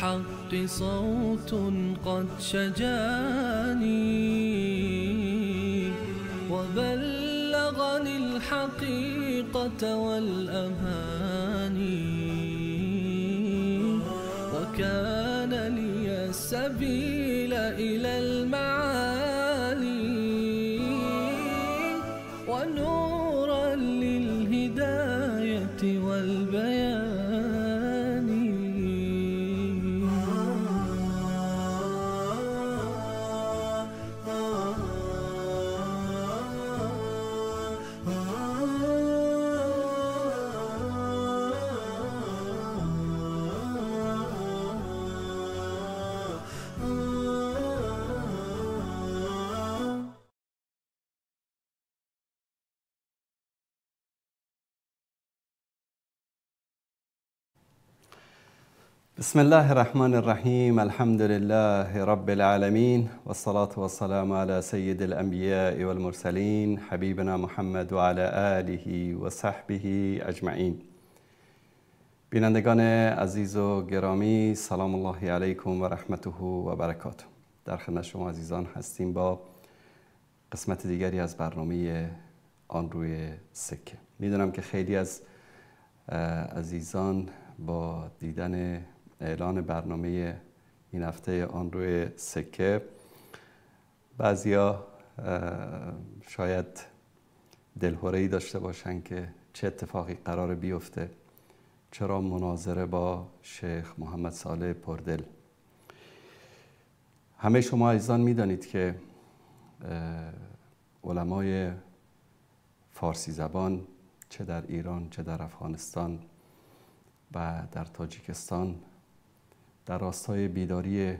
الحق صوت قد شجاني وبلغني الحقيقة والأماني وكان لي السبيل إلى المعالي ونورا للهداية والبيان. بسم الله الرحمن الرحیم. الحمد لله رب العالمین والصلاة والسلام على سید الانبیاء والمرسلین حبیبنا محمد و علی آله و صحبه اجمعین. بینندگان عزیز و گرامی، سلام الله علیکم و رحمته و برکاته. در خدمت شما عزیزان هستیم با قسمت دیگری از برنامه آن روی سکه. میدونم که خیلی از عزیزان با دیدن اعلان برنامه این هفته آن روی سکه، بعضیا شاید دلهره‌ای داشته باشن که چه اتفاقی قرار بیفته، چرا مناظره با شیخ محمد صالح پردل. همه شما عزیزان میدانید که علمای فارسی زبان چه در ایران چه در افغانستان و در تاجیکستان در راستای بیداری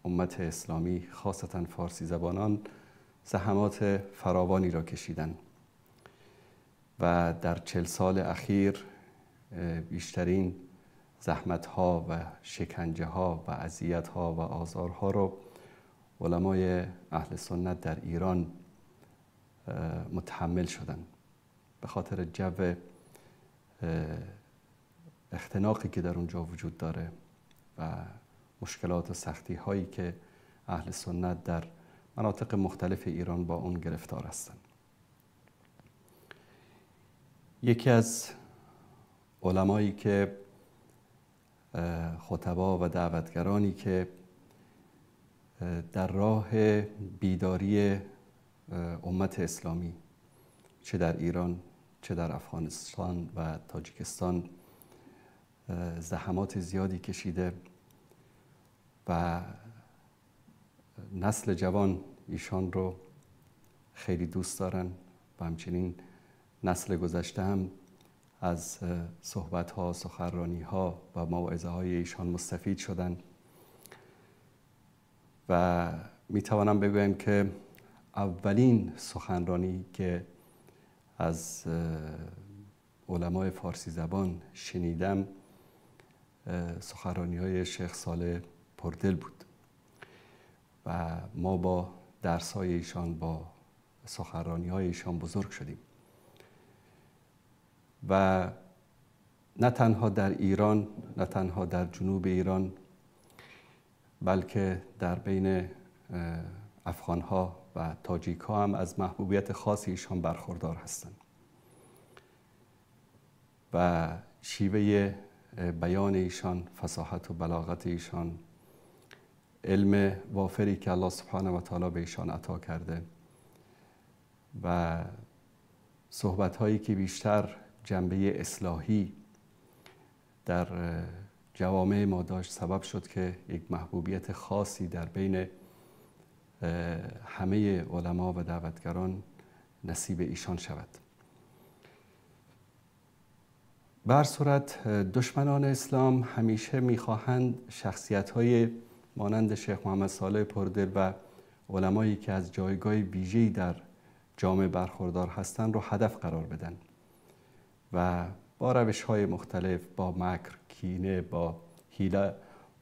امت اسلامی خاصتا فارسی زبانان زحمات فراوانی را کشیدند و در 40 سال اخیر بیشترین زحمت‌ها و شکنجه‌ها و اذیت‌ها و آزارها را علمای اهل سنت در ایران متحمل شدند به خاطر جو اختناقی که در اونجا وجود داره و مشکلات و سختی هایی که اهل سنت در مناطق مختلف ایران با اون گرفتار هستند. یکی از علمایی که خطبا و دعوتگرانی که در راه بیداری امت اسلامی چه در ایران چه در افغانستان و تاجیکستان زحمات زیادی کشیده و نسل جوان ایشان رو خیلی دوست دارن و همچنین نسل گذشته هم از صحبت‌ها، سخنرانی‌ها و موعظه‌های ایشان مستفید شدن و میتوانم بگویم که اولین سخنرانی که از علمای فارسی زبان شنیدم سخنرانی‌های شیخ صالح پردل بود و ما با درس‌های ایشان، با سخنرانی‌های ایشان بزرگ شدیم و نه تنها در ایران، نه تنها در جنوب ایران، بلکه در بین افغان‌ها و تاجیک‌ها هم از محبوبیت خاصی ایشان برخوردار هستند و شیوه بیان ایشان، فصاحت و بلاغت ایشان، علم وافری که الله سبحانه و تعالی به ایشان عطا کرده و صحبت‌هایی که بیشتر جنبه اصلاحی در جوامع ما داشت سبب شد که یک محبوبیت خاصی در بین همه علما و دعوتگران نصیب ایشان شود. به هر صورت دشمنان اسلام همیشه میخواهند شخصیت‌های مانند شیخ محمد صالح پردل و علمایی که از جایگاه ویژه‌ای در جامعه برخوردار هستند رو هدف قرار بدن و با روش‌های مختلف، با مکر، کینه، با حیله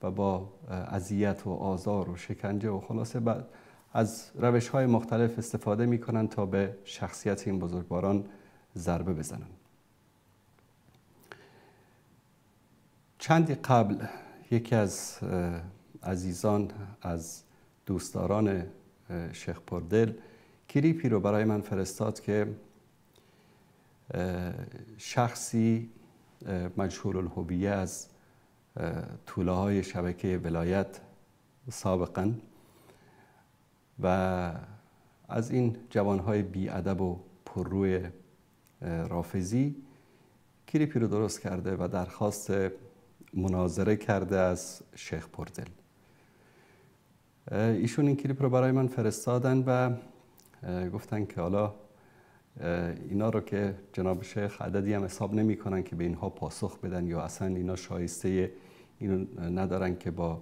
و با اذیت و آزار و شکنجه و خلاصه از روش‌های مختلف استفاده می‌کنند تا به شخصیت این بزرگواران ضربه بزنند. چندی قبل یکی از عزیزان از دوستداران شیخ پردل کلیپی رو برای من فرستاد که شخصی مجهول الهویه از طوله‌های شبکه ولایت سابقاً و از این جوانهای بی‌ادب و پرروی رافضی کلیپی رو درست کرده و درخواست مناظره کرده از شیخ پردل. ایشون این کلیپ رو برای من فرستادن و گفتن که حالا اینا رو که جناب شیخ عددی هم حساب نمی کنن که به اینها پاسخ بدن یا اصلا اینا شایسته اینو ندارن که با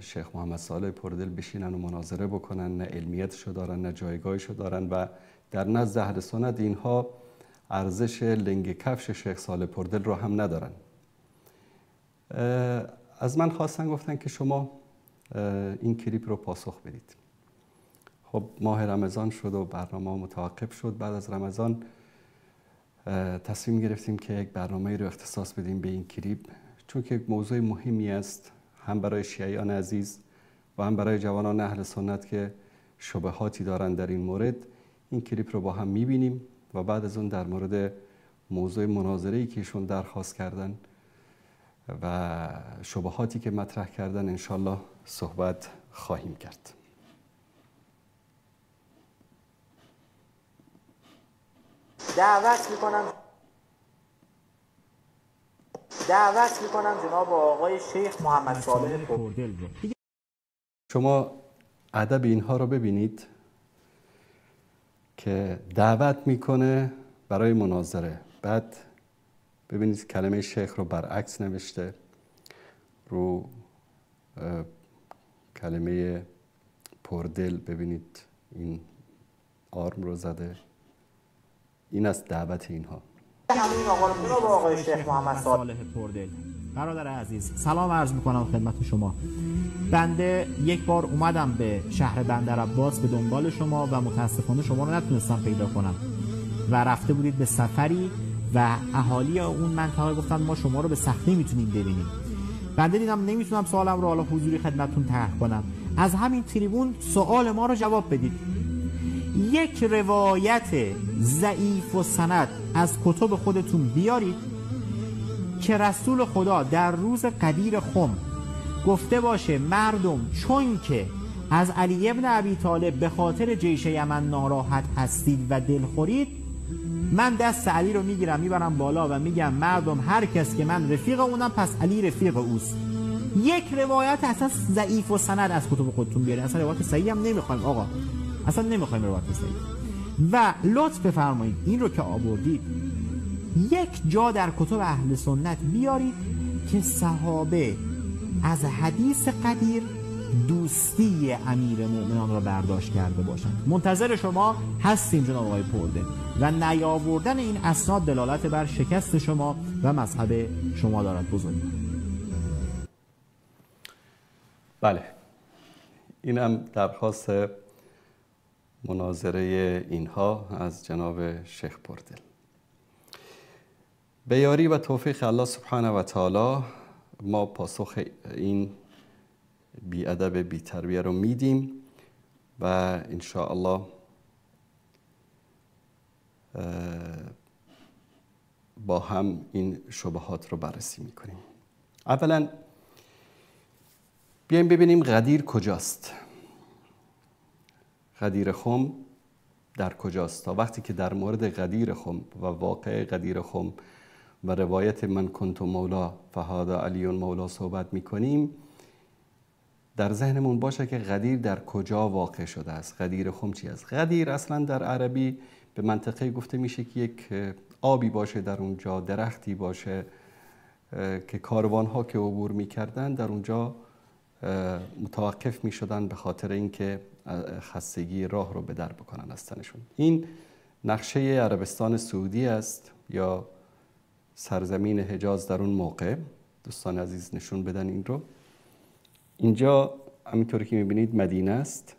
شیخ محمد صالح پردل بشینن و مناظره بکنن، نه علمیتشو دارن نه جایگاهشو دارن و در نزد اهل سنت اینها ارزش لنگ کفش شیخ صالح پردل رو هم ندارن. از من خواستن، گفتن که شما این کلیپ رو پاسخ بدید. خب ماه رمضان شد و برنامه متوقف شد. بعد از رمضان تصمیم گرفتیم که یک برنامه رو اختصاص بدیم به این کلیپ، چون که موضوع مهمی است هم برای شیعیان عزیز و هم برای جوانان اهل سنت که شبهاتی دارن در این مورد. این کلیپ رو با هم میبینیم و بعد از اون در مورد موضوع مناظره‌ای که ایشون درخواست کردن و شبهاتی که مطرح کردن انشالله صحبت خواهیم کرد. دعوت میکنم جناب آقای شیخ محمد صالح پردل رو. شما ادب اینها رو ببینید که دعوت میکنه برای مناظره، بعد ببینید کلمه شیخ رو برعکس نوشته، رو کلمه پردل ببینید این آرم رو زده. این از دعوت اینها. همین آقا رو جناب آقای شیخ محمد صالح پردل. برادر عزیز سلام عرض میکنم خدمت شما. بنده یک بار اومدم به شهر بندرعباس به دنبال شما و متاسفانه شما رو نتونستم پیدا کنم و رفته بودید به سفری و اهالی اون منطقه گفتن ما شما رو به سختی میتونیم ببینیم. بنده دیدم نمیتونم سوالم رو حالا حضوری خدمتتون طرح کنم، از همین تریبون سوال ما رو جواب بدید. یک روایت ضعیف و سند از کتب خودتون بیارید که رسول خدا در روز غدیر خم گفته باشه مردم چون که از علی ابن ابی طالب به خاطر جیش یمن ناراحت هستید و دلخورید، من دست علی رو میگیرم میبرم بالا و میگم مردم هر کس که من رفیق اونم پس علی رفیق اوست. یک روایت اصلا ضعیف و سند از کتب خودتون بیارید. اصلا روایت صحیح هم نمیخوایم آقا، اصلا نمیخوایم روایت صحیح. و لطف بفرمایید این رو که آوردید یک جا در کتب اهل سنت بیارید که صحابه از حدیث غدیر دوستی امیر مومنان را برداشت کرده باشند. منتظر شما هستیم جناب آقای پردل و نیاوردن این اسناد دلالت بر شکست شما و مذهب شما دارد. بزرگ بله، این هم درخواست مناظره اینها از جناب شیخ پردل. به یاری و توفیق الله سبحانه و تعالی ما پاسخ این بی‌ادب بی‌تربیه رو میدیم و ان شاء الله با هم این شبهات رو بررسی میکنیم. اولا بیایم ببینیم غدیر کجاست. غدیر خم در کجاست؟ تا وقتی که در مورد غدیر خم و واقع غدیر خم و روایت من کنت مولا فهذا علی مولا صحبت میکنیم، در ذهنمون باشه که غدیر در کجا واقع شده است. غدیر خم چی است؟ غدیر اصلا در عربی به منطقه گفته میشه که یک آبی باشه در اونجا، درختی باشه که کاروانها که عبور میکردن در اونجا متوقف میشدن به خاطر اینکه خستگی راه رو به در بکنن از تنشون. این نقشه عربستان سعودی است یا سرزمین حجاز در اون موقع. دوستان عزیز نشون بدن این رو. اینجا همینطوری که میبینید مدینه است،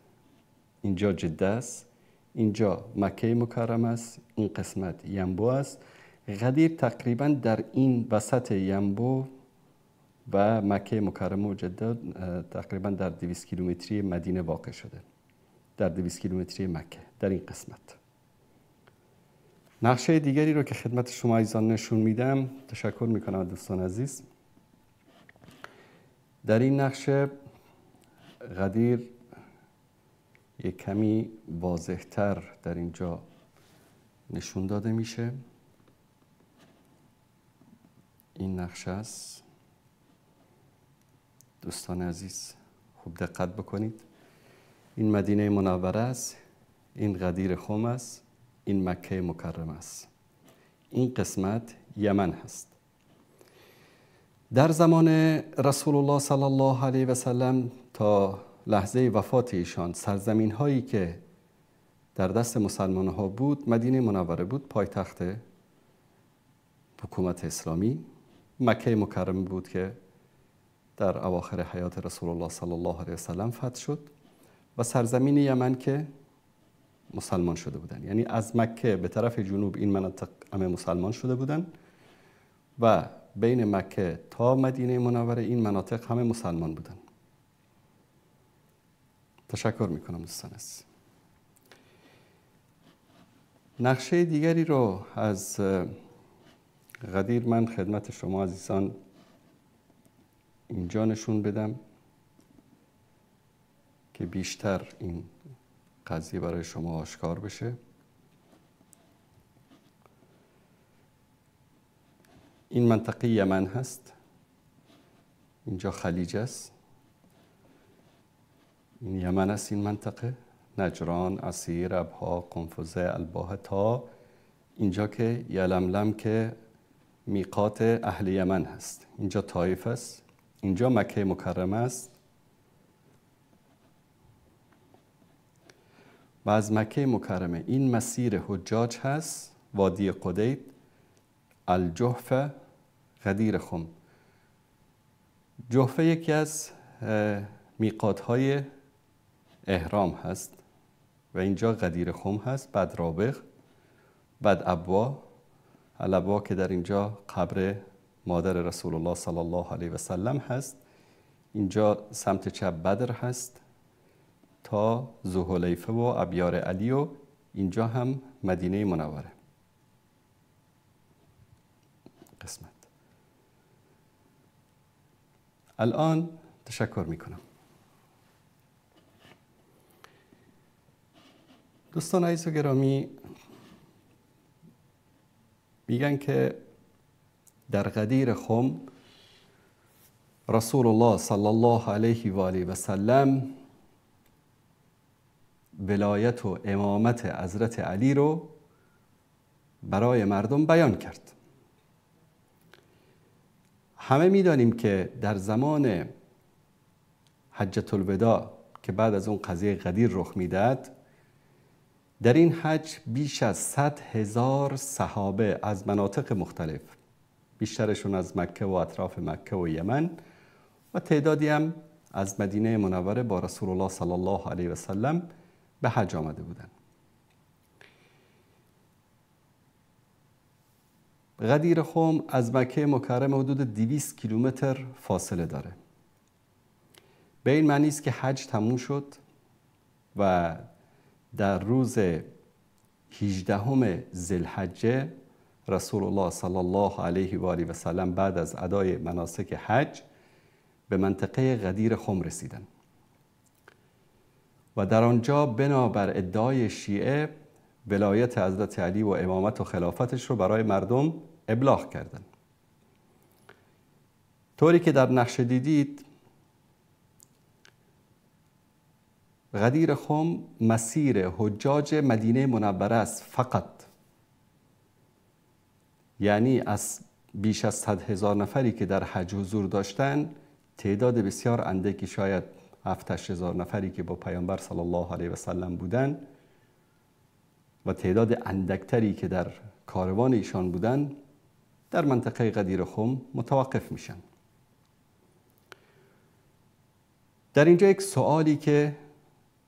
اینجا جده است، اینجا مکه مکرمه است، این قسمت ینبو است. غدیر تقریبا در این وسط ینبو و مکه مکرمه و جده تقریبا در 200 کیلومتری مدینه واقع شده، در 200 کیلومتری مکه. در این قسمت نقشه دیگری رو که خدمت شما عزیزان نشون میدم، تشکر میکنم دوستان عزیز. در این نقشه غدیر یک کمی واضح‌تر در اینجا نشون داده میشه. این نقشه است دوستان عزیز، خوب دقت بکنید. این مدینه منوره است، این غدیر خم است، این مکه مکرمه است. این قسمت یمن هست. در زمان رسول الله صلی الله علیه و سلم تا لحظه وفات ایشان، سرزمین هایی که در دست مسلمان ها بود مدینه منوره بود، پایتخت حکومت اسلامی. مکه مکرمه بود که در اواخر حیات رسول الله صلی الله علیه و سلم فتح شد، و سرزمین یمن که مسلمان شده بودن. یعنی از مکه به طرف جنوب این مناطق همه مسلمان شده بودن و بین مکه تا مدینه منوره این مناطق همه مسلمان بودن. تشکر میکنم دوستان عزیز. نقشه دیگری رو از غدیر من خدمت شما عزیزان اینجا نشون بدم که بیشتر این قضیه برای شما آشکار بشه. این منطقه یمن هست، اینجا خلیج است، این یمن است. این منطقه نجران، عسیر، ابها، قنفذه، الباحه تا اینجا که یلملم که میقات اهل یمن هست. اینجا طایف است، اینجا مکه مکرمه است و از مکه مکرمه این مسیر حجاج هست، وادی قدید، الجحفه، غدیر خم. جحفه یکی از میقات های احرام هست و اینجا غدیر خم هست، بعد رابغ، بعد ابوا. الابوا که در اینجا قبر مادر رسول الله صلی الله علیه و سلم هست. اینجا سمت چپ بدر هست تا ذوالحلیفه و ابیار علی و اینجا هم مدینه منوره قسمت. الان تشکر میکنم. دوستان عزیز و گرامی، میگن که در غدیر خم رسول الله صلی الله علیه و آله و سلم ولایت و امامت حضرت علی رو برای مردم بیان کرد. همه میدانیم که در زمان حجة الوداع که بعد از اون قضیه غدیر رخ میداد، در این حج بیش از 100,000 صحابه از مناطق مختلف، بیشترشون از مکه و اطراف مکه و یمن و تعدادی هم از مدینه منوره با رسول الله صلی الله علیه و سلم به حج آمده بودند. غدیر خم از مکه مکرمه حدود 200 کیلومتر فاصله داره. به این معنی است که حج تموم شد و در روز 18 ذوالحجه رسول الله صلی الله علیه و آله و سلم بعد از ادای مناسک حج به منطقه غدیر خم رسیدند و در آنجا بنابر ادعای شیعه ولایت حضرت علی و امامت و خلافتش رو برای مردم ابلاغ کردند. طوری که در نقشه دیدید، غدیر خم مسیر حجاج مدینه منوره است فقط. یعنی از بیش از 100,000 نفری که در حج حضور داشتن، تعداد بسیار اندکی، شاید 7,000 نفری که با پیامبر صلی الله علیه و سلم بودن و تعداد اندکتری که در کاروان ایشان بودن، در منطقه غدیر خم متوقف میشن. در اینجا یک سوالی که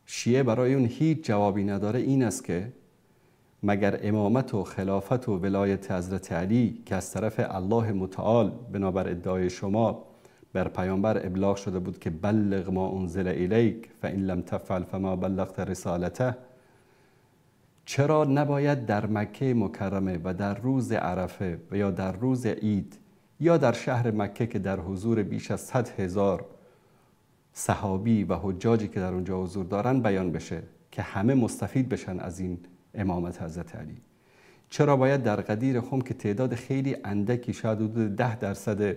شیعه برای اون هیچ جوابی نداره این است که مگر امامت و خلافت و ولایت حضرت علی که از طرف الله متعال بنابر ادعای شما بر پیامبر ابلاغ شده بود که بلغ ما انزل الیک فان لم تفعل فما بلغت رسالته، چرا نباید در مکه مکرمه و در روز عرفه و یا در روز عید یا در شهر مکه که در حضور بیش از 100,000 صحابی و حجاجی که در اونجا حضور دارن بیان بشه که همه مستفید بشن از این امامت حضرت علی؟ چرا باید در غدیر خم که تعداد خیلی اندکی، شاید حدود 10%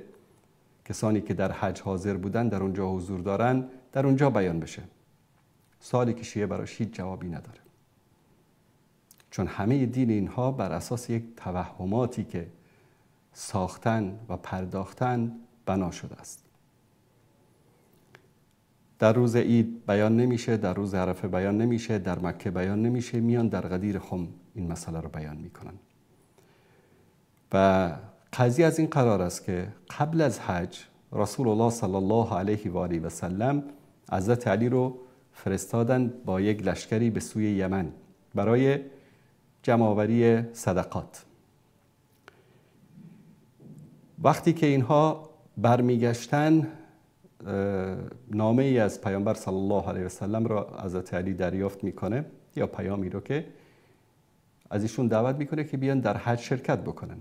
کسانی که در حج حاضر بودن در اونجا حضور دارن، در اونجا بیان بشه؟ سوالی که شیعه براش هیچ جوابی نداره، چون همه دین اینها بر اساس یک توهماتی که ساختن و پرداختن بنا شده است. در روز عید بیان نمیشه، در روز عرفه بیان نمیشه، در مکه بیان نمیشه، میان در غدیر خم این مسئله رو بیان میکنن. و قضیه از این قرار است که قبل از حج رسول الله صلی الله علیه و آله و سلم حضرت علی رو فرستادن با یک لشکری به سوی یمن برای جمع‌آوری صدقات. وقتی که اینها برمیگشتن، نامه ای از پیامبر صلی الله علیه و سلم را حضرت علی دریافت میکنه، یا پیامی رو که از ایشون دعوت میکنه که بیان در حج شرکت بکنن،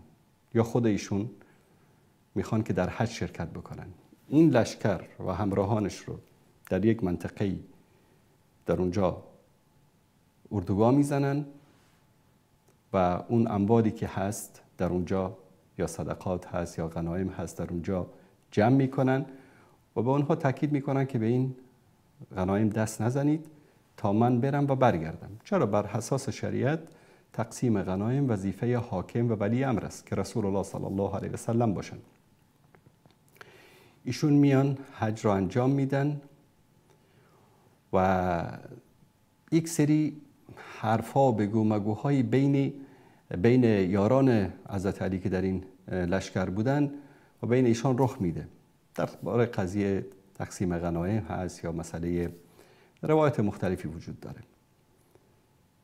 یا خود ایشون میخوان که در حج شرکت بکنن. این لشکر و همراهانش رو در یک منطقه‌ای در اونجا اردوگاه میزنن و اون اموالی که هست در اونجا، یا صدقات هست یا غنایم هست، در اونجا جمع میکنن و به اونها تاکید میکنن که به این غنایم دست نزنید تا من برم و برگردم. چرا؟ بر اساس شریعت تقسیم غنایم وظیفه حاکم و ولی امر است که رسول الله صلی الله علیه و سلم باشن. ایشون میان حج را انجام میدن و یک سری حرفا بگو مگوهای بین یاران حضرت علی که در این لشکر بودن و بین ایشان رخ میده. در باره قضیه تقسیم غنایم هست، یا مسئله روایت مختلفی وجود داره،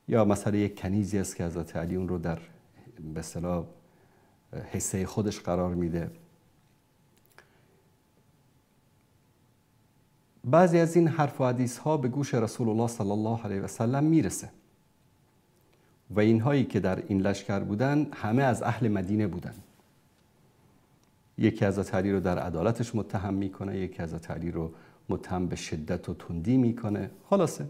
یا مسئله یک کنیزی است که حضرت علی اون رو در به اصطلاح حصه خودش قرار میده. بعضی از این حرف و حدیث ها به گوش رسول الله صلی الله علیه و سلم میرسه و اینهایی که در این لشکر بودن همه از اهل مدینه بودن. یکی حضرت علی رو در عدالتش متهم میکنه، یکی حضرت علی رو متهم به شدت و تندی میکنه. خلاصه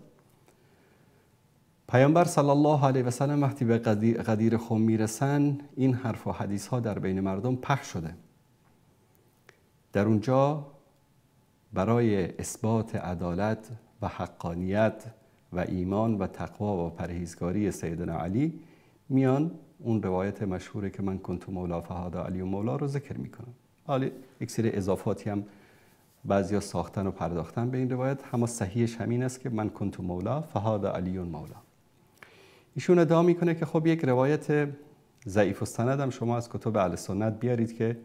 پیامبر صلی الله علیه و سلم وقتی به غدیر خم میرسن، این حرف و حدیث ها در بین مردم پخش شده. در اونجا برای اثبات عدالت و حقانیت و ایمان و تقوا و پرهیزگاری سیدنا علی میان اون روایت مشهوره که من کنت مولا فهذا علی و مولا رو ذکر میکنم. حالا یک سری اضافاتی هم بعضیا ساختن و پرداختن به این روایت، اما صحیحش همین است که من کنت مولا فهذا علی و مولا. ایشون ادعا میکنه که خب یک روایت ضعیف السند هم شما از کتب اهل سنت بیارید که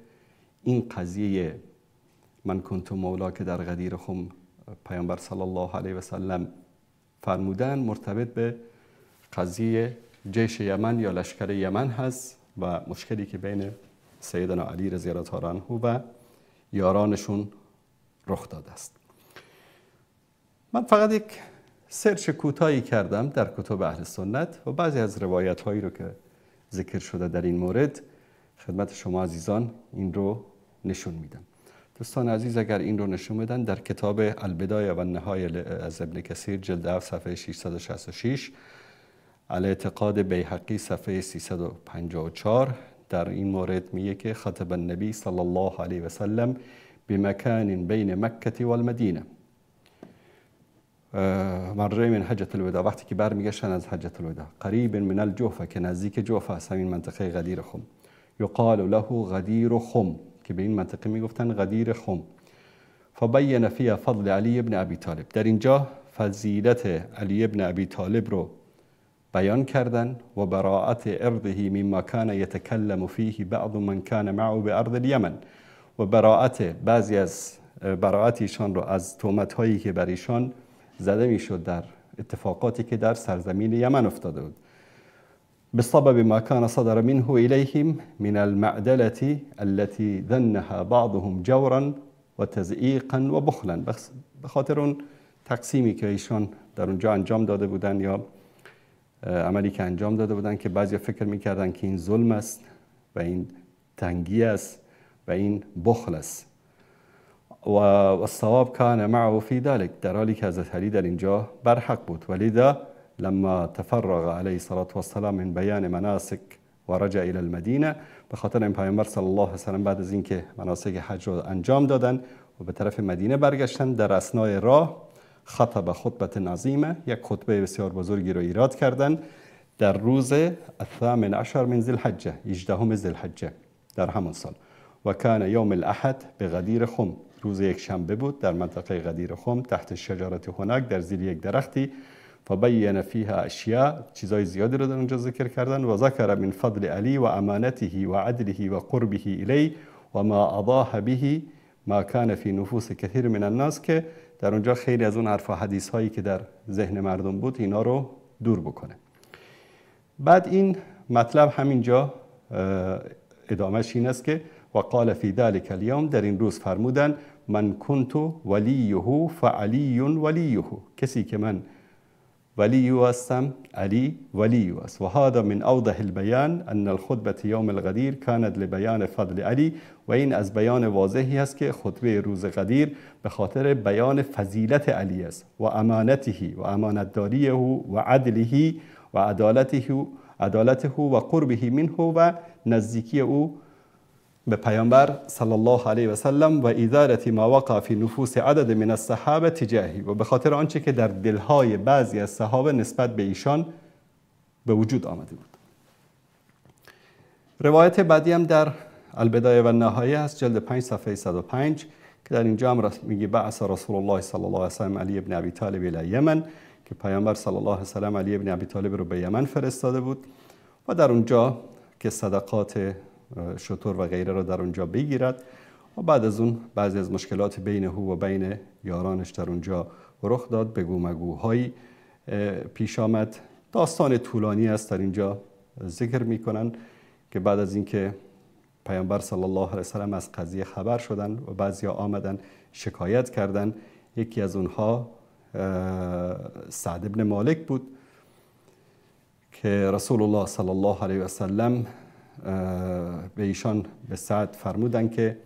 این قضیه من کنت مولا که در غدیر خم پیامبر صلی الله علیه و سلم فرمودن مرتبط به قضیه جیش یمن یا لشکر یمن هست و مشکلی که بین سیدنا علی رضی الله تعالی عنه و یارانشون رخ داده است. من فقط یک سرچ کوتاهی کردم در کتب اهل سنت و بعضی از روایت هایی رو که ذکر شده در این مورد خدمت شما عزیزان این رو نشون میدم. دوستان عزیز اگر این رو نشون بدن، در کتاب البدایه و النهایه از ابن کثیر جلد 7 صفحه 666، الاعتقاد بیهقی صفحه 354 در این مورد میگه که خطب النبی صلی الله علیه و سلم بمکان بین مکه و المدینه مره من حجة الوداع، وقتی که برمیگشتن از حجة الوداع، قریب من الجوفه که نزدیک جوفه است، همین منطقه غدیر خم، یقال له غدیر خم که به این منطقه میگفتن غدیر خم. فبین فیها فضل علی ابن ابی طالب، در اینجا فضیلت علی ابن ابی طالب رو بیان کردن و براءت ارضه مما کان یتکلم فیه بعض من کان معه بارض الیمن، و بعضی از براءت ایشان رو از تهمت هایی که بر ایشان زده میشد در اتفاقاتی که در سرزمین یمن افتاده بود، بسبب ما كان صدر منه إليهم من المعدلة التي ظنها بعضهم جورا و تضییقا و بخلا، به خاطر اون تقسیمی که ایشان در اونجا انجام داده بودن یا عملی که انجام داده بودن که بعضی فکر میکردن که این ظلم است و این تنگی است و این بخل است. و الصواب کان معه فی ذلک، در حالی که حضرت علی در اینجا بر حق بود. ولذا لما تفرغ علیه الصلاة والسلام من بیان مناسک و رجع الى المدینه، به خاطر این پیامبر صلی الله علیه و سلم بعد از اینکه مناسک حج رو انجام دادن و به طرف مدینه برگشتن، در اثنای راه خطب خطبه عظیمه، یک خطبه بسیار بزرگی رو ایراد کردن در روز 18 من ذی الحجه، 18 ذی الحجه در همون سال. و کان یوم الاحد به غدیر خم، روز یک شنبه بود در منطقه غدیر خم تحت شجرت هناک، در زیر یک درختی. فبین فیها اشیاء، چیزای زیادی رو در اونجا ذکر کردن. و ذکر من فضل علی و امانته و عدله و قربه الی و ما اضاح به ما کان فی نفوس کثیر من الناس، که در اونجا خیلی از اون حرف و حدیث هایی که در ذهن مردم بود اینا رو دور بکنه. بعد این مطلب همینجا ادامهش این است که و قال فی ذلک اليوم، در این روز فرمودن من کنت ولیه فعلی ولیه، کسی که من ولی هستم علی ولی است. و هذا من اوضح البیان ان الخطبه یوم الغدیر کانت لبیان فضل علی، و این از بیان واضحی است که خطبه روز غدیر به خاطر بیان فضیلت علی است و امانته و امانتداریه و عدله و عدالته و قربه منه و نزدیکی او به پیامبر صلی الله علیه و سلم و اداره ما وقع فی نفوس عدد من الصحابه تجاهی، و به خاطر آنچه که در دلهای بعضی از صحابه نسبت به ایشان به وجود آمده بود. روایت بعدی هم در البدایه و النهایه است، جلد 5 صفحه 105، که در اینجا هم میگه بعث رسول الله صلی الله علیه و سلم علی ابن ابی طالب الی یمن، که پیامبر صلی الله علیه و سلم علی ابن ابی طالب رو به یمن فرستاده بود و در اونجا که صدقات شتر و غیره رو در اونجا بگیرد. و بعد از اون بعضی از مشکلات بین او و بین یارانش در اونجا رخ داد، بگو مگوهایی پیش آمد. داستان طولانی است، در اینجا ذکر میکنن که بعد از اینکه پیامبر صلی الله علیه و سلم از قضیه خبر شدن و بعضیا آمدن شکایت کردن. یکی از اونها سعد ابن مالک بود که رسول الله صلی الله علیه و سلم به ایشان به سعد فرمودن که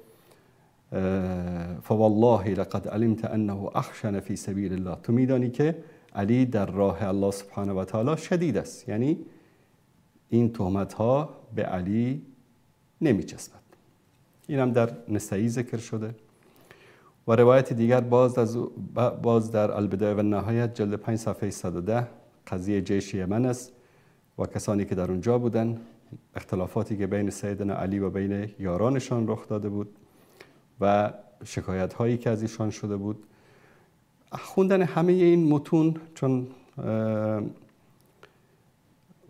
فوالله لقد علمت انه اخشن فی سبیل الله، تو میدانی که علی در راه الله سبحانه و تعالی شدید است، یعنی این تهمت ها به علی نمیچسبد. این هم در نسائی ذکر شده. و روایت دیگر باز در البدایه و النهایه جلد 5 صفحه 110 قضیه جیش یمن است و کسانی که در اونجا بودن، اختلافاتی که بین سیدنا علی و بین یارانشان رخ داده بود و شکایت هایی که از ایشان شده بود. خوندن همه این متون چون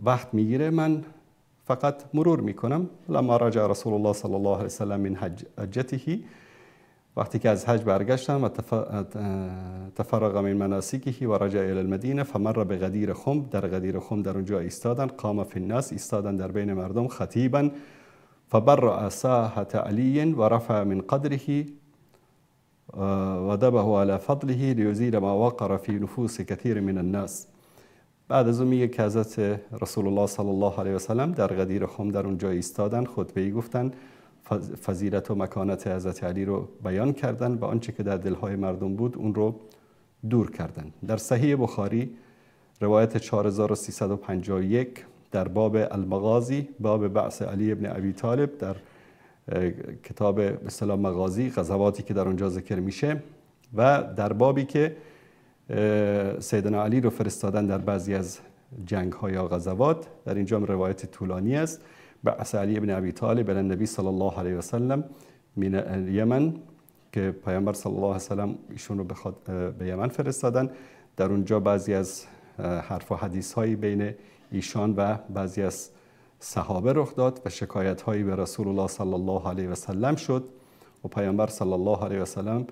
وقت میگیره، من فقط مرور میکنم. لما رجع رسول الله صلی الله علیه وسلم من حجته، وقتی که از حج برگشتن و تفرغ من مناسکه و رجع الى المدینه فمر به غدیر خم، در غدیر خم در اونجا ایستادن. قام فی الناس، ایستادن در بین مردم. خطیبا فبرأ ساحة علی و رفع من قدره و دبه على فضله لیزیل ما وقر فی نفوس کثیر من الناس. بعد از اون میگه که حضرت رسول الله صلی الله علیه و سلم در غدیر خم در اونجا ایستادن، خطبه‌ای گفتن، فضیلت و مکانت حضرت علی رو بیان کردن و آنچه که در دلهای مردم بود اون رو دور کردن. در صحیح بخاری روایت 4351 در باب المغازی، باب بعث علی ابن ابی طالب، در کتاب به اصطلاح مغازی، غزواتی که در اونجا ذکر میشه، و در بابی که سیدنا علی رو فرستادن در بعضی از جنگ ها یا غزوات، در اینجا هم روایت طولانی است. بعث علی ابن ابی طالب الی النبی صلی الله علیه و سلم من الیمن، که پیامبر صلی الله علیه و سلم ایشون رو به یمن فرستادن. در اونجا بعضی از حرف و حدیث هایی بین ایشان و بعضی از صحابه رخ داد و شکایت هایی به رسول الله صلی الله علیه و سلم شد و پیامبر صلی الله علیه و سلم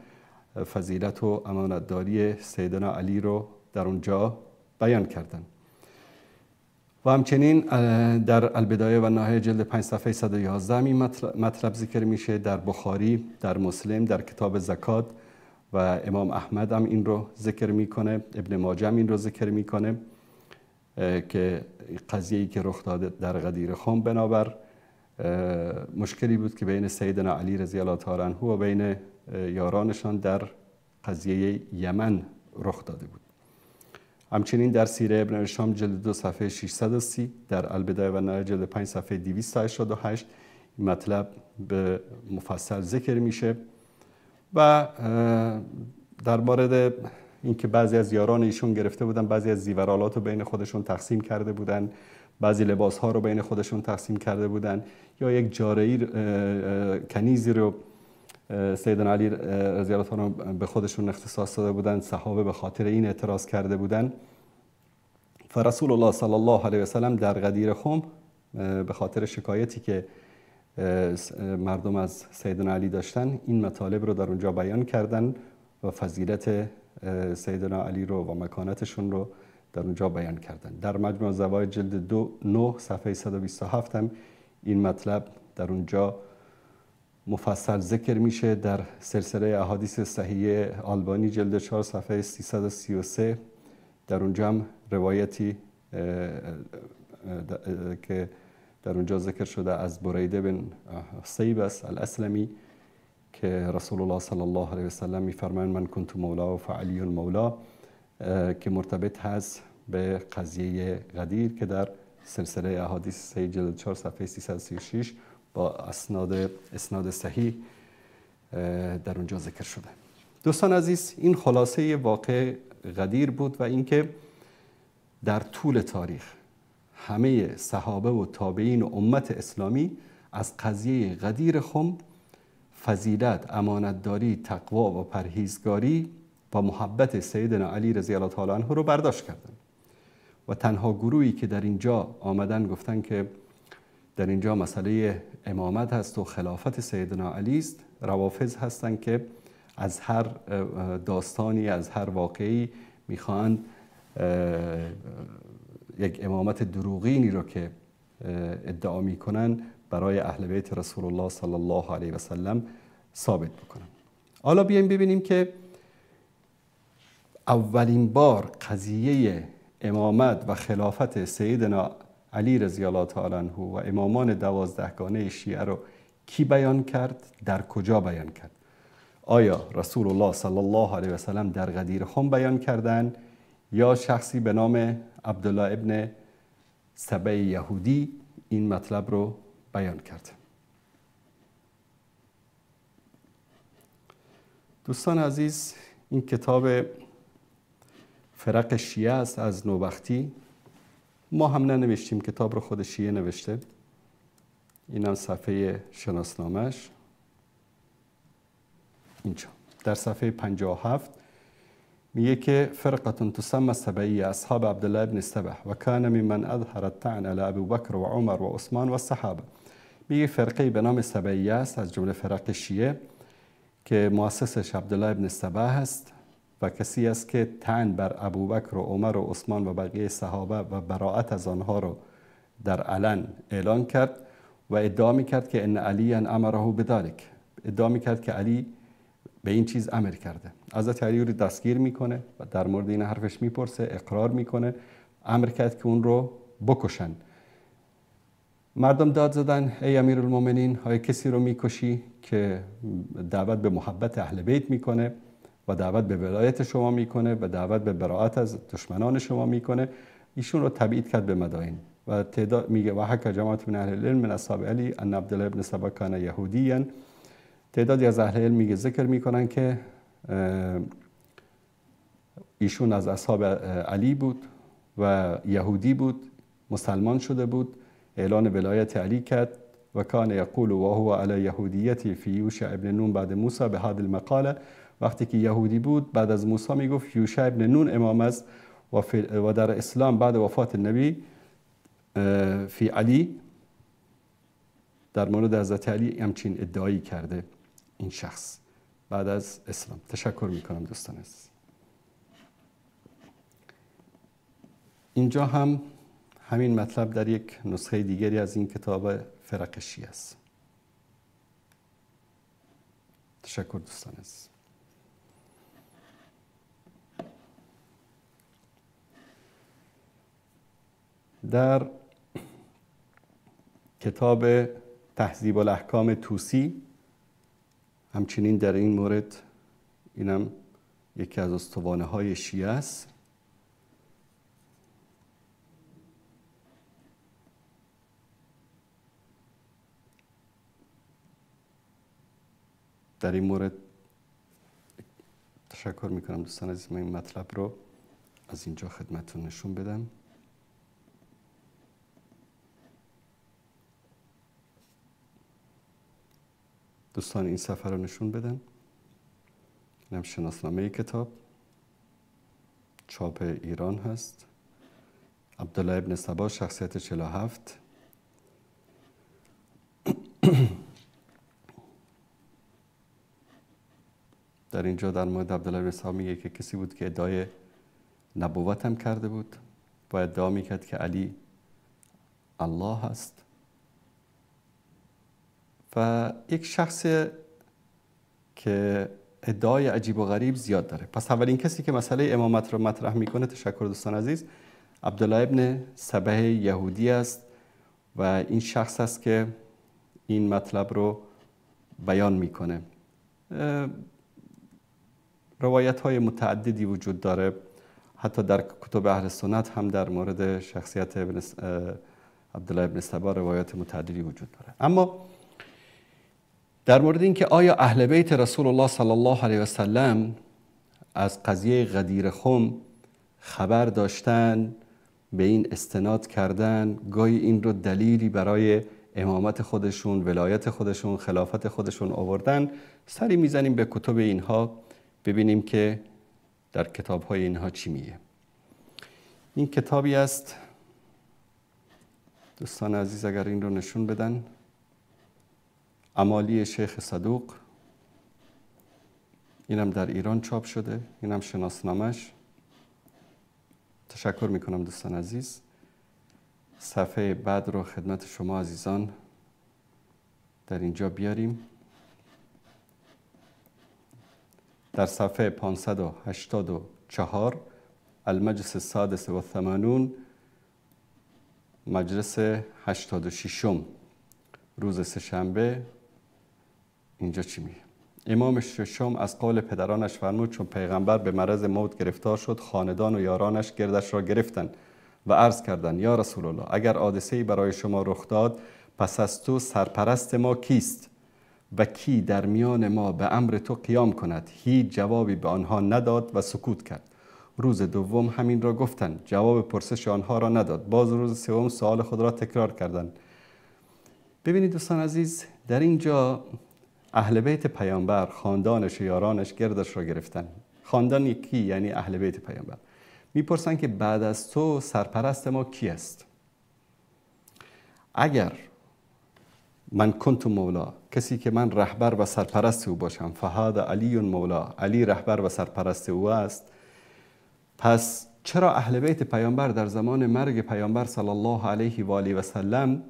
فضیلت و امانتداری سیدنا علی رو در اونجا بیان کردند. و همچنین در البدایه و نهایه جلد 5 صفحه 111 این مطلب ذکر میشه. در بخاری، در مسلم، در کتاب زکات و امام احمد هم این رو ذکر میکنه، ابن ماجه هم این رو ذکر میکنه که قضیه‌ای که رخ داده در غدیر خم بنابر مشکلی بود که بین سیدنا علی رضی الله تعالی عنه و بین یارانشان در قضیه یمن رخ داده بود. همچنین در سیره ابن هشام جلد 2 صفحه 630، در البدایه و نهایه جلد 5 صفحه 288 این مطلب به مفصل ذکر میشه. و در مورد اینکه بعضی از یاران ایشون گرفته بودن بعضی از زیورالات رو بین خودشون تقسیم کرده بودن، بعضی لباس ها رو بین خودشون تقسیم کرده بودن، یا یک جاره‌ای کنیزی رو سیدنا علی رضی الله عنه به خودشون اختصاص داده بودن، صحابه به خاطر این اعتراض کرده بودن. فرسول الله صلی الله علیه و سلم در غدیر خم به خاطر شکایتی که مردم از سیدنا علی داشتن این مطالب رو در اونجا بیان کردن و فضیلت سیدنا علی رو و مکانتشون رو در اونجا بیان کردن. در مجموع زواید جلد 9 صفحه 127 هم این مطلب در اونجا مفصل ذکر میشه. در سلسله احادیث صحیحه آلبانی جلد 4 صفحه 333 در اونجا هم روایتی که در اونجا ذکر شده از بریده بن حصیبس الاسلمی که رسول الله صلی الله علیه و سلم میفرمایند من کنت مولا و فعلی مولا، که مرتبط هست به قضیه غدیر که در سلسله احادیث صحیح جلد 4 صفحه 336 با اسناد صحیح در اونجا ذکر شده. دوستان عزیز، این خلاصه واقع غدیر بود و اینکه در طول تاریخ همه صحابه و تابعین و امت اسلامی از قضیه غدیر خم فضیلت، امانتداری، تقوا و پرهیزگاری و محبت سیدنا علی رضی الله تعالی عنه رو برداشت کردند و تنها گروهی که در اینجا آمدن گفتن که در اینجا مسئله امامت هست و خلافت سیدنا علی است، روافض هستند که از هر داستانی، از هر واقعی میخوان یک امامت دروغینی رو که ادعا میکنن برای اهل بیت رسول الله صلی الله علیه و سلم ثابت بکنن. حالا بیایم ببینیم که اولین بار قضیه امامت و خلافت سیدنا علی رضی الله تعالی عنه و امامان 12گانه شیعه رو کی بیان کرد، در کجا بیان کرد؟ آیا رسول الله صلی الله علیه و سلم در غدیر خم بیان کردن یا شخصی به نام عبدالله ابن سبع یهودی این مطلب رو بیان کرد؟ دوستان عزیز، این کتاب فرق شیعه است از نوبختی. ما هم ننوشتیم، کتاب رو خود شیعه نوشته. این هم صفحه شناسنامش اینجا در صفحه 57 میگه که فرقة تسمى السبعية اصحاب عبدالله ابن السبع و کان ممن اظهر الطعن على ابو بکر و عمر و عثمان و الصحابه. میگه فرقه به نام سبعیه است از جمله فرق شیعه که مؤسسش عبدالله ابن السبع هست و کسی است که طعن بر ابوبکر و عمر و عثمان و بقیه صحابه و براءت از آنها رو در علن اعلان کرد و ادعا میکرد که ان علی امره بذلک، ادعا میکرد که علی به این چیز امر کرده. حضرت علی رو دستگیر میکنه و در مورد این حرفش میپرسه، اقرار میکنه، امر کرد که اون رو بکشن. مردم داد زدن ای امیرالمومنین، های کسی رو میکشی که دعوت به محبت اهل بیت میکنه و دعوت به ولایت شما میکنه و دعوت به براءت از دشمنان شما میکنه. ایشون رو تبعید کرد به مدائن و تعداد میگه و حکی جماعت من اهل العلم من اصحاب علی ان عبدالله ابن سبع کان یهودیا. تعدادی از اهل علم میگه ذکر میکنن که ایشون از اصحاب علی بود و یهودی بود، مسلمان شده بود، اعلان ولایت علی کرد و کان یقول و هو علی یهودیتی فی یوشع ابن نون بعد موسی به هذا المقاله. وقتی که یهودی بود بعد از موسی میگفت یوشع ابن نون امام است و در اسلام بعد وفات نبی فی علی، در مورد حضرت علی همچین ادعایی کرده این شخص بعد از اسلام. تشکر میکنم دوستان عزیز. اینجا هم همین مطلب در یک نسخه دیگری از این کتاب فرق شیعه است. تشکر دوستان عزیز. در کتاب تهذیب الاحکام طوسی همچنین در این مورد، اینم یکی از استوانه های شیعه است، در این مورد تشکر میکنم دوستان عزیز، من این مطلب رو از اینجا خدمتتون نشون بدم. دوستان این صفحه رو نشون بدن. اینم شناسنامه کتاب، چاپ ایران هست. عبدالله ابن سبا، شخصیت 47. در اینجا در مورد عبدالله ابن سبا میگه که کسی بود که ادعای نبوت هم کرده بود و ادعا میکرد که علی الله هست و یک شخص که ادعای عجیب و غریب زیاد داره. پس اولین کسی که مسئله امامت رو مطرح میکنه، تشکر دوستان عزیز، عبدالله ابن سبا یهودی است و این شخص است که این مطلب رو بیان میکنه. روایت های متعددی وجود داره، حتی در کتب اهل سنت هم در مورد شخصیت عبدالله ابن سبا روایات متعددی وجود داره. اما در مورد اینکه آیا اهل بیت رسول الله صلی الله علیه و سلم از قضیه غدیر خم خبر داشتن، به این استناد کردن، گاهی این رو دلیلی برای امامت خودشون، ولایت خودشون، خلافت خودشون آوردن، سری میزنیم به کتب اینها ببینیم که در کتاب‌های اینها چی میگه. این کتابی است، دوستان عزیز اگر این رو نشون بدن، امالی شیخ صدوق. اینم در ایران چاپ شده، اینم شناسنامش. تشکر میکنم دوستان عزیز. صفحه بعد رو خدمت شما عزیزان در اینجا بیاریم. در صفحه 584 المجلس السادس و الثمانون، مجلس 86م، روز سه‌شنبه، اینجا چی میگه؟ امام ششم از قول پدرانش فرمود چون پیغمبر به مرض موت گرفتار شد، خاندان و یارانش گردش را گرفتند و عرض کردند یا رسول الله، اگر حادثه‌ای برای شما رخ داد، پس از تو سرپرست ما کیست و کی در میان ما به امر تو قیام کند؟ هیچ جوابی به آنها نداد و سکوت کرد. روز دوم همین را گفتند، جواب پرسش آنها را نداد. باز روز سوم سوال خود را تکرار کردند. ببینید دوستان عزیز، در اینجا اهل بیت پیامبر، خاندانش و یارانش گردش را گرفتن. خاندان یکی یعنی اهل بیت پیامبر. میپرسن که بعد از تو سرپرست ما کی است؟ اگر من کنت مولا، کسی که من رهبر و سرپرست او باشم، فهذا علی مولا، علی رهبر و سرپرست او است، پس چرا اهل بیت پیامبر در زمان مرگ پیامبر صلی الله علیه و آله و سلم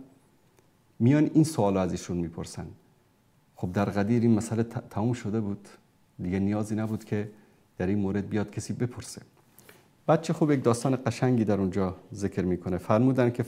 میان این سوال از ایشون میپرسن؟ خب در غدیر این مسئله تموم شده بود دیگه، نیازی نبود که در این مورد بیاد کسی بپرسه. بچه خوب یک داستان قشنگی در اونجا ذکر میکنه. فرمودن که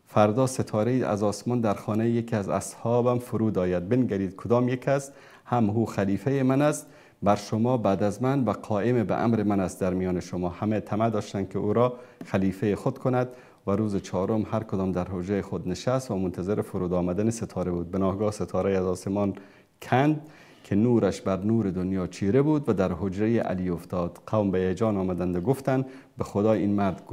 فردا ستاره از آسمان در خانه یکی از اصحابم فرود آید، بنگرید کدام یک است، هم او خلیفه من است بر شما بعد از من و قائم به امر من است در میان شما. همه طمع داشتند که او را خلیفه خود کند و روز چهارم هر کدام در حجره خود نشست و منتظر فرود آمدن ستاره بود. به ناگاه ستاره از آسمان کند که نورش بر نور دنیا چیره بود و در حجره علی افتاد. قوم به هیجان آمدند و گفتند به خدا این مرد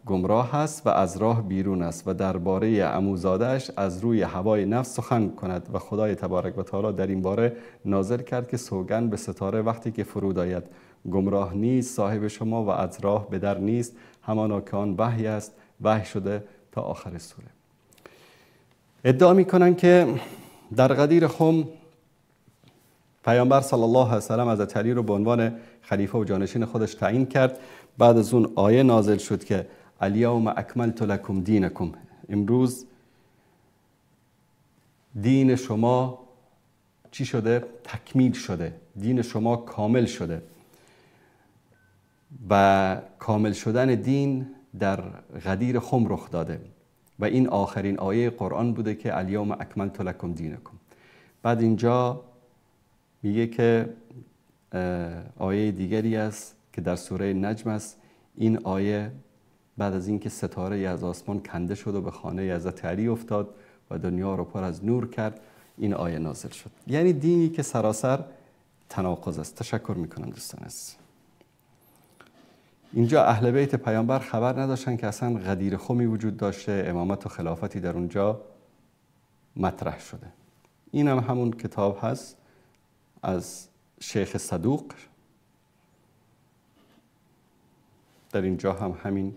گمراه است و از راه بیرون است و درباره عموزاده‌اش از روی هوای نفس سخن کند و خدای تبارک و تعالی در این باره نازل کرد که سوگند به ستاره وقتی که فرود آید، گمراه نیست صاحب شما و از راه به در نیست، همانا که آن وحی است، وحی شده تا آخر سوره. ادعا میکنن که در غدیر خم پیامبر صلی الله علیه و سلم حضرت علی رو به عنوان خلیفه و جانشین خودش تعیین کرد. بعد از اون آیه نازل شد که الیوم اکملت لکم دینکم، امروز دین شما چی شده؟ تکمیل شده، دین شما کامل شده. و کامل شدن دین در غدیر خم رخ داده و این آخرین آیه قرآن بوده که الیوم اکملت لکم دینکم. بعد اینجا میگه که آیه دیگری است که در سوره نجم است. این آیه بعد از اینکه ستاره از آسمان کنده شد و به خانه حضرت علی افتاد و دنیا رو پر از نور کرد، این آیه نازل شد. یعنی دینی که سراسر تناقض است. تشکر میکنم دوستان عزیز. اینجا اهل بیت پیامبر خبر نداشتن که اصلا غدیر خمی وجود داشته، امامت و خلافتی در اونجا مطرح شده. این هم همون کتاب هست از شیخ صدوق. در اینجا هم همین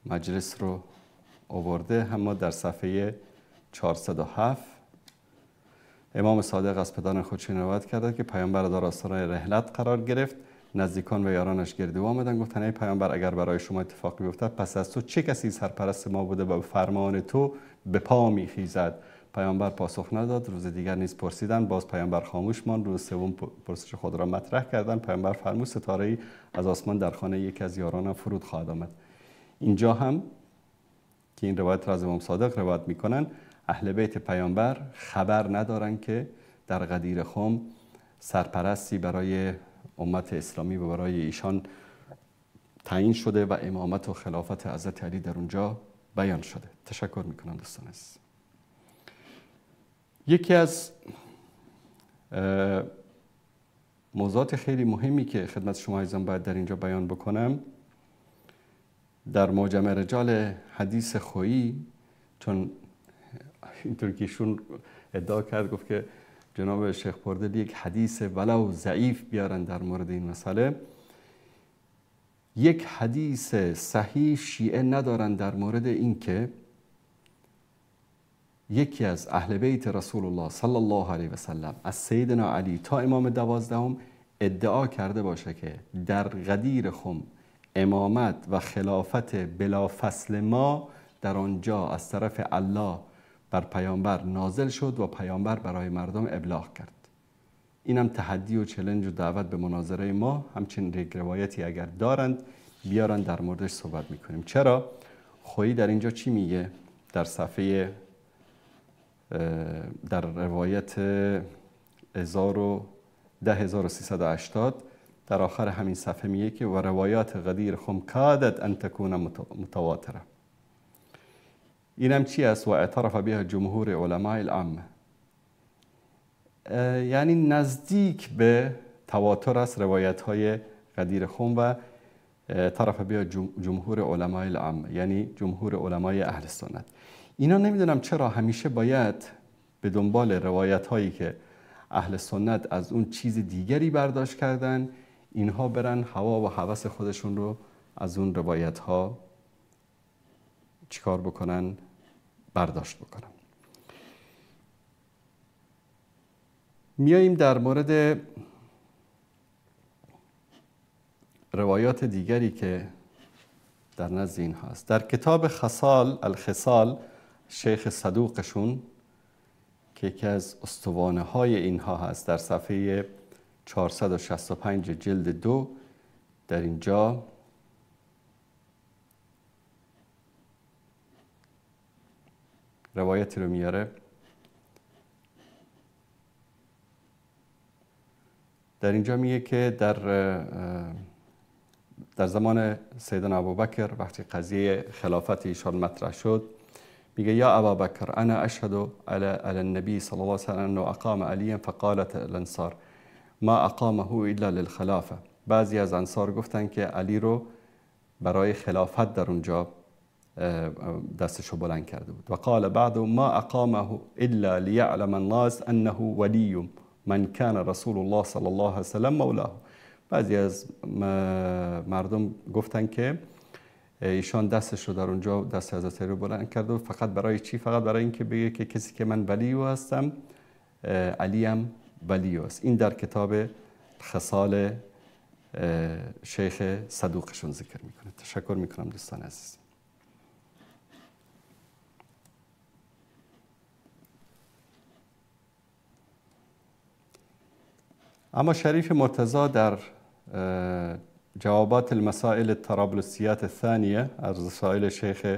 مجلس رو آورده، اما در صفحه 407 امام صادق از پدر خودش روایت کرده که پیامبر در آستانه رحلت قرار گرفت. نزدیکان و یارانش گرد او آمدن، گفتن ای پیامبر اگر برای شما اتفاقی بیفتد پس از تو چه کسی سرپرست ما بوده و به فرمان تو به پا میخیزد؟ پیامبر پاسخ نداد. روز دیگر نیز پرسیدن، باز پیامبر خاموش ماند. روز سوم پرسش خود را مطرح کردند. پیامبر فرمود ستاره‌ای از آسمان در خانه یکی از یارانم فرود خواهد آمد. اینجا هم که این روایت را از امام صادق روایت میکنن، اهل بیت پیامبر خبر ندارن که در غدیر خم سرپرستی برای امت اسلامی و برای ایشان تعیین شده و امامت و خلافت حضرت علی در اونجا بیان شده. تشکر میکنم دوستان عزیز. یکی از موضوعات خیلی مهمی که خدمت شما عزیزان باید در اینجا بیان بکنم، در معجم رجال حدیث خویی، چون اینطور که ایشون ادعا کرد، گفت که جناب شیخ پردل یک حدیث ولو ضعیف بیارن در مورد این مسئله. یک حدیث صحیح شیعه ندارن در مورد این که یکی از اهل بیت رسول الله صلی الله علیه و سلم از سیدنا علی تا امام 12 ادعا کرده باشه که در غدیر خم امامت و خلافت بلا فصل ما در آنجا از طرف الله بر پیامبر نازل شد و پیامبر برای مردم ابلاغ کرد. اینم تحدی و چالش و دعوت به مناظره ما. همچنین یک روایتی اگر دارند بیارن در موردش صحبت میکنیم. چرا؟ خویی در اینجا چی میگه؟ در صفحه در روایت 10380 در آخر همین صفحه میگه که و روایات غدیر خم کادت ان تکون متواتره. اینم چی است؟ و اعترف بها جمهور علماء العامه، یعنی نزدیک به تواتر است روایت های غدیر خم و اعترف بها جمهور علماء العامه، یعنی جمهور علمای اهل سنت. اینا نمیدونم چرا همیشه باید به دنبال روایت هایی که اهل سنت از اون چیز دیگری برداشت کردن، اینها برن هوا و هوس خودشون رو از اون روایت ها چیکار بکنن؟ برداشت بکنن. میاییم در مورد روایات دیگری که در نزد این هست. در کتاب الخصال شیخ صدوقشون که یکی از استوانه های اینها هست، در صفحه 465 جلد 2 در اینجا روایتی رو میاره. در اینجا میگه که در زمان سیدنا ابوبکر وقتی قضیه خلافت ایشان مطرح شد، میگه یا ابابکر انا اشهد علی النبی صلی الله علیه و سلم انه اقام علی فقالت الانصار ما اقامه الا للخلافه. بعضی از انصار گفتن که علی رو برای خلافت در اونجا دستشو بلند کرده بود. و قال بعد ما اقامه الا لیعلم الناس انه ولی من کان رسول الله صلی الله علیه و سلم مولاه. بعضی از مردم گفتن که ایشان دستش رو در اونجا دست حضرت علی رو بلند کرده، فقط برای چی؟ فقط برای اینکه بگه که کسی که من ولی او هستم علی هم ولی او است. این در کتاب خصال شیخ صدوقشون ذکر میکنه. تشکر میکنم دوستان عزیز. اما شریف مرتضی در جوابات المسائل الطرابلسیات الثانیه از رسائل شیخ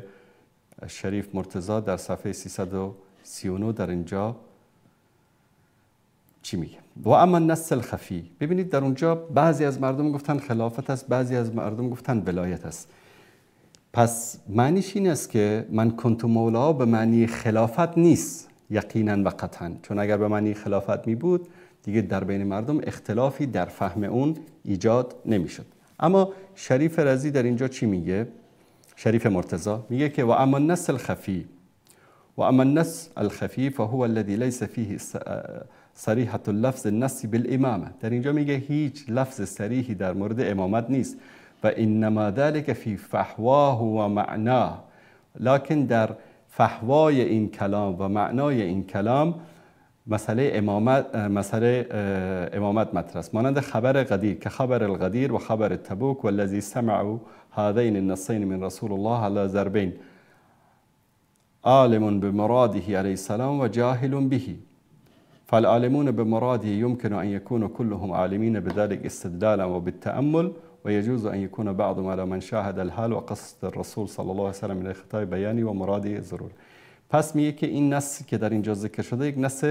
شریف مرتضی در صفحه 339 در اینجا چی میگه؟ و اما النص الخفی، ببینید در اونجا بعضی از مردم گفتن خلافت است، بعضی از مردم گفتن ولایت است. پس معنیش این است که من کنت مولا به معنی خلافت نیست یقینا و قطعا، چون اگر به معنی خلافت می بود دیگه در بین مردم اختلافی در فهم اون ایجاد نمیشد. اما شریف رضی در اینجا چی میگه؟ شریف مرتضی میگه که و اما النص الخفی و اما النص الخفی فهو الذي ليس فيه صریحة اللفظ النص بالامامه. در اینجا میگه هیچ لفظ صریحی در مورد امامت نیست و انما ذلك فی فحواه و معناه، لکن در فحوای این کلام و معنای این کلام مسئله امامت مطرح است، مانند خبر غدیر که خبر الغدیر و خبر تبوک والذی سمعوا هذین النصین من رسول الله على ضربین عالم بمراده علیه السلام و جاهل به، فالعالمون بمراده يمكن أن يكونوا كلهم عالمين بذلك استدلالا وبالتأمل ويجوز أن يكون بعضهم على من شاهد الحال وقصد الرسول صلی الله علیه وسلم من خطاب بیانی و مرادی ضرور. پس میگه که این نص که در اینجا ذکر شده یک نص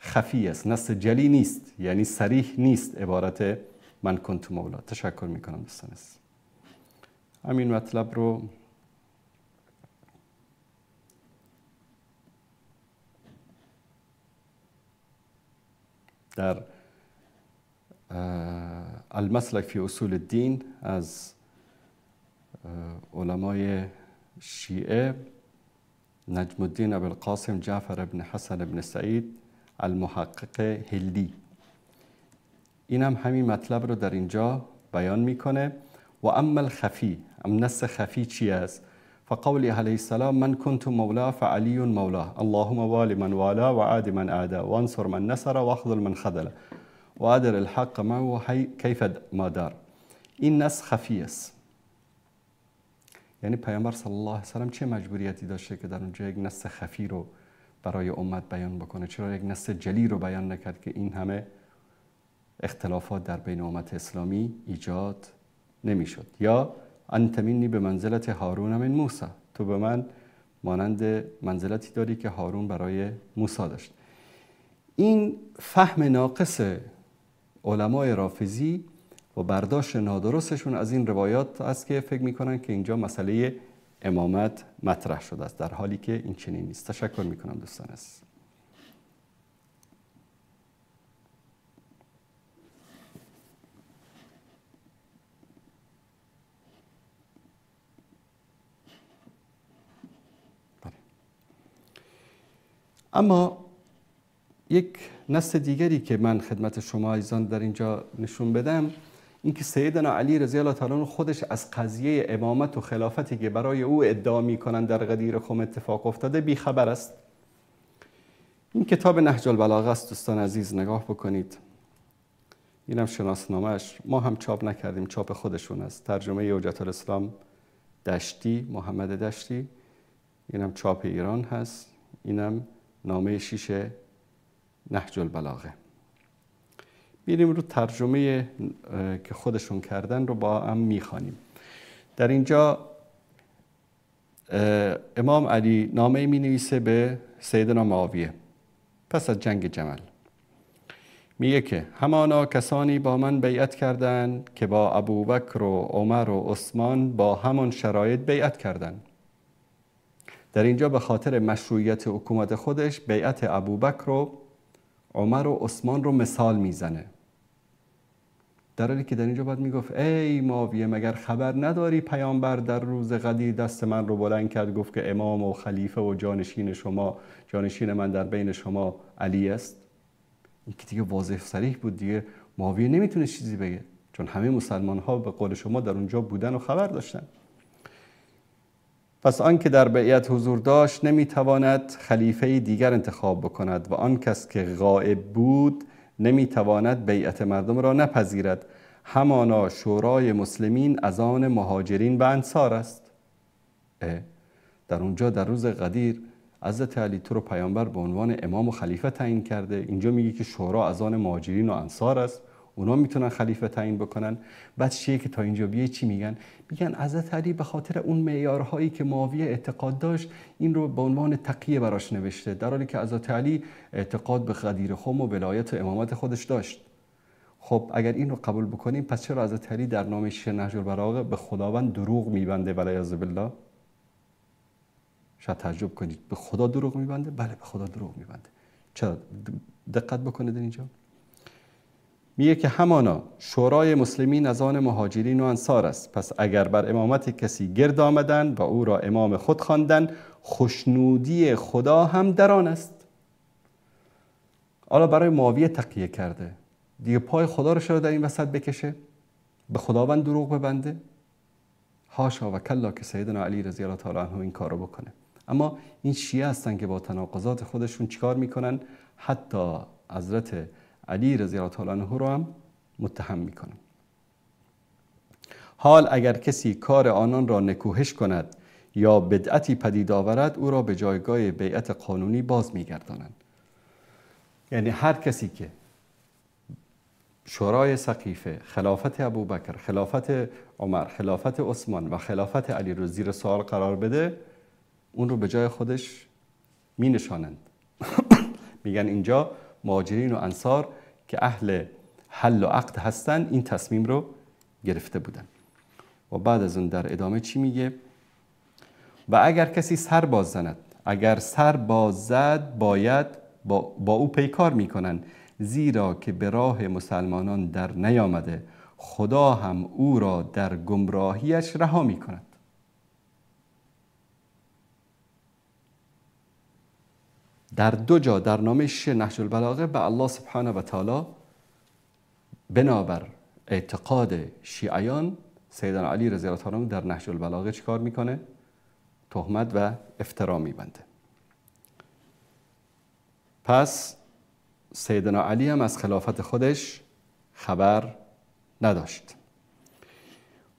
خفی است، نص جلی نیست، یعنی صریح نیست عبارت من کنت مولا. تشکر میکنم دوستان. همین مطلب رو در المسلک فی اصول الدین از علمای شیعه نجم الدین ابوالقاسم جعفر ابن حسن ابن سعید المحقق هلی، این هم همین مطلب رو در اینجا بیان میکنه. و اما الخفی، نص خفی چی است؟ فقولی علیه السلام من کنت مولا فعلی مولا اللهم والی من والا و عاد من عادا و انصر من نصر و اخذل من خذل و ادر الحق معه کیف ما دار. این نص خفی است، یعنی پیامبر صلی الله علیه و سلم چه مجبوریتی داشته که در اونجا یک نص خفی رو برای امت بیان بکنه؟ چرا یک نص جلی رو بیان نکرد که این همه اختلافات در بین امت اسلامی ایجاد نمیشد؟ یا انت منی به منزلت هارون من موسی، تو به من مانند منزلتی داری که هارون برای موسی داشت. این فهم ناقص علمای رافضی و برداشت نادرستشون از این روایات است که فکر میکنن که اینجا مسئله امامت مطرح شده است، در حالی که این چنین نیست. تشکر میکنم دوستان عزیز. اما یک نص دیگری که من خدمت شما عزیزان در اینجا نشون بدم، این که سیدنا علی رضی الله تعالی عنه خودش از قضیه امامت و خلافتی که برای او ادعا میکنن در غدیر خم اتفاق افتاده بیخبر است. این کتاب نهج البلاغه است دوستان عزیز، نگاه بکنید. اینم شناسنامه‌اش، ما هم چاپ نکردیم، چاپ خودشون است، ترجمه حجت الاسلام دشتی، محمد دشتی. اینم چاپ ایران هست، اینم نامه 6 نهج البلاغه. میریم رو ترجمه که خودشون کردن رو با هم میخوانیم. در اینجا امام علی نامه می نویسه به سیدنا معاویه پس از جنگ جمل. میگه که همانا کسانی با من بیعت کردند که با ابوبکر و عمر و عثمان با همان شرایط بیعت کردند. در اینجا به خاطر مشروعیت حکومت خودش بیعت ابوبکر و عمر و عثمان رو مثال میزنه، در حالی که در اینجا باید میگفت ای معاویه مگر خبر نداری پیامبر در روز غدیر دست من رو بلند کرد گفت که امام و خلیفه و جانشین من در بین شما علی است؟ این که دیگه واضح صریح بود، دیگه معاویه نمیتونه چیزی بگه، چون همه مسلمان ها به قول شما در اونجا بودن و خبر داشتن. پس آن که در بیعت حضور داشت نمیتواند خلیفه دیگر انتخاب بکند و آن کس که غائب بود نمیتواند بیعت مردم را نپذیرد. همانا شورای مسلمین از آن مهاجرین و انصار است. در اونجا در روز غدیر حضرت علی تو رو پیامبر به عنوان امام و خلیفه تعیین کرده، اینجا میگه که شورا از آن مهاجرین و انصار است، اونا میتونن خلیفه تعیین بکنن. بعد چیه که تا اینجا بیه چی میگن؟ میگن حضرت علی به خاطر اون معیارهایی که معاویه اعتقاد داشت این رو به عنوان تقیه براش نوشته، در حالی که حضرت علی اعتقاد به غدیر خم و ولایت و امامت خودش داشت. خب اگر این رو قبول بکنیم پس چرا حضرت علی در نام شیخ نهج البلاغه به خداوند دروغ میبنده؟ والعیاذ بالله. شاید تعجب کنید، به خدا دروغ میبنده؟ بله به خدا دروغ میبنده. چرا؟ دقت بکنید اینجا میگه که همانا شورای مسلمین از آن مهاجرین و انصار است، پس اگر بر امامت کسی گرد آمدن و او را امام خود خواندن، خوشنودی خدا هم در آن است. حالا برای معاویه تقیه کرده، دیگه پای خدا رو چرا در این وسط بکشه؟ به خداوند دروغ ببنده؟ حاشا و کلا که سیدنا علی رضی الله تعالی عنه این کارو بکنه. اما این شیعه هستن که با تناقضات خودشون چیکار میکنن؟ حتی حضرت علی رضی الله تعالی عنه رو هم متهم میکنن. حال اگر کسی کار آنان را نکوهش کند یا بدعتی پدید آورد، او را به جایگاه بیعت قانونی باز میگردانند. یعنی هر کسی که شورای سقیفه، خلافت ابوبکر، خلافت عمر، خلافت عثمان و خلافت علی رو زیر سوال قرار بده، اون رو به جای خودش می نشانند. میگن اینجا مهاجرین و انصار که اهل حل و عقد هستن این تصمیم رو گرفته بودن. و بعد از اون در ادامه چی میگه؟ و اگر کسی سر باز زند، اگر سر باز زد باید با او پیکار میکنن، زیرا که به راه مسلمانان در نیامده، خدا هم او را در گمراهیش رها میکند. در دو جا در نامه شیخ نهج البلاغه به الله سبحانه و تعالی بنابر اعتقاد شیعیان سیدنا علی رضی الله عنه در نهج البلاغه چیکار میکنه؟ تهمت و افترا میبنده. پس سیدنا علی هم از خلافت خودش خبر نداشت.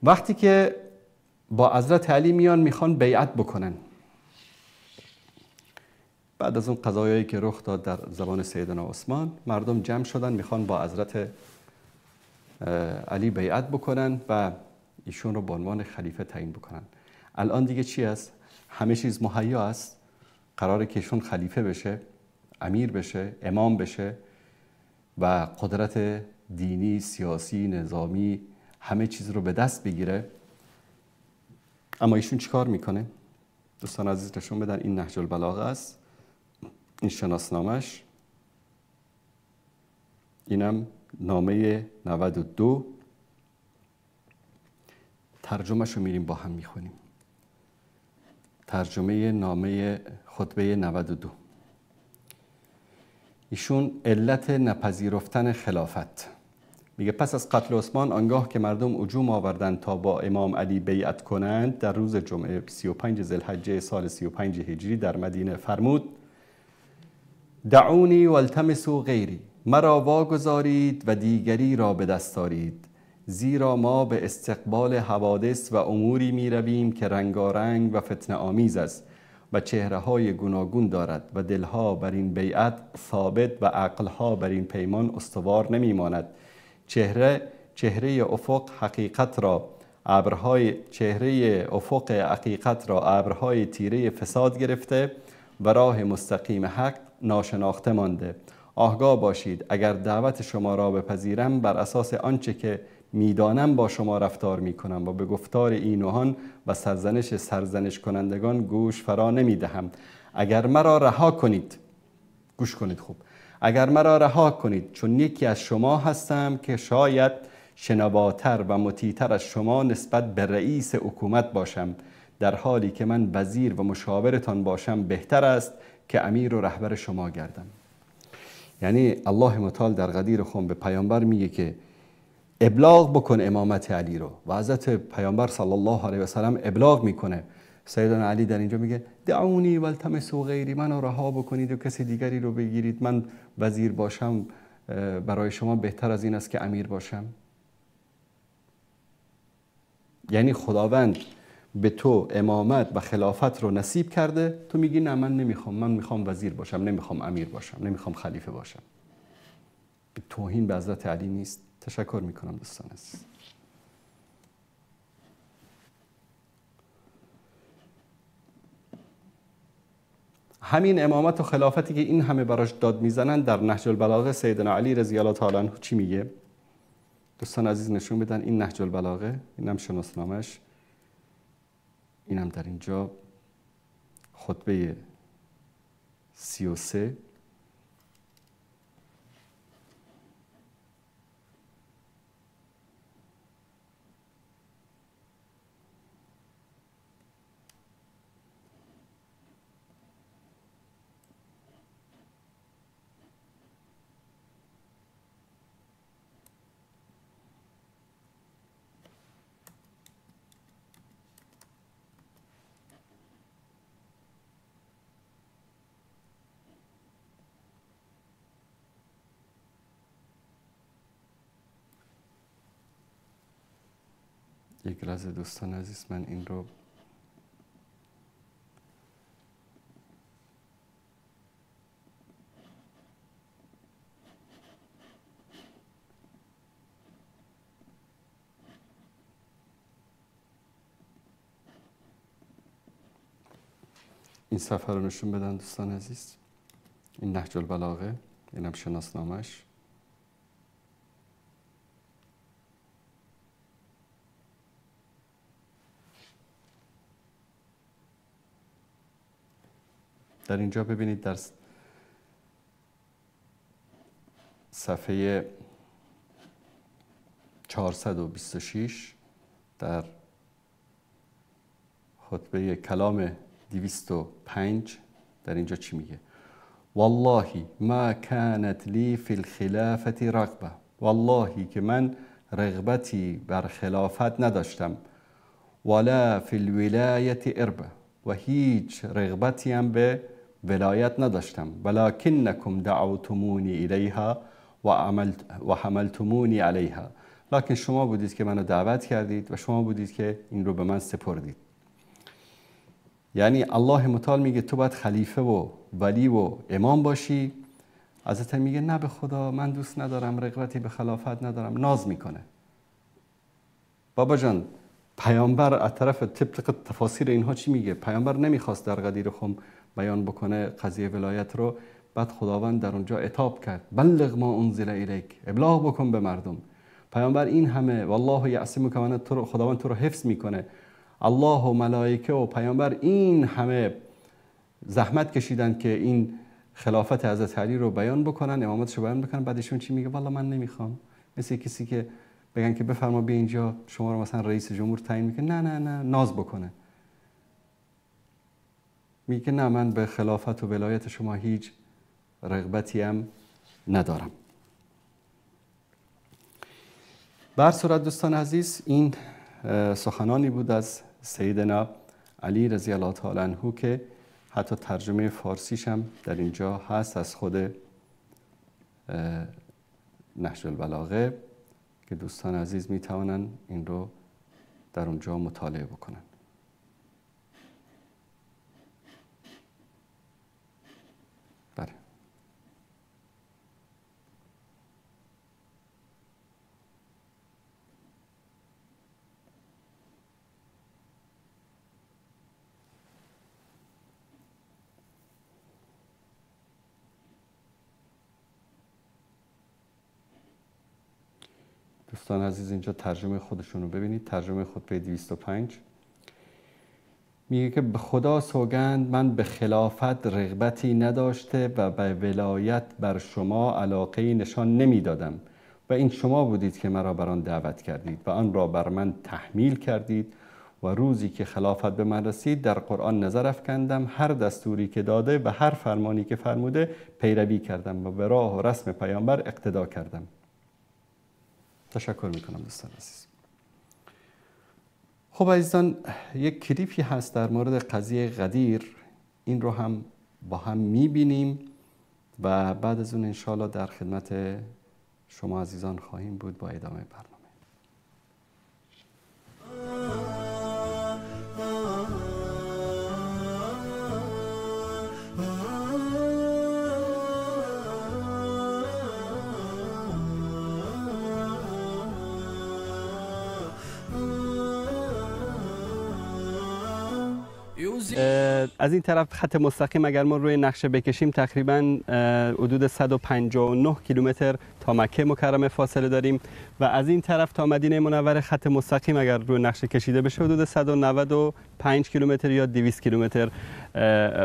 وقتی که با حضرت علی میان میخوان بیعت بکنن، بعد از اون قضایایی که رخ داد در زمان سیدنا عثمان، مردم جمع شدن میخوان با حضرت علی بیعت بکنن و ایشون رو به عنوان خلیفه تعیین بکنن. الان دیگه چی است؟ همه چیز مهیا است. قراره که ایشون خلیفه بشه، امیر بشه، امام بشه و قدرت دینی، سیاسی، نظامی همه چیز رو به دست بگیره. اما ایشون چیکار میکنه؟ دوستان عزیز نشون بدن این نهج البلاغه است، این شناسنامش، اینم نامه 92. ترجمهش رو میریم با هم میخونیم. ترجمه نامه خطبه 92. ایشون علت نپذیرفتن خلافت میگه پس از قتل عثمان آنگاه که مردم هجوم آوردند تا با امام علی بیعت کنند، در روز جمعه 35 ذوالحجه سال 35 هجری در مدینه فرمود: دعونی والتمسوا غیری، مرا واگذارید و دیگری را به دست آرید، زیرا ما به استقبال حوادث و اموری می رویم که رنگارنگ و فتنه آمیز است و چهره‌های گوناگون دارد و دلها بر این بیعت ثابت و عقلها بر این پیمان استوار نمی‌ماند. چهره افق حقیقت را ابرهای تیره فساد گرفته و راه مستقیم حق ناشناخته مانده. آگاه باشید اگر دعوت شما را بپذیرم، بر اساس آنچه که میدانم با شما رفتار میکنم و به گفتار اینوهان و سرزنش کنندگان گوش فرا نمیدهم. اگر مرا رها کنید، گوش کنید خوب، اگر مرا رها کنید چون یکی از شما هستم که شاید شنواتر و مطیعتر از شما نسبت به رئیس حکومت باشم، در حالی که من وزیر و مشاورتان باشم بهتر است که امیر و رهبر شما گردم. یعنی الله متعال در غدیر خم به پیامبر میگه که ابلاغ بکن امامت علی رو و حضرت پیامبر صلی الله علیه و سلم ابلاغ میکنه. سیدنا علی در اینجا میگه دعونی والتمسوا غیری، منو رها بکنید و کسی دیگری رو بگیرید، من وزیر باشم برای شما بهتر از این است که امیر باشم. یعنی خداوند به تو امامت و خلافت رو نصیب کرده، تو میگی نه من نمیخوام، من میخوام وزیر باشم، نمیخوام امیر باشم، نمیخوام خلیفه باشم. توهین به حضرت علی نیست. تشکر میکنم دوستان عزیز. همین امامت و خلافتی که این همه براش داد میزنن، در نهج البلاغه سیدنا علی رضی الله تعالی عنه چی میگه؟ دوستان عزیز نشون بدن این نهج البلاغه، اینم شناسنامش، اینم در اینجا خطبه 33. یک لحظه دوستان عزیز، من این رو این صفحه رو نشون بدن دوستان عزیز. این نهج البلاغه، اینم شناسنامش. در اینجا ببینید در صفحه 426 در خطبه کلام 205 در اینجا چی میگه؟ والله ما كانت لي في الخلافة رغبة. واللهی که من رغبتی بر خلافت نداشتم. ولا في الولاية اربه. و هیچ رغبتی هم به ولایت نداشتم. ولكنكم دعوتموني الیها و حملتموني علیها. لکن شما بودید که منو دعوت کردید و شما بودید که این رو به من سپردید. یعنی الله متعال میگه تو باید خلیفه و ولی و امام باشی. حضرت میگه نه به خدا من دوست ندارم، رغبتی به خلافت ندارم. ناز میکنه. بابا جان، پیامبر از طرف طبق تفاسیر اینها چی میگه؟ پیامبر نمیخواست در غدیر خم بیان بکنه قضیه ولایت رو، بعد خداوند در اونجا عتاب کرد بلغ ما انزل الیک، ابلاغ بکن به مردم. پیامبر این همه والله یعصمک من خداوند تو رو حفظ میکنه، الله و ملائکه و پیامبر این همه زحمت کشیدن که این خلافت حضرت علی رو بیان بکنن، امامتش رو بیان بکنن، بعدشون چی میگه؟ والله من نمیخوام. مثل کسی که بگن که بفرما بیا اینجا، شما رو مثلا رئیس جمهور تعیین میکنه، نه نه نه، ناز بکنه، میگه نه من به خلافت و ولایت شما هیچ رغبتی هم ندارم. بر صورت دوستان عزیز، این سخنانی بود از سیدنا علی رضی الله تعالی عنه که حتی ترجمه فارسیش هم در اینجا هست از خود نهج البلاغه که دوستان عزیز می توانن این رو در اونجا مطالعه بکنن. بله. دوستان عزیز اینجا ترجمه خودشون رو ببینید. ترجمه خطبه 205 میگه که به خدا سوگند من به خلافت رغبتی نداشته و به ولایت بر شما علاقه نشان نمیدادم و این شما بودید که مرا بر آن دعوت کردید و آن را بر من تحمیل کردید و روزی که خلافت به من رسید در قرآن نظر افکندم، هر دستوری که داده و هر فرمانی که فرموده پیروی کردم و به راه و رسم پیامبر اقتدا کردم. تشکر میکنم دوستان عزیز. خب عزیزان، یک کلیپی هست در مورد قضیه غدیر، این رو هم با هم میبینیم و بعد از اون انشاءالله در خدمت شما عزیزان خواهیم بود با ادامه برنامه. از این طرف خط مستقیم اگر ما روی نقشه بکشیم تقریبا حدود 159 کیلومتر تا مکه مکرمه فاصله داریم و از این طرف تا مدینه منوره خط مستقیم اگر روی نقشه کشیده بشه حدود 195 کیلومتر یا 200 کیلومتر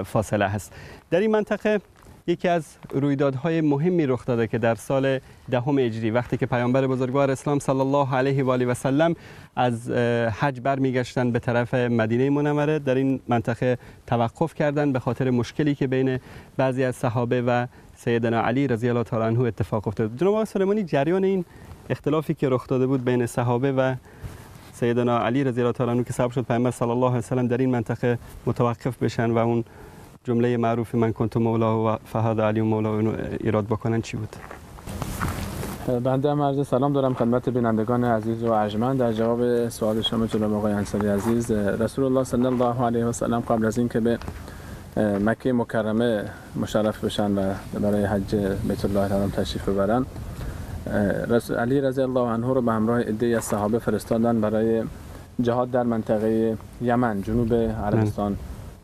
فاصله هست. در این منطقه یکی از رویدادهای مهمی رخ داده که در سال 10 هجری وقتی که پیامبر بزرگوار اسلام صلی الله علیه و آله و سلم از حج برمیگشتن به طرف مدینه منوره در این منطقه توقف کردند به خاطر مشکلی که بین بعضی از صحابه و سیدنا علی رضی الله تعالی عنه اتفاق افتاد. جناب آقای سلیمانی، جریان این اختلافی که رخ داده بود بین صحابه و سیدنا علی رضی الله تعالی عنه که سبب شد پیامبر صلی الله علیه و سلم در این منطقه متوقف بشن و اون جمله معروف من کنت مولا و فهذا علی مولا ایراد بکنن چی بود؟ بنده هم عرض سلام دارم خدمت بینندگان عزیز و ارجمند. در جواب سوال شما جناب آقای انصاری عزیز، رسول الله صلی الله علیه و سلم قبل از اینکه به مکه مکرمه مشرف بشن و برای حج بیت الله الحرام تشریف ببرن، علی رضی الله عنه رو به همراه عده‌ای از صحابه فرستادن برای جهاد در منطقه یمن جنوب عربستان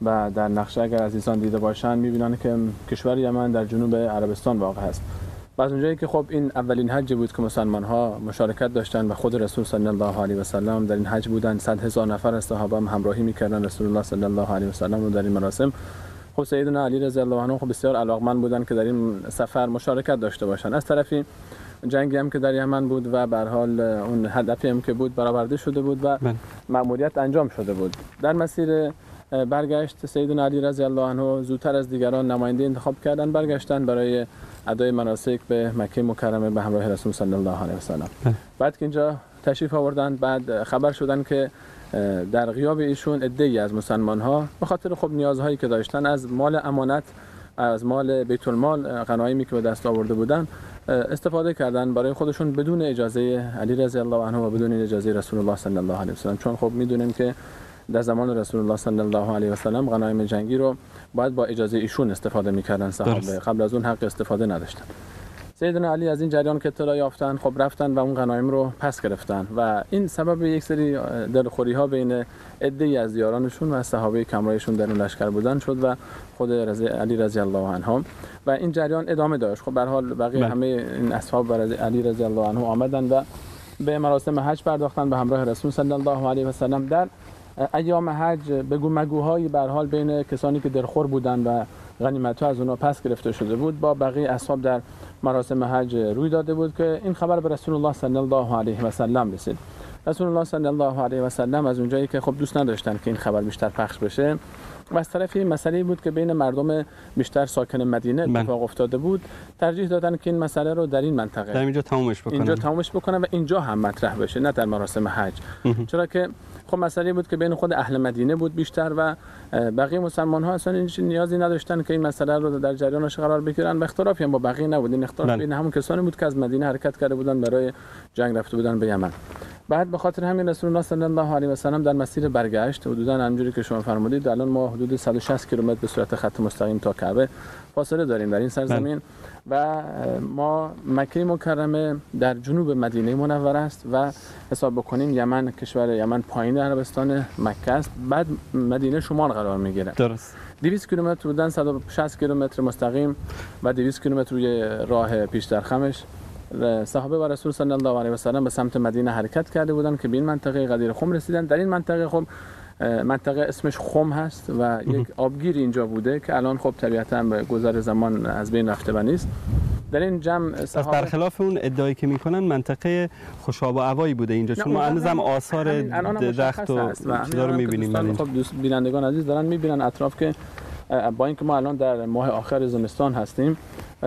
و در نقشه اگر عزیزان دیده باشن می‌بینن که کشور یمن در جنوب عربستان واقع است. و از اونجایی که خب این اولین حج بود که مسلمان‌ها مشارکت داشتن و خود رسول صلی الله علیه و سلم در این حج بودن، 100,000 نفر از صحابه هم همراهی می‌کردن رسول الله صلی الله علیه و سلم رو در این مراسم. خب سیدنا علی رضی الله عنه خب بسیار علاقمند بودن که در این سفر مشارکت داشته باشن. از طرفی جنگی هم که در یمن بود و به هر حال اون هدفی هم که بود برآورده شده بود و مأموریت انجام شده بود. در مسیر برگشت سیدنا علی رضی الله عنه زودتر از دیگران نماینده انتخاب کردن، برگشتن برای ادای مناسک به مکه مکرمه به همراه رسول صلی الله علیه و سلم. بعد که اینجا تشریف آوردن، بعد خبر شدن که در غیاب ایشون عده‌ای از مسلمان‌ها به خاطر خب نیازهایی که داشتن از مال امانت، از مال بیت المال، غنایمی که به دست آورده بودن استفاده کردن برای خودشون بدون اجازه علی رضی الله عنه و بدون اجازه رسول الله صلی الله علیه و سلم. چون خب میدونیم که در زمان رسول الله صلی الله علیه و سلم غنایم جنگی رو باید با اجازه ایشون استفاده می‌کردن صحابه، قبل از اون حق استفاده نداشتن. سیدنا علی از این جریان که اطلاع یافتن خب رفتن و اون غنایم رو پس گرفتن و این سبب یک سری دلخوری‌ها بین عده‌ای از یارانشون و صحابه کمرایشون در اون لشکر بودن شد و خود علی رضی الله عنه و این جریان ادامه داشت. خب به هر حال بقیه همه این اصحاب علی رضی الله عنه آمدن و به مراسم حج پرداختن به همراه رسول صلی الله علیه و سلم. در ایام حج بگو مگوهایی به هر حال بین کسانی که دلخور بودن و غنیمت‌ها از اونها پس گرفته شده بود با بقیه اصحاب در مراسم حج روی داده بود که این خبر به رسول الله صلی الله علیه و سلم رسید. رسول الله صلی الله علیه و سلم از اونجایی که خب دوست نداشتن که این خبر بیشتر پخش بشه و از طرفی مسئله بود که بین مردم بیشتر ساکن مدینه اتفاق افتاده بود، ترجیح دادن که این مسئله رو در این منطقه در اینجا تمامش بکنن و اینجا هم مطرح بشه، نه در مراسم حج. چرا که خب مسئله بود که بین خود اهل مدینه بود بیشتر و بقیه مسلمان ها اصلا نیازی نداشتن که این مسئله رو در جریانش قرار بگیرن و اختلافی هم با بقیه نبود. این اختلاف بین همون کسانی بود که از مدینه حرکت کرده بودن برای جنگ رفته بودن به یمن. بعد به خاطر همین رسول الله صلی الله علیه و سلم در مسیر برگشت حدوداً همونجوری که شما فرمودید الان ما حدود 160 کیلومتر به صورت خط مستقیم تا کعبه فاصله داریم در این سرزمین و ما مکه مکرمه در جنوب مدینه منوره است و حساب بکنیم یمن، کشور یمن پایین عربستان مکه است، بعد مدینه شمال قرار میگیره. درست. 200 کیلومتر بودن، 160 کیلومتر مستقیم و 200 کیلومتر روی راه پیش در خمش صحابه و رسول صلی الله علیه و سلم به سمت مدینه حرکت کرده بودند که به این منطقه غدیر خم رسیدن. در این منطقه خب منطقه اسمش خم هست و یک آبگیری اینجا بوده که الان خب طبیعتاً به گذر زمان از بین رفته و نیست. در این جمع صحابه برخلاف اون ادعایی که میکنن منطقه خوشاب و هوایی بوده اینجا، چون ما هنوزم آثار درخت و چیزا رو میبینیم. خب دوست بینندگان عزیز دارن میبینن اطراف که با اینکه ما الان در ماه آخر زمستان هستیم،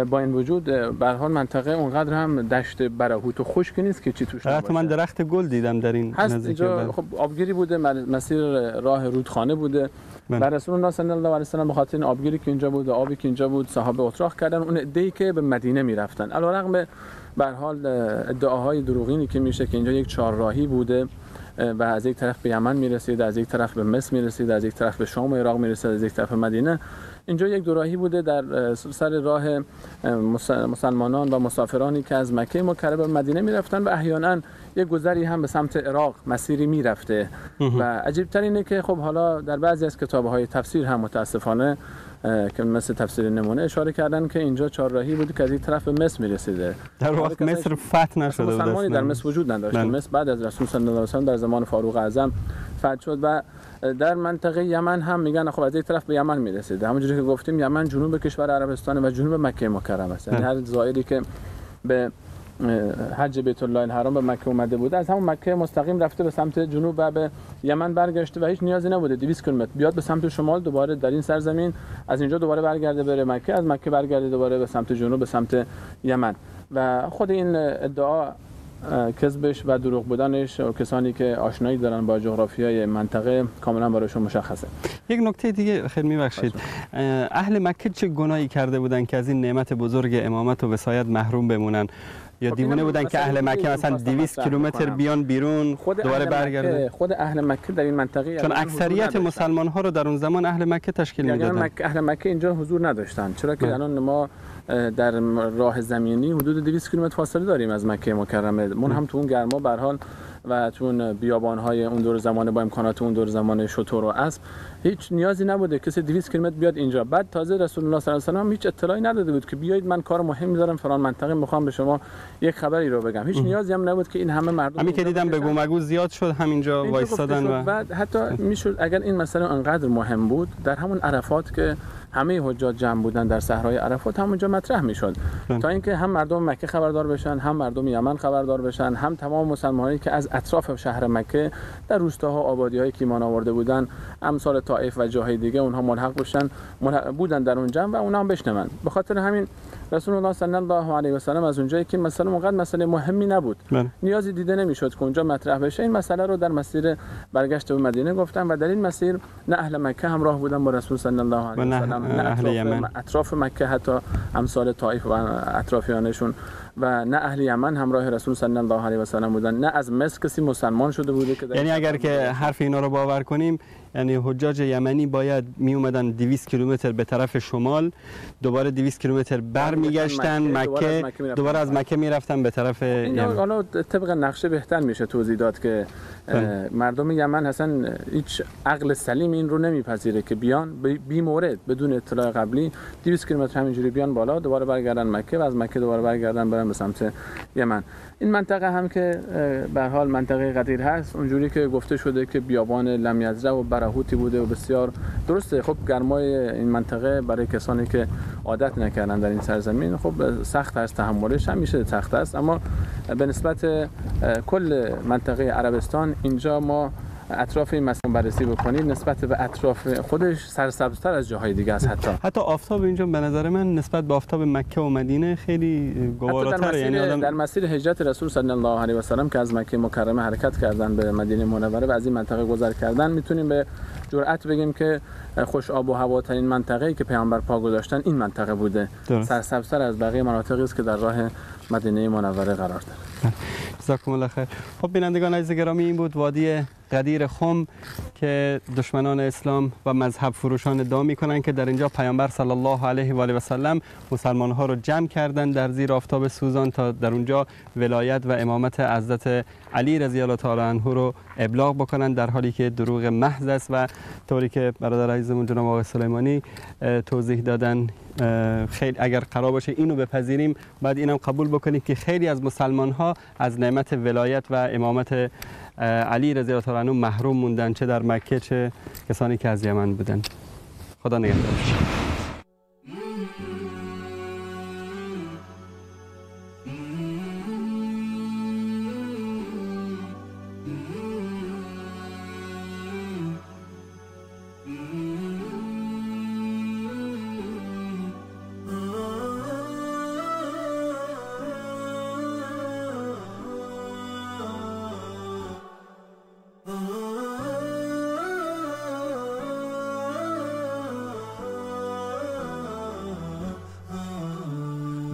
با این وجود به هر حال منطقه اونقدر هم دشت برهوت و خشکی نیست که چی توش نباشه. من درخت گل دیدم در این نزدیکی. خب آبگیری بوده، مسیر راه رودخانه بوده. و رسول الله صلی الله علیه و سلم به خاطر این آبگیری که اینجا بود، آبی که اینجا بود، صحابه اتراق کردن اون عده‌ای که به مدینه میرفتن. علیرغم به هر حال ادعاهای دروغینی که میشه که اینجا یک چهارراهی بوده و از یک طرف به یمن میرسید، از یک طرف به مصر میرسید، از یک طرف به شام و عراق میرسید، از یک طرف مدینه، اینجا یک دوراهی بوده در سر راه مسلمانان و مسافرانی که از مکه مکرمه به مدینه میرفتن و احیانا یک گذری هم به سمت عراق مسیری میرفته و عجیب تر اینه که خب حالا در بعضی از کتاب‌های تفسیر هم متاسفانه که مثل تفسیر نمونه اشاره کردن که اینجا چهارراهی بود که از این طرف به مصر میرسیده. در وقت مصر فتح نشده بود، مسلمانی در مصر وجود نداشت. مصر بعد از رسول صلی الله علیه و سلم در زمان فاروق اعظم فتح شد و در منطقه یمن هم میگن خب از یک طرف به یمن میرسیده. همونجوری که گفتیم یمن جنوب کشور عربستان و جنوب مکه مکرمه است. یعنی هر زائری که به حج بیت الله الحرام به مکه اومده بوده از همون مکه مستقیم رفته به سمت جنوب و به یمن برگشته و هیچ نیازی نبوده 200 کیلومتر بیاد به سمت شمال دوباره در این سرزمین از اینجا دوباره برگرده بره مکه، از مکه برگرده دوباره به سمت جنوب به سمت یمن. و خود این ادعا کذبش و دروغ بودنش و کسانی که آشنایی دارن با جغرافیای منطقه کاملا برایشون مشخصه. یک نکته دیگه خیلی میبخشید، اهل مکه چه گناهی کرده بودن که از این نعمت بزرگ امامت و وصایت محروم بمونن؟ یا دیوانه بودن که اهل مکه مثلا 200 کیلومتر بیان بیرون دوباره برگردن؟ خود اهل مکه در این منطقه چون اکثریت مسلمان ها رو در اون زمان اهل مکه تشکیل میدادن. اهل مکه اینجا حضور نداشتن، چرا که الان ما در راه زمینی حدود 200 کیلومتر فاصله داریم از مکه مکرمه. من هم تو اون گرما به هر حال و تو اون بیابان‌های اون دور زمانه با امکانات اون دور زمانه شتر و اسب هیچ نیازی نبوده کسی 200 کیلومتر بیاد اینجا. بعد تازه رسول الله صلی الله علیه و سلم هیچ اطلاعی نداده بود که بیایید من کار مهم می‌ذارم فلان منطقه می‌خوام به شما یک خبری رو بگم. هیچ نیازی هم نبود که این همه مردم همین که دیدم بگو مگو زیاد شد همینجا وایسادن و بعد حتی میشد اگر این مسئله انقدر مهم بود در همون عرفات که همه حجاج جمع بودن در صحرای عرفات همونجا مطرح میشد تا اینکه هم مردم مکه خبردار بشن، هم مردم یمن خبردار بشن، هم تمام مسلمانانی که از اطراف شهر مکه در روستاها آبادی‌هایی که ایمان آورده بودن امثال طائف و جاهای دیگه اونها ملحق بشن بودن در اون جمع و اونها هم بشنون. به خاطر همین رسول الله صلی الله علیه و سلم از اونجایی که مثلا اونقدر مسئله مهمی نبود نیازی دیده نمیشد که اونجا مطرح بشه این مسئله رو در مسیر برگشت به مدینه گفتن و در این مسیر نه اهل مکه همراه بودن با رسول صلی الله علیه و سلم نه اهل یمن اطراف مکه حتی امثال طائف و اطرافیانشون و نه اهل یمن همراه رسول صلی الله علیه و سلم بودن، نه از مصر کسی مسلمان شده بوده که یعنی اگر که حرف اینا رو باور کنیم یعنی حجاج یمنی باید می اومدن 200 کیلومتر به طرف شمال دوباره 200 کیلومتر برمیگشتن مکه دوباره از مکه میرفتن به طرف یمن. حالا طبق نقشه بهتر میشه توضیح داد که مردم یمن اصلا هیچ عقل سلیم این رو نمیپذیره که بیان بی مورد بدون اطلاع قبلی 200 کیلومتر همینجوری بیان بالا دوباره برگردن مکه و از مکه دوباره برگردن برن به سمت یمن. این منطقه هم که به هر حال منطقه قدیر هست اونجوری که گفته شده که بیابان لم یزرع و برهوتی بوده و بسیار درسته. خب گرمای این منطقه برای کسانی که عادت نکردن در این سرزمین خب سخت است، تحملش همیشه سخت است، اما به نسبت کل منطقه عربستان اینجا ما اطراف این مسئله بررسی بکنید نسبت به اطراف خودش سرسبزتر از جاهای دیگه است. حتی آفتاب اینجا به نظر من نسبت به آفتاب مکه و مدینه خیلی گواراتره. یعنی در مسیر هجرت رسول صلی الله علیه و سلم که از مکه مکرمه حرکت کردن به مدینه منوره و از این منطقه گذر کردن میتونیم به جرئت بگیم که خوش آب و هواترین منطقه‌ای که پیامبر پا گذاشتن این منطقه بوده. سرسبزتر از بقیه مناطقی است که در راه مدینه منوره قرار داره. جزاکم الله خیر. خب بینندگان عزیز گرامی این بود وادی غدیر خم که دشمنان اسلام و مذهب فروشان ادعا میکنن که در اینجا پیامبر صلی الله علیه و آله و سلم مسلمان ها رو جمع کردن در زیر آفتاب سوزان تا در اونجا ولایت و امامت حضرت علی رضی الله تعالی عنه رو ابلاغ بکنن، در حالی که دروغ محض است و طوری که برادر عزیزمون جناب آقای سلیمانی توضیح دادن خیلی اگر قرار باشه اینو بپذیریم بعد اینم قبول بکنیم که خیلی از مسلمان ها از نعمت ولایت و امامت علی رضی الله تعالی عنه محروم موندن، چه در مکه چه کسانی که از یمن بودن. خدا نگهدار.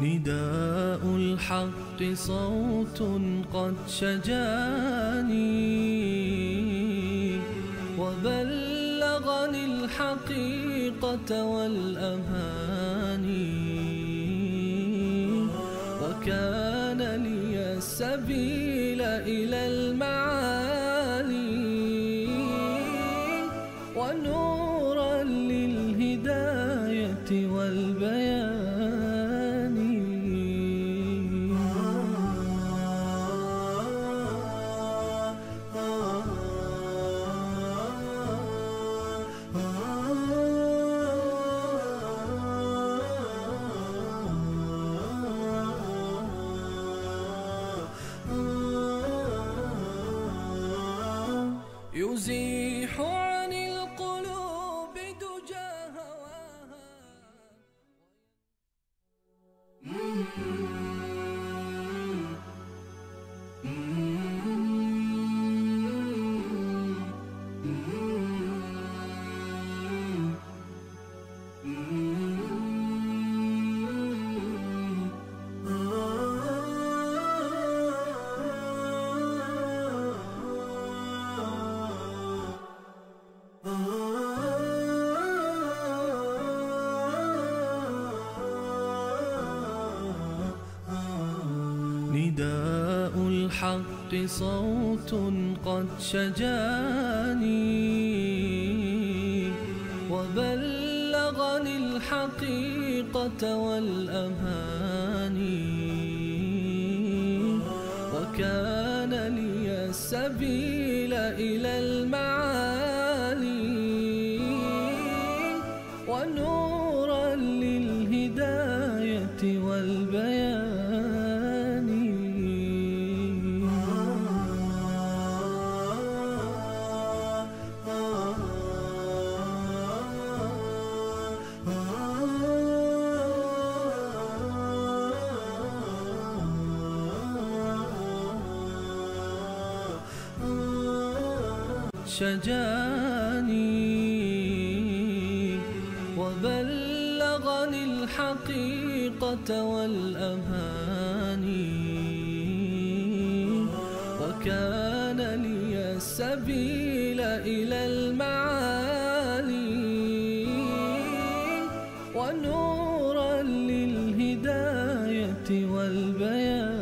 نداء الحق صوت قد شجاني وبلغني الحقيقة والأماني وكان لي السبيل إلى المعالي ونورا للهداية والبيان يزيح عن القلوب دجى هواها. نداء الحق صوت قد شجاني وبلغني الحقيقة والأماني وكان لي السبيل إلى المعالي ونورا للهداية والبيان شجاني وبلغني الحقيقة والأماني وكان لي السبيل إلى المعالي ونورا للهداية والبيان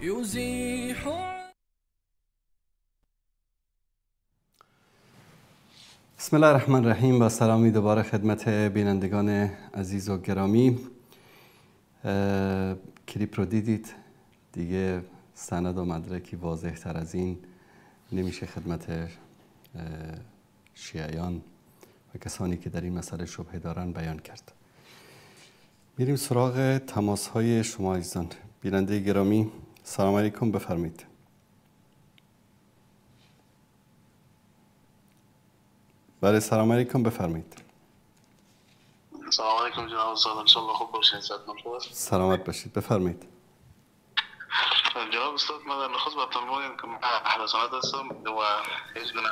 يزيح. بسم الله الرحمن الرحیم. با سلامی دوباره خدمت بینندگان عزیز و گرامی. کلیپ رو دیدید دیگه، سند و مدرکی واضح تر از این نمیشه خدمت شیعیان و کسانی که در این مسئله شبهه دارن بیان کرد. میریم سراغ تماس های شما عزیزان. بیننده گرامی سلام علیکم، بفرمایید. بله سلام علیکم، بفرمایید. سلام علیکم جناب استاد، ان شاء الله خوب باشین، صحتمند باشه. سلامت باشید، بفرمایید. جناب استاد ما در نخست با تمرین که اهل سنت هستم و هیچ گونه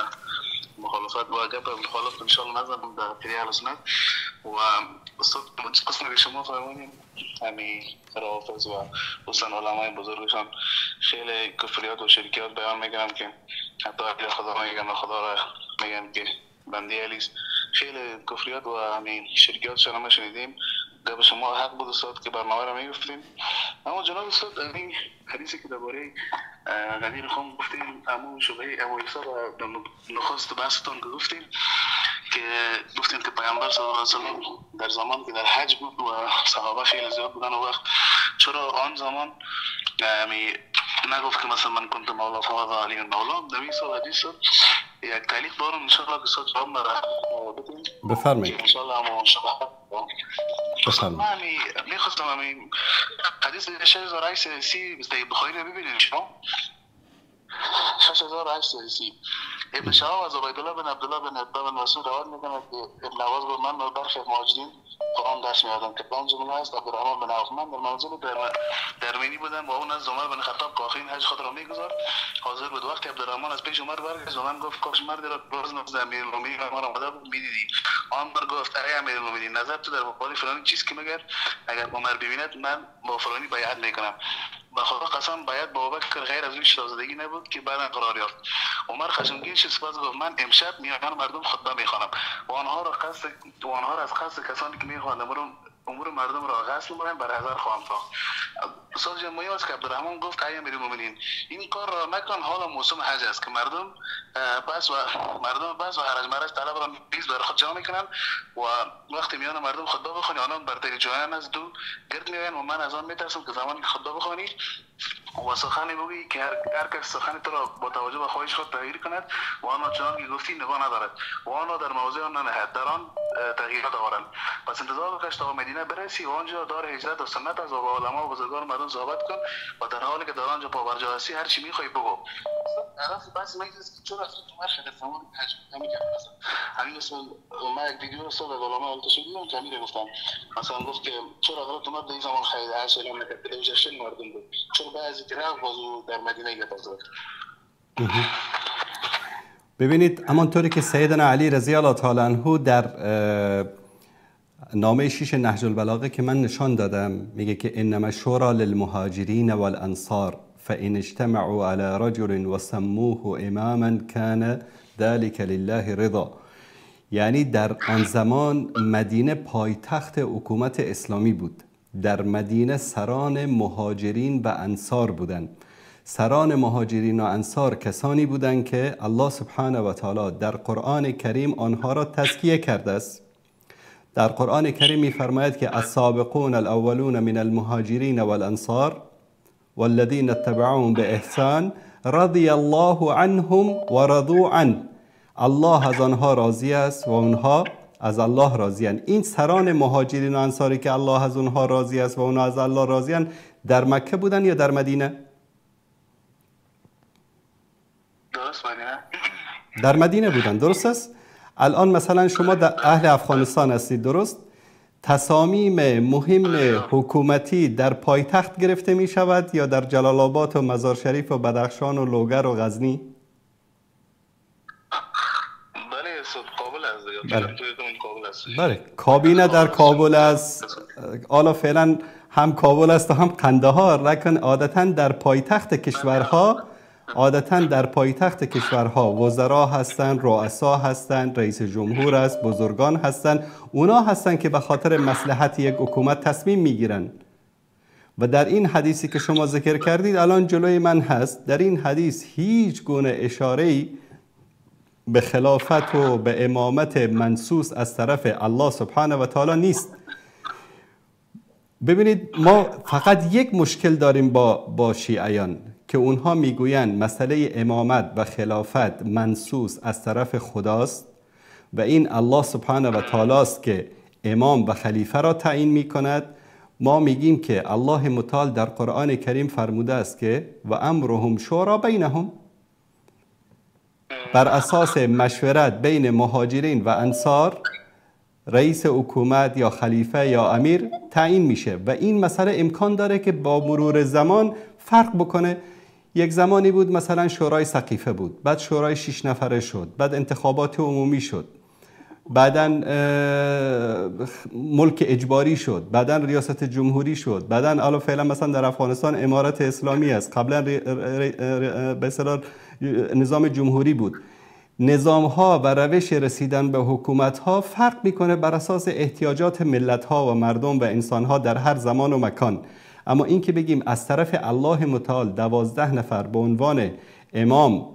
مخالفت با گپ مخالف ان شاء الله نزدم در پیری اهل سنت و استاد قسمی که شما فرمودین همین روافض و حسن علمای بزرگشان خیلی کفریات و شرکیات بیان میکنم که حتی اهل خدا میگن خدا را میگن که بنده علیست. خیلی کفریات و همین شرکیاتشان هم شنیدیم. گپ شما حق بود استاد که برنامه را میگفتیم. اما جناب استاد این حدیثی که درباره غدیر خون گفتیم، اما شبهه ابو عیسی را نخست بحثتان که گفتیم که پیامبر صلی الله علیه وسلم در زمان که در حج بود و صحابه خیلی زیاد بودن و وقت چرا آن زمان نگفت که مثلا من کنت مولا فهذا علی مولا. نبی صلی الله علیه وسلم یک تعلیق دارم ان شاء الله که صد جواب بدیم. بفرمایید. ان شاء الله ما شبهه بفرمایید. میخواستم همین حدیث 6008 بخاری رو ببینید شما. 6008 ابن شهاب از عبیدالله بن عبدالله بن عتبه بن مسعود روایت میکنه که ابن عباس گفت من با برخی مهاجرین قرآن درس می‌دادم که پنج جمله است. عبدالرحمن بن عوف من در منزل درمینی بودم و اون از عمر بن خطاب که آخرین حج خود را میگذارد حاضر بود. وقتی عبدالرحمن از پیش عمر برگشت و من گفت کاش مردی را باز نزد امیرالمومنین ما را آمده بود میدیدی. عمر گفت ای امیرالمومنین نظر تو در مقابل فلانی چیز که مگر اگر عمر ببیند من با فلانی بیعت میکنم. به خدا قسم بیعت با ابوبکر غیر از این شاهزادگی نبود که بعدا قرار یافت. عمر خشمگین شد سپس گفت من امشب میان مردم خطبه میخوانم و آنها را از قصد کسانی که میخوانم امور مردم را غصب می‌کنند بر حذر خواهم ساخت. استاد جمعی است که عبدالرحمن گفت ای امیرالمومنین این کار را نکن، حالا موسم حج است که مردم بس و هرج مرج طلب را بیز بر خود جمع میکنند و وقتی میان مردم خطبه بخوانی آنان برتری جویان از دو گرد میآیند و من از آن میترسم که زمانی که خطبه بخوانی و سخنی بگویی که هر کس سخن تو را با توجه به خواهش خود تغییر کند و آن را چنان که گفتی نگاه ندارد و آن را در موضع آن ننهد، در آن تغییرات آورند. پس انتظار بکش تا مدینه برسی و آنجا دار هجرت و سنت از و با علما و بزرگان مردم صحبت کن و در حالی که در آنجا پابرجا هستی هر چی میخوای بگو. طرف بس مجلس که چرا اصلا تو مرشد زمان حج نمی‌کنه. مثلا همین مثلا ما یک ویدیو رو صد علما التشو دیدم که امیر گفتم مثلا گفت که چرا حضرت عمر در این زمان خیلی حج اعلام نکرد که جشن مردم بود، چرا بعضی طرف بازو در مدینه گذاشت. ببینید همانطوری که سیدنا علی رضی الله تعالی عنه در نامه 6 نهج البلاغه که من نشان دادم میگه که انما الشورى للمهاجرین والانصار فان اجتمعوا على رجل وسموه اماما كان ذلك لله رضا. یعنی در آن زمان مدینه پایتخت حکومت اسلامی بود. در مدینه سران مهاجرین و انصار بودند. سران مهاجرین و انصار کسانی بودند که الله سبحانه و تعالی در قرآن کریم آنها را تزکیه کرده است. در قرآن کریم می‌فرماید که السابقون الاولون من المهاجرین والانصار والذین اتبعوهم باحسان رضی الله عنهم ورضوا عنه. الله از آنها راضی است و آنها از الله راضی اند. این سران مهاجرین و انصاری که الله از آنها راضی است و آنها از الله راضی اند در مکه بودن یا در مدینه؟ درست مدینه. در مدینه بودن. درست است؟ الان مثلا شما در اهل افغانستان هستید، درست؟ تصامیم مهم حکومتی در پایتخت گرفته می شود یا در جلال آباد و مزار شریف و بدخشان و لوگر و غزنی؟ بله، کابینه در کابل است. حالا فعلا هم کابل است و هم قندهار، لکن عادتا در پایتخت کشورها وزرا هستند، رؤسا هستند، رئیس جمهور است، بزرگان هستند. اونا هستند که به خاطر مصلحت یک حکومت تصمیم میگیرن. و در این حدیثی که شما ذکر کردید الان جلوی من هست، در این حدیث هیچ گونه اشاره‌ای به خلافت و به امامت منصوص از طرف الله سبحانه و تعالی نیست. ببینید ما فقط یک مشکل داریم با شیعیان که اونها میگویند مسئله امامت و خلافت منصوص از طرف خداست و این الله سبحانه و تعالی است که امام و خلیفه را تعیین میکند. ما میگیم که الله متعال در قرآن کریم فرموده است که و امرهم شورا بینهم، بر اساس مشورت بین مهاجرین و انصار رئیس حکومت یا خلیفه یا امیر تعیین میشه و این مسئله امکان داره که با مرور زمان فرق بکنه. یک زمانی بود مثلا شورای سقیفه بود، بعد شورای 6 نفره شد، بعد انتخابات عمومی شد، بعداً ملک اجباری شد، بعداً ریاست جمهوری شد، بعداً حالا فعلا مثلا در افغانستان امارت اسلامی است، قبلا به اصطلاح نظام جمهوری بود. نظام ها و روش رسیدن به حکومت ها فرق میکنه بر اساس احتیاجات ملت ها و مردم و انسان ها در هر زمان و مکان. اما این که بگیم از طرف الله متعال 12 نفر به عنوان امام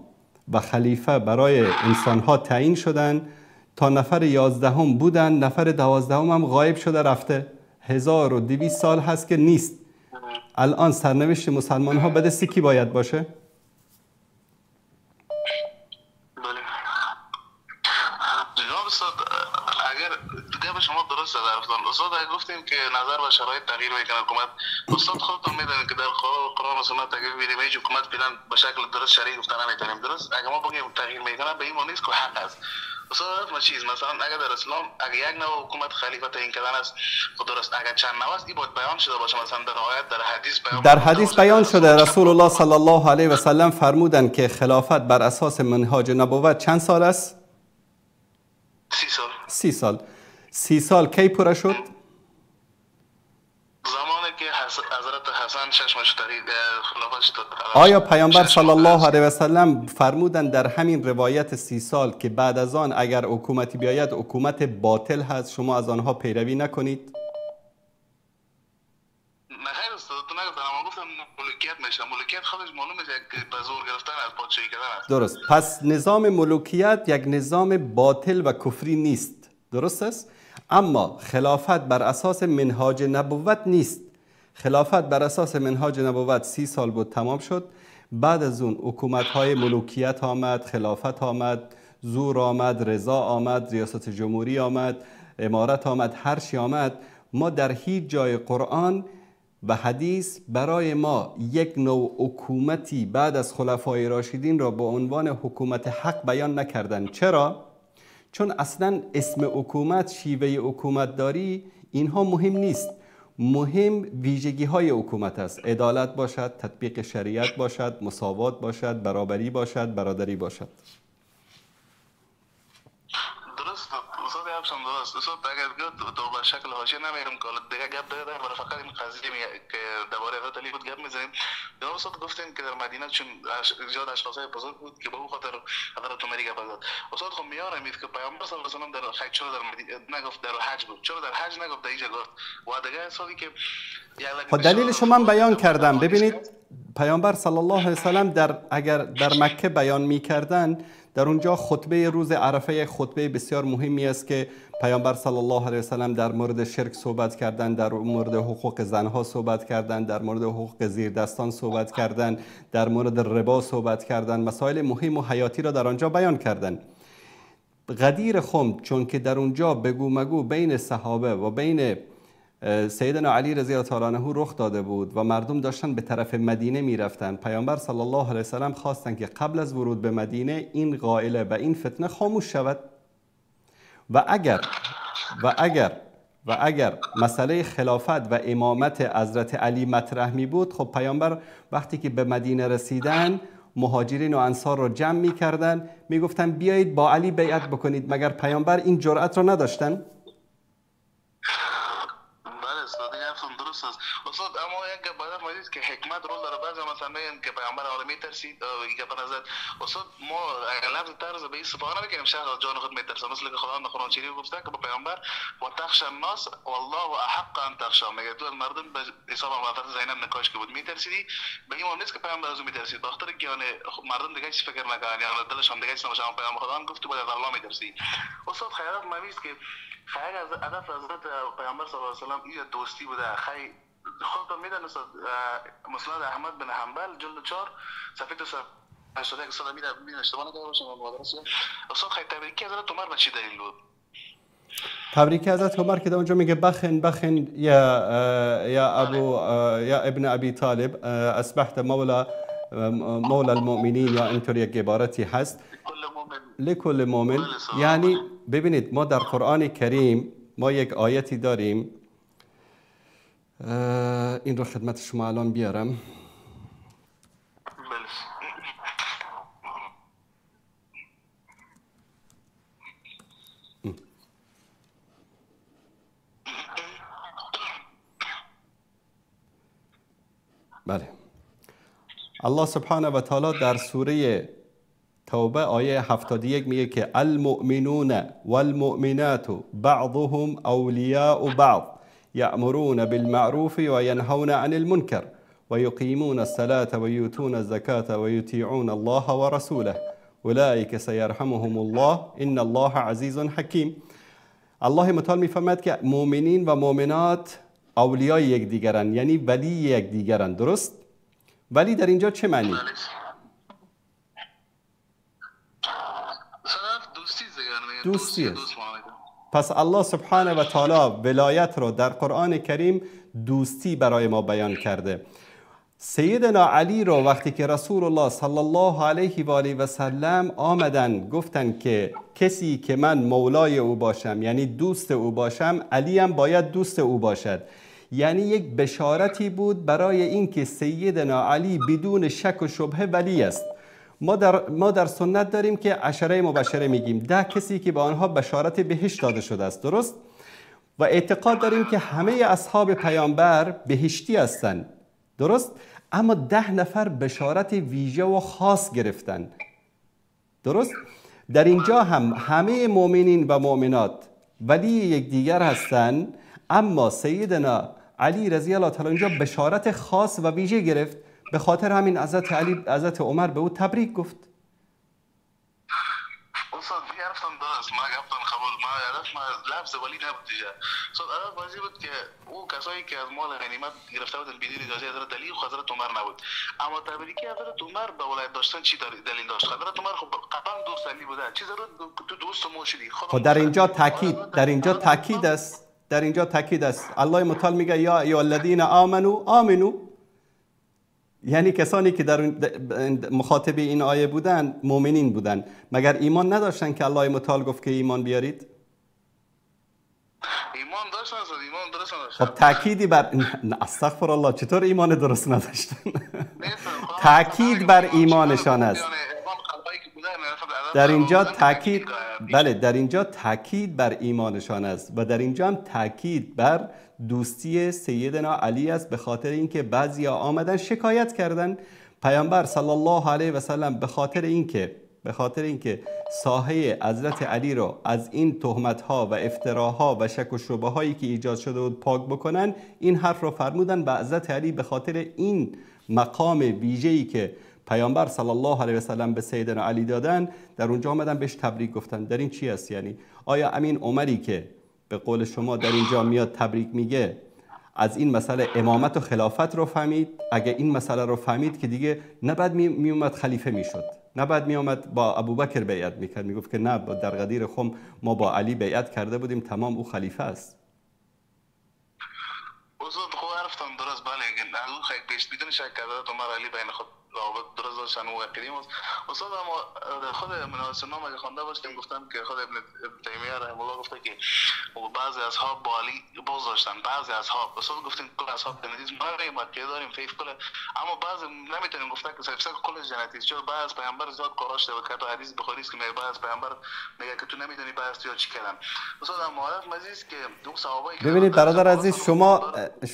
و خلیفه برای انسان ها تعیین شدن، تا نفر 11 بودن، نفر 12 هم غایب شده رفته، 1200 سال هست که نیست. الان سرنوشت مسلمان ها به دست کی باید باشه؟ جناب استاد اگر دیگه به شما درست درست رفتن. استاد گفتیم که نظر و شرایط تغییر میکنه حکومت. استاد خودتون میدونید که در قرآن و سنت تغییر میدیم، هیچ حکومت فعلا به شکل درست شرعی گفتن نمیتونیم. درست اگه ما بگیم تغییر میکنه به این معنی نیست که حق است. استاد ما چیز مثلا اگر در اسلام اگر یک نوع حکومت خلیفه تعیین کردن است خود درست، اگر چند نوع است این باید بیان شده باشه. مثلا در آیات در حدیث بیان شده رسول الله صلی الله علیه و سلم فرمودند که خلافت بر اساس منهاج نبوت چند سال است؟ 30 سال. 30 سال. 30 سال کی پوره شد؟ زمانی که حضرت حسن چشمش ترید خلافت شد. آیا پیامبر صلی الله علیه و سلم فرمودند در همین روایت 30 سال که بعد از آن اگر حکومتی بیاید حکومت باطل هست شما از آنها پیروی نکنید؟ نه خیر استاد، تو نگفتم، اما گفتم ملوکیت میشه. ملوکیت خودش معلومه که به زور گرفتن از پادشاهی کردن است. درست. پس نظام ملوکیت یک نظام باطل و کفری نیست. درست است؟ اما خلافت بر اساس منهاج نبوت نیست. خلافت بر اساس منهاج نبوت 30 سال بود تمام شد. بعد از اون حکومت‌های ملوکیت آمد، خلافت آمد، زور آمد، رضا آمد، ریاست جمهوری آمد، امارت آمد، هر چی آمد. ما در هیچ جای قرآن و حدیث برای ما یک نوع حکومتی بعد از خلفای راشدین را به عنوان حکومت حق بیان نکردن. چرا؟ چون اصلا اسم حکومت، شیوه حکومت داری اینها مهم نیست. مهم ویژگی های حکومت است. عدالت باشد، تطبیق شریعت باشد، مساوات باشد، برابری باشد، برادری باشد. درست استاد افشان درست. استاد اگر تو به شکل حاشیه نمیرم که دیگه گپ داره برای فقط این قضیه که درباره حضرت علی بود گپ میزنیم. جناب استاد گفتین که در مدینه چون زیاد اشخاصای بزرگ بود که به اون خاطر حضرت عمر گپ زد. استاد خب میارمید که پیامبر صلی الله علیه و سلم در حج چرا در مدینه نگفت در حج بود؟ چرا در حج نگفت در اینجا گفت؟ و دیگه استادی که خب دلیلش من بیان کردم. ببینید پیامبر صلی الله علیه و سلم اگر در مکه بیان می‌کردن، در اونجا خطبه روز عرفه خطبه بسیار مهمی است که پیامبر صلی الله علیه و سلم در مورد شرک صحبت کردن، در مورد حقوق زنها صحبت کردن، در مورد حقوق زیردستان صحبت کردن، در مورد ربا صحبت کردن، مسائل مهم و حیاتی را در آنجا بیان کردن. غدیر خم چون که در اونجا بگو مگو بین صحابه و بین سیدنا علی رضی الله تعالی عنه رخ داده بود و مردم داشتن به طرف مدینه می رفتن، پیامبر صلی الله علیه و سلم خواستن که قبل از ورود به مدینه این غائله و این فتنه خاموش شود. و اگر مسئله خلافت و امامت حضرت علی مطرح می بود، خب پیامبر وقتی که به مدینه رسیدن مهاجرین و انصار رو جمع می کردن، می گفتن بیایید با علی بیعت بکنید. مگر پیامبر این جرأت رو نداشتن؟ استاد اما یک بعد مریض که حکمت رول داره. بعضی مثلا میگن که پیامبر عالمی ترسید که به نظر استاد ما لفظ طرز به این استفاده نمیکنیم شهر از جان خود میترسه، مثل که خداوند قرآن شریف گفته که به پیامبر و تخشى الناس والله احق ان تخشى، میگه تو از مردم به حساب حضرت زینب نکاش که بود میترسیدی، به این معنی نیست که پیامبر از اون میترسید، به خاطر که یعنی مردم دیگه چیز فکر نکنن، یعنی دلش هم دیگه چیز نباشه. پیامبر خداوند گفت تو باید از الله میترسی. استاد خیرات مریض که خیر از هدف حضرت پیامبر صلی الله علیه و سلم این دوستی بوده. خیر خودتون میدن استاد مسند احمد بن حنبل جلد 4 صفحه 281 استاد میدن اشتباه نکرده باشم مدرسه استاد خیر تبریکی حضرت عمر به چی دلیل بود؟ تبریک حضرت عمر که در اونجا میگه بخن یا ابن ابی طالب اصبحت مولا المؤمنین، یا اینطور یک عبارتی هست لکل مؤمن. یعنی ببینید ما در قرآن کریم ما یک آیتی داریم، این رو خدمت شما الان بیارم. بله، الله سبحانه و تعالی در سوره توبه آیه 71 میگه که المؤمنون والمؤمنات بعضهم اولیاء بعض یأمرون بالمعروف و ینهون عن المنکر و یقیمون الصلاة و یؤتون الزکاة و یطیعون الله و رسوله اولئک سیرحمهم الله ان الله عزیز حکیم. الله متعال میفرماید که مؤمنین و مؤمنات اولیای یکدیگرند، یعنی ولی یکدیگرند. درست؟ ولی در اینجا چه معنی؟ دوستیه. پس الله سبحانه و تعالی ولایت رو در قرآن کریم دوستی برای ما بیان کرده. سیدنا علی رو وقتی که رسول الله صلی الله علیه و آله و سلم آمدن گفتن که کسی که من مولای او باشم، یعنی دوست او باشم، علی هم باید دوست او باشد. یعنی یک بشارتی بود برای اینکه سیدنا علی بدون شک و شبهه ولی است. ما در سنت داریم که عشره مبشره میگیم، 10 کسی که به آنها بشارت بهشت داده شده است، درست؟ و اعتقاد داریم که همه اصحاب پیامبر بهشتی هستند، درست؟ اما 10 نفر بشارت ویژه و خاص گرفتن، درست؟ در اینجا هم همه مؤمنین و مؤمنات ولی یکدیگر هستند، اما سیدنا علی رضی الله تعالی اینجا بشارت خاص و ویژه گرفت. به خاطر همین حضرت عمر به او تبریک گفت. استاد گرفتم درست، ما گفتم قبول، ما هدف ما لفظ ولی نبود دیگه. استاد هدف بازی بود که او کسایی که از مال غنیمت گرفته بودن بدون اجازه حضرت علی و حضرت عمر نبود. اما تبریکی حضرت عمر به ولایت داشتن چی دلیل داشت؟ حضرت عمر خب قطعا دوست علی بوده، چی ضرورت تو دوست ما شدی؟ خب در اینجا تاکید است. الله متعال میگه یا ایها الذین آمنو، یعنی کسانی که در مخاطب این آیه بودن مؤمنین بودن، مگر ایمان نداشتن که الله متعال گفت که ایمان بیارید؟ ایمان داشتن، ایمان درست نداشتن. خب تأکیدی بر استغفر الله، چطور ایمان درست نداشتن؟ تأکید بر ایمانشان است. در اینجا تأکید، بله در اینجا تأکید بر ایمانشان است و در اینجا هم تأکید بر دوستی سیدنا علی است، به خاطر اینکه بعضیا آمدن شکایت کردن پیامبر صلی الله علیه و سلم به خاطر اینکه ساحه حضرت علی رو از این تهمت ها و افتراها و شک و شبه هایی که ایجاد شده بود پاک بکنن، این حرف رو فرمودن به حضرت علی. به خاطر این مقام ویژه‌ای که پیامبر صلی الله علیه و سلم به سیدنا علی دادن، در اونجا آمدن بهش تبریک گفتن. در این چی است؟ یعنی آیا امین عمری که به قول شما در اینجا میاد تبریک میگه، از این مسئله امامت و خلافت رو فهمید؟ اگه این مسئله رو فهمید که دیگه نباید میومد خلیفه میشد، نباید میومد با ابوبکر بیعت میکرد، میگفت که نه، در غدیر خم ما با علی بیعت کرده بودیم، تمام او خلیفه است. استاد خود عرفتم درست، بله الان خیلی پیش بدون شک کرده تو مرا علی بین خود رابط درست داشتن و قدیم است. استاد اما خود مناسب نام اگه خوانده باشیم گفتم که خود ابن تیمیه رحمه الله گفته که بعضی اصحاب با علی بغض داشتن، بعضی اصحاب، استاد گفتیم کل اصحاب جنتی ما ما داریم فیف کل، اما بعضی نمیتونیم گفته که صرف کل جنتی، چون بعض پیامبر زیاد قراش داد کرده، حدیث بخاری است که بعض پیامبر میگه که تو نمیدونی بعض یا چی کردن. استاد اما حرف مزیز که دو صحابه، ببینید برادر عزیز،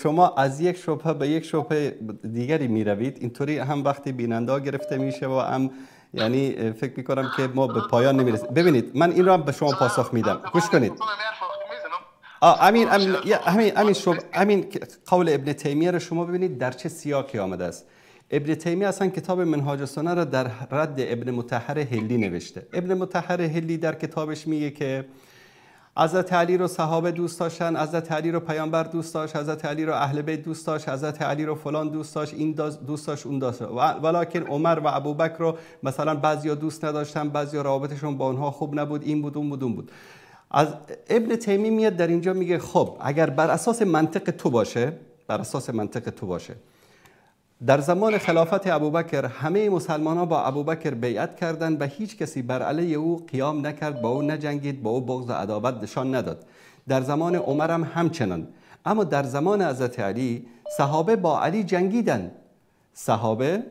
شما از یک شبهه به یک شبهه دیگری میروید، اینطوری هم وقتی بیننده گرفته میشه و هم یعنی فکر میکنم که ما به پایان نمیرسیم. ببینید من این رو هم به شما پاسخ میدم، گوش کنید. همین قول ابن تیمیه رو شما ببینید در چه سیاقی آمده است. ابن تیمیه اصلا کتاب منهاج السنه را در رد ابن مطهر هلی نوشته. ابن مطهر هلی در کتابش میگه که حضرت علی رو صحابه دوست داشتن، حضرت علی رو پیامبر دوست داشت، حضرت علی رو اهل بیت دوست داشت، حضرت علی رو فلان دوست داشت، این دوست داشت، اون دوست داشت، ولیکن عمر و ابوبکر رو مثلا بعضیا دوست نداشتن، بعضیا روابطشون با اونها خوب نبود، این بود اون بود اون بود. از ابن تیمیه میاد در اینجا میگه خب اگر بر اساس منطق تو باشه، در زمان خلافت ابوبکر همه مسلمانان با ابوبکر بیعت کردند و هیچ کسی بر علیه او قیام نکرد، با او نجنگید، با او بغض و عداوت نشان نداد. در زمان عمر هم همچنان. اما در زمان حضرت علی صحابه با علی جنگیدند. صحابه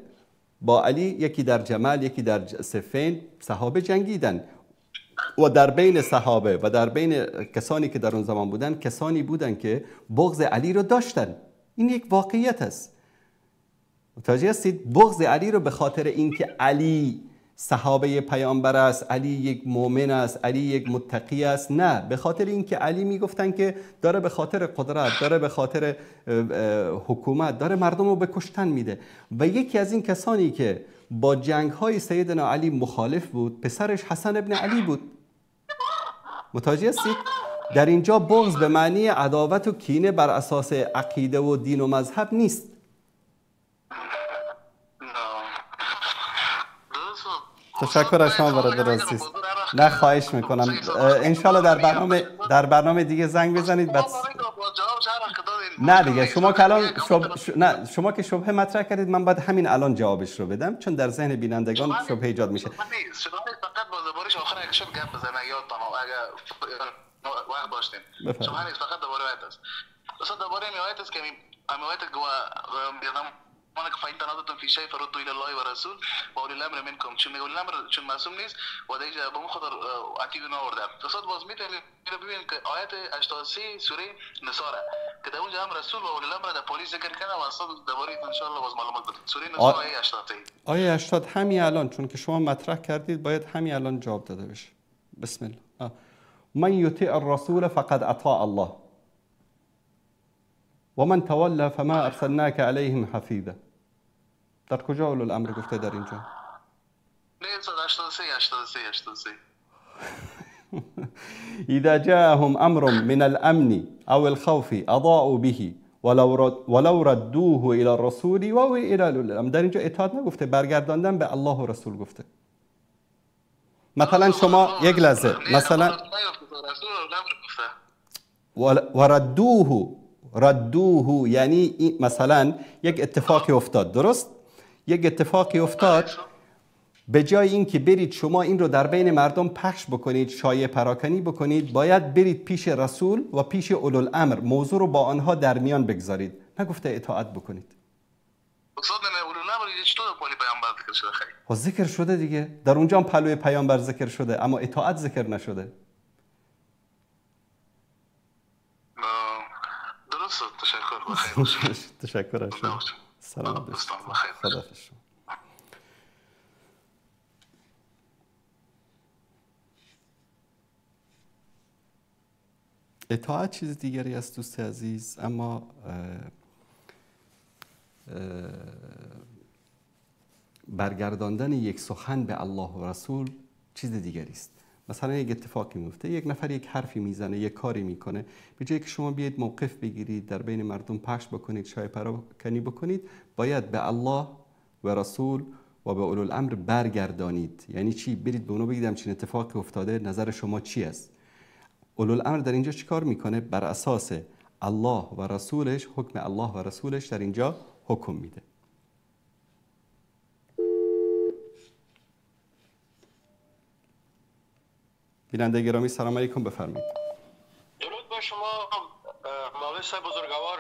با علی، یکی در جمل یکی در صفین، صحابه جنگیدند. و در بین صحابه و در بین کسانی که در اون زمان بودند، کسانی بودند که بغض علی رو داشتن. این یک واقعیت است. متوجه هستید؟ بغض علی رو به خاطر اینکه علی صحابه پیامبر است، علی یک مؤمن است، علی یک متقی است، نه، به خاطر اینکه علی میگفتن که داره به خاطر قدرت، داره به خاطر حکومت، داره مردم رو به کشتن میده. و یکی از این کسانی که با جنگ های سیدنا علی مخالف بود، پسرش حسن ابن علی بود. متوجه هستید؟ در اینجا بغض به معنی عداوت و کینه بر اساس عقیده و دین و مذهب نیست. تشکر از شما برادر عزیز. نه خواهش میکنم انشالله در برنامه دیگه زنگ بزنید بعد نه دیگه شما که الان نه شما که شبهه مطرح کردید من باید همین الان جوابش رو بدم چون در ذهن بینندگان شبهه ایجاد میشه. فقط با دربارش آخر یک شب گپ بزنم یادتون اگه وقت داشتین شما همین فقط درباره آیت است. اصلا درباره این آیت است که این آیت میگم مانك فإن تنازعتم في شيء فردوا إلى الله ورسول وأولي الأمر منكم. چون میگه الامر چون معصوم نیست و دیگه با خاطر عتیق نورده. فصد باز میتونید ببینید که آیت 83 سوره نساء که در اونجا هم رسول و اولی الامر در پلیس ذکر کنه و اصلا درباره ان شاء الله باز معلومات بده. سوره نساء آیه 80. آیه 80 همین الان چون که شما مطرح کردید باید همین الان جواب داده بشه. بسم الله. من یطیع الرسول فقد اطاع الله و من تولى فما ارسلناك عليهم حفيظا. در کجا اولو الامر گفته در اینجا؟ نه 83 اذا جاءهم امر من الامن او الخوف اضاعوا به ولو ردوه الى الرسول و الى الامر. در اینجا اطاعت نگفته برگرداندن به الله و رسول گفته. مثلا شما یک لحظه مثلا ردوه یعنی مثلا یک اتفاقی افتاد درست؟ یک اتفاقی افتاد به جای اینکه برید شما این رو در بین مردم پخش بکنید شایع پراکنی بکنید باید برید پیش رسول و پیش اولوالامر موضوع رو با آنها در میان بگذارید. نگفته اطاعت بکنید. ذکر شده دیگه در اونجا هم پهلوی پیامبر ذکر شده اما اطاعت ذکر نشده. درست. تشکر. تشکر از شما. سلام دوستان. خدا حافظ. اطاعت چیز دیگری است دوست عزیز اما برگرداندن یک سخن به الله و رسول چیز دیگری است. مثلا یک اتفاقی میفته یک نفر یک حرفی میزنه یک کاری میکنه به جای که شما بیاید موقف بگیرید در بین مردم پخش بکنید شایع پراکنی بکنید باید به الله و رسول و به اولوالامر برگردانید. یعنی چی؟ برید به اونو بگید همچین اتفاقی افتاده نظر شما چی است؟ اولوالامر در اینجا چیکار میکنه؟ بر اساس الله و رسولش حکم الله و رسولش در اینجا حکم میده. بیننده گرامی سلام علیکم بفرمایید. درود با شما مولوی صاحب بزرگوار.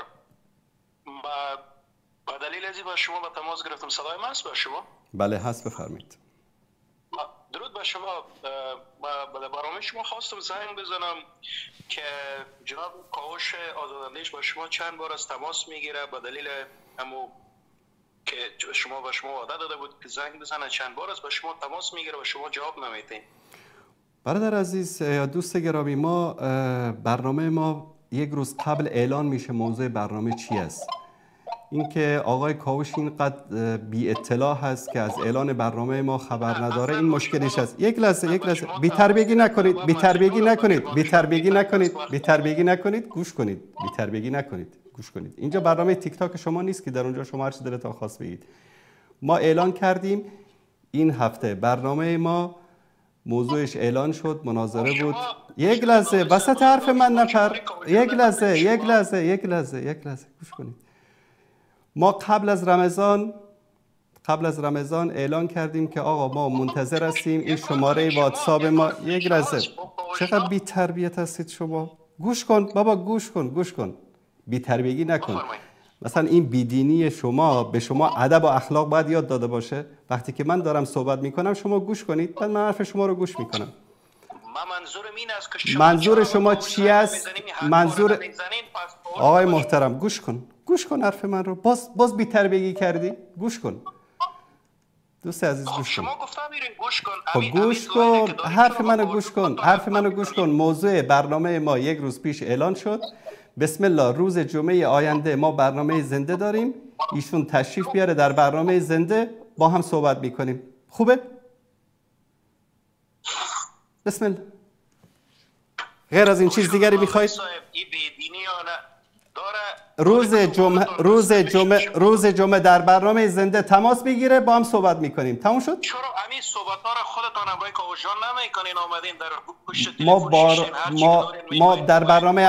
با دلیل ازی با شما با تماس گرفتم. صدای من هست با شما؟ بله هست بفرمایید. درود با شما. برنامه شما خواستم زنگ بزنم که جناب کاوش آزاداندیش با شما چند بار از تماس میگیره با دلیل همو که شما با شما وعده داده بود که زنگ بزنه چند بار از با شما تماس میگیره و شما جواب نمیدین. برادر عزیز یا دوست گرامی ما برنامه ما یک روز قبل اعلان میشه موضوع برنامه چی است. اینکه آقای کاوش اینقدر بی اطلاع هست که از اعلان برنامه ما خبر نداره این مشکلش است. یک لحظه بی تربیگی نکنید گوش کنید. اینجا برنامه تیک تاک شما نیست که در اونجا شما هر چی دلتون خواست بگید. ما اعلان کردیم این هفته برنامه ما موضوعش اعلان شد مناظره بود. یک لحظه وسط حرف من نپر. یک لحظه گوش کنید. ما قبل از رمضان اعلان کردیم که آقا ما منتظر هستیم این شماره واتساپ ما. یک لحظه چقدر بی تربیت هستید شما. گوش کن بابا گوش کن بی تربیتی نکن. مثلا این بیدینی شما به شما ادب و اخلاق باید یاد داده باشه. وقتی که من دارم صحبت میکنم شما گوش کنید بعد من حرف شما رو گوش میکنم. منظور شما چی است؟ آقای محترم گوش کن حرف من رو. باز بی تربیتی کردی. گوش کن دوست عزیز گوش کن. شما گفتم میرین گوش کن. گوش کن حرف منو گوش کن. موضوع برنامه ما یک روز پیش اعلان شد. بسم الله روز جمعه آینده ما برنامه زنده داریم. ایشون تشریف بیاره در برنامه زنده با هم صحبت میکنیم. خوبه؟ بسم الله. غیر از این چیز دیگری میخواید؟ روز جمعه در برنامه زنده تماس بگیره با هم صحبت میکنیم. تموم شد؟ چرا همین صحبت ها را خودتان برای کاوشان نمیکنین؟ آمدین در پشت تلفن ما در برنامه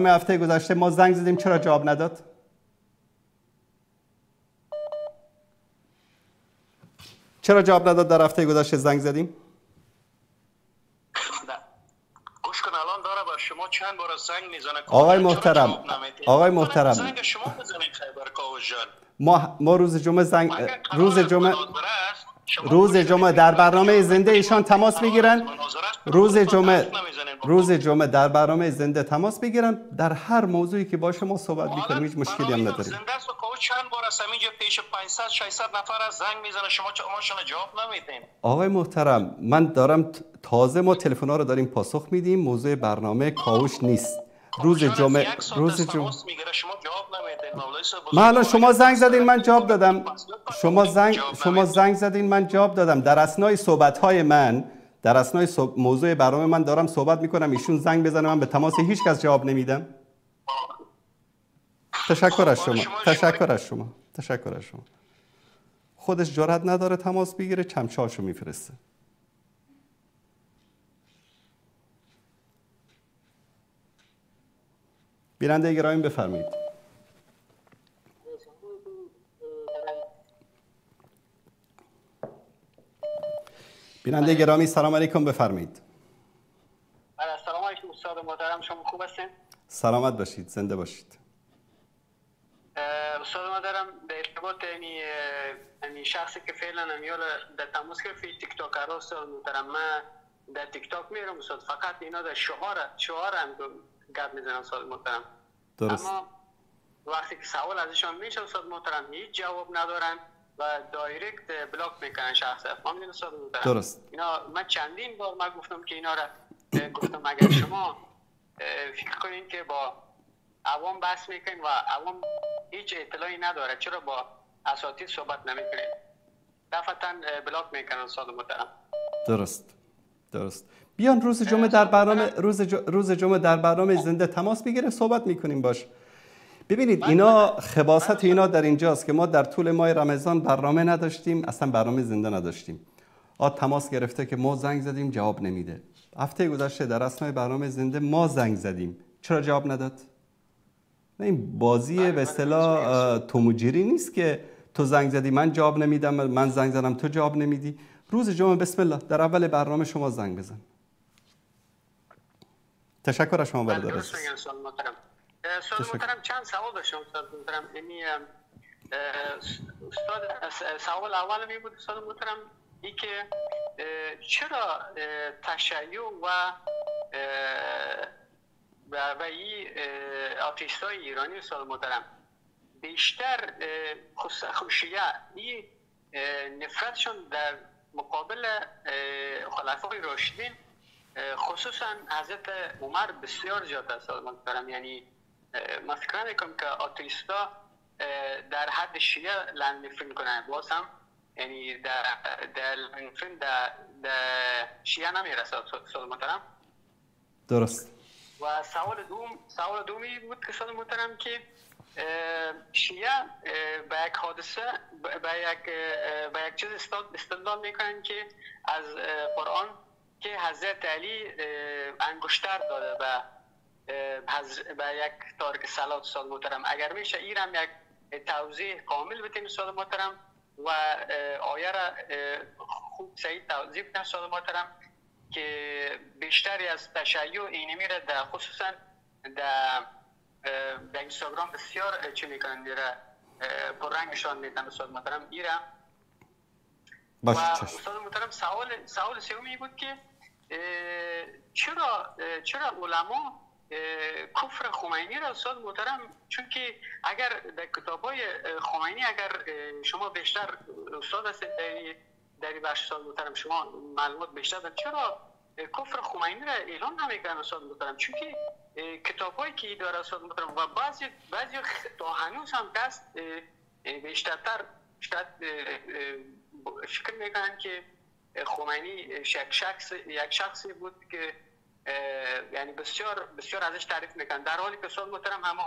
هفته گذشته ما زنگ زدیم، چرا جواب نداد؟ چرا جواب نداد؟ در هفته گذشته زنگ زدیم. گوش کن، الان داره بر شما چند بار زنگ میزنه. آقای محترم زنگ شما بزنید خیبر کاوشان. ما روز جمعه در برنامه زنده ایشان تماس میگیرن. روز جمعه در برنامه زنده تماس بگیرن، در هر موضوعی که با شما صحبت میکنیم، هیچ مشکلی هم نداریم. زنده است و چند بار از همینجا پیش 500 600 نفر از زنگ میزنه، شما جواب نمیدین. آقای محترم، من دارم تازه ما تلفن‌ها رو داریم پاسخ میدیم، موضوع برنامه کاوش نیست. روز جمعه شما جواب نمیدین. من الان شما زنگ زدین من جواب دادم. شما زنگ زدین من جواب دادم. در اثنای صحبت‌های من، در اثنای موضوع برنامه من دارم صحبت میکنم، ایشون زنگ بزنه من به تماس هیچ کس جواب نمیدم. تشکر از شما. خودش جرئت نداره تماس بگیره، چمچه‌هاشو میفرسته. بیننده گرامی بفرمایید. بیننده گرامی سلام علیکم، بفرمایید. سلام علیکم استاد محترم، شما خوب هستین؟ سلامت باشید، زنده باشید. استاد محترم، در ارتباط این شخصی که فعلا امیال در تماس که فی تیک تاک را استاد محترم، من در تیک تاک میرم استاد، فقط اینا در شعار هم گپ میزنن استاد محترم. درست. اما وقتی که سوال ازشان میشه استاد محترم هیچ جواب ندارن و دایرکت بلاک میکنن شخص. فهمیدین استاد محترم؟ درست. اینا من چندین بار من گفتم که اینا را گفتم اگر شما فکر کنین که با عوام بحث میکنین و عوام هیچ اطلاعی نداره، چرا با اساتید صحبت نمیکنین؟ دفعتا بلاک میکنن استاد محترم. درست. بیان روز جمعه در برنامه زنده تماس بگیره، صحبت میکنیم باش. ببینید اینا خباثت اینا در اینجاست که ما در طول ماه رمضان برنامه نداشتیم، اصلا برنامه زنده نداشتیم. تماس گرفته که ما زنگ زدیم جواب نمیده. هفته گذشته در اثنای برنامه زنده ما زنگ زدیم، چرا جواب نداد؟ این بازی به اصطلاح توموجیری نیست که تو زنگ زدی من جواب نمیدم، من زنگ زدم تو جواب نمیدی. روز جمعه بسم الله در اول برنامه شما زنگ بزن. تشکر از شما برادر عزیز. استاد محترم چند سوال داشتم استاد محترم. یعنی استاد سوال اول می بود استاد محترم این که چرا تشیع و این آتیستای ایرانی استاد محترم بیشتر خوشیه این نفرتشون در مقابل خلفای راشدین خصوصا حضرت عمر بسیار زیاد است استاد محترم. یعنی من فکر نمی‌کنم که آتیستا در حد شیعه لنفرین کنن، باز هم یعنی در لنفرین در شیعه نمیرسه استاد محترم. درست. و سوال دومی بود که استاد محترم که شیعه به یک حادثه به یک چیز استدلال میکنن که از قرآن که حضرت علی انگشتر داده به یک تارک صلات استاد محترم. اگر میشه این هم یک توضیح کامل بدین استاد محترم و آیه را خوب صحیح توضیح بدین استاد محترم که بیشتری از تشیع اینمی را در خصوصا در اینستاگرام بسیار چی میکنن دیره پررنگشان میدن استاد محترم ایره. و استاد محترم سوال سومی بود که چرا علما کفر خمینی را استاد محترم، چون که اگر در کتابای خمینی اگر شما بیشتر استاد هستید در بخش استاد محترم شما معلومات بیشتر دارید، چرا کفر خمینی را اعلان نمیکنن استاد محترم؟ چون که کتابایی که داره استاد محترم و بعضی تا هنوز هم دست بیشترتر شاید فکر میکنن که خمینی یک شخصی بود که یعنی بسیار بسیار ازش تعریف میکنن، در حالی که استاد محترم همه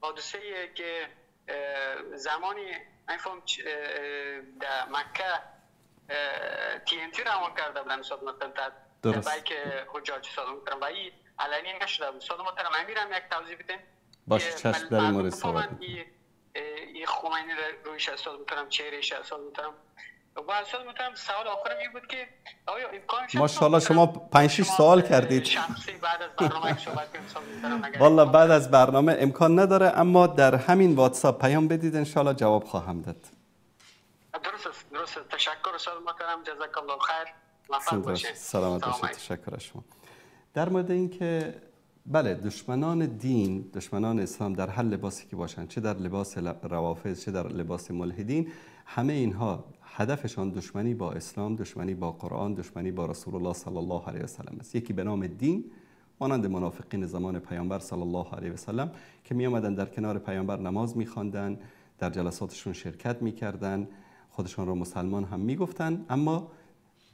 حادثه که زمانی میفهم در مکه TNT روان کرده بودن استاد محترم در بیک حجاج استاد محترم و این علنی نشده بود. استاد محترم امیرم یک توضیح بدین باشه چشم در این مورد صحبت این خمینی رویش استاد محترم چهرهش استاد محترم و استاد محترم سوال آخرم این بود که آیا امکانش ماشاءالله شما 5-6 سوال کردید شخصی بعد از برنامه صحبت کنیم استاد محترم؟ والله بعد از برنامه امکان نداره، اما در همین واتساپ پیام بدید ان شاءالله جواب خواهم داد. درست. تشکر استاد محترم، جزاک الله خیر، موفق باشید. سلامت باشید. تشکر از شما. در مورد این که بله دشمنان دین، دشمنان اسلام در هر لباسی که باشند، چه در لباس روافض چه در لباس ملحدین، همه اینها هدفشان دشمنی با اسلام، دشمنی با قرآن، دشمنی با رسول الله صلی الله علیه و سلم است. یکی به نام دین، مانند منافقین زمان پیامبر صلی الله علیه و سلم که می آمدن در کنار پیامبر نماز می خواندن، در جلساتشون شرکت می کردن، خودشان را مسلمان هم می گفتن، اما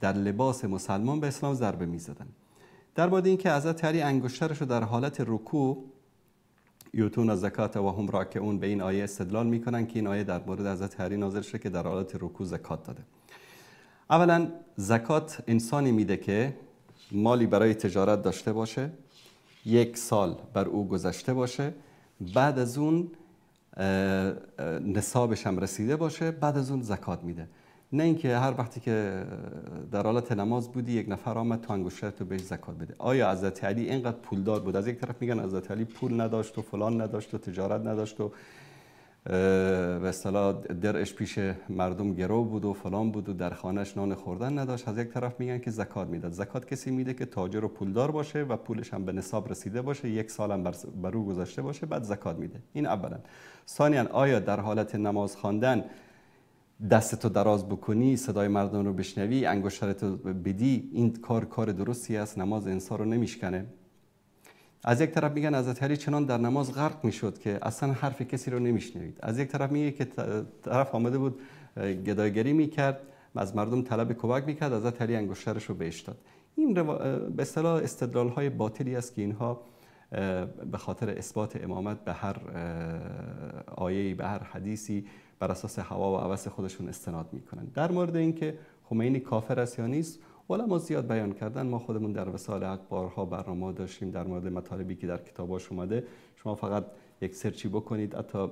در لباس مسلمان به اسلام ضربه می زدن. در مورد اینکه حضرت علی انگشترش رو در حالت رکوع یوتون از زکات و هم راکعون به این آیه استدلال میکنن که این آیه در مورد حضرت علی نازل شده که در حالت رکوع زکات داده. اولا زکات انسانی میده که مالی برای تجارت داشته باشه، 1 سال بر او گذشته باشه، بعد از اون نصابش هم رسیده باشه، بعد از اون زکات میده. نه اینکه هر وقتی که در حالت نماز بودی یک نفر آمد تو انگشترت رو بهش زکات بده. آیا حضرت علی اینقدر پولدار بود؟ از یک طرف میگن حضرت علی پول نداشت و فلان نداشت و تجارت نداشت و به اصطلاح درعش پیش مردم گرو بود و فلان بود و در خانهش نان خوردن نداشت. از یک طرف میگن که زکات میداد. زکات کسی میده که تاجر و پولدار باشه و پولش هم به نصاب رسیده باشه، 1 سال هم بر او گذشته باشه، بعد زکات میده. این اولا. ثانیاً آیا در حالت نماز خواندن دستتو دراز بکنی، صدای مردم رو بشنوی، انگشترتو بدی، این کار درستی است؟ نماز انسان رو نمیشکنه. از یک طرف میگن حضرت علی چنان در نماز غرق میشد که اصلا حرف کسی رو نمیشنوید. از یک طرف میگه که طرف آمده بود گدایگری میکرد، از مردم طلب کمک میکرد، حضرت علی انگشترش رو بهش داد. این به اصطلاح استدلال های باطلی است که اینها به خاطر اثبات امامت به هر آیه‌ای، به هر حدیثی بر اساس هوا و هوس خودشون استناد میکنن. در مورد اینکه خمینی کافر است یا نیست، علما زیاد بیان کردن. ما خودمون در وسائل حق بارها برنامه داشتیم در مورد مطالبی که در کتاباش اومده. شما فقط یک سرچی بکنید، حتی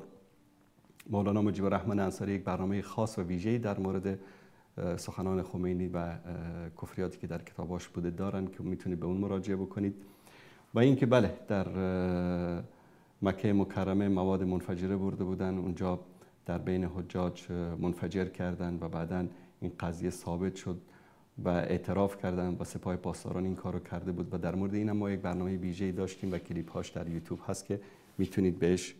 مولانا مجیب الرحمن انصاری یک برنامه خاص و ویژه‌ای در مورد سخنان خمینی و کفریاتی که در کتاباش بوده دارن که میتونید به اون مراجعه بکنید. و اینکه بله در مکه مکرمه مواد منفجره برده بودن، اونجا در بین حجاج منفجر کردن و بعداً این قضیه ثابت شد و اعتراف کردن و سپاه پاسداران این کارو کرده بود. و در مورد این هم ما یک برنامه ویژه‌ای داشتیم و کلیپ هاش در یوتیوب هست که میتونید بهش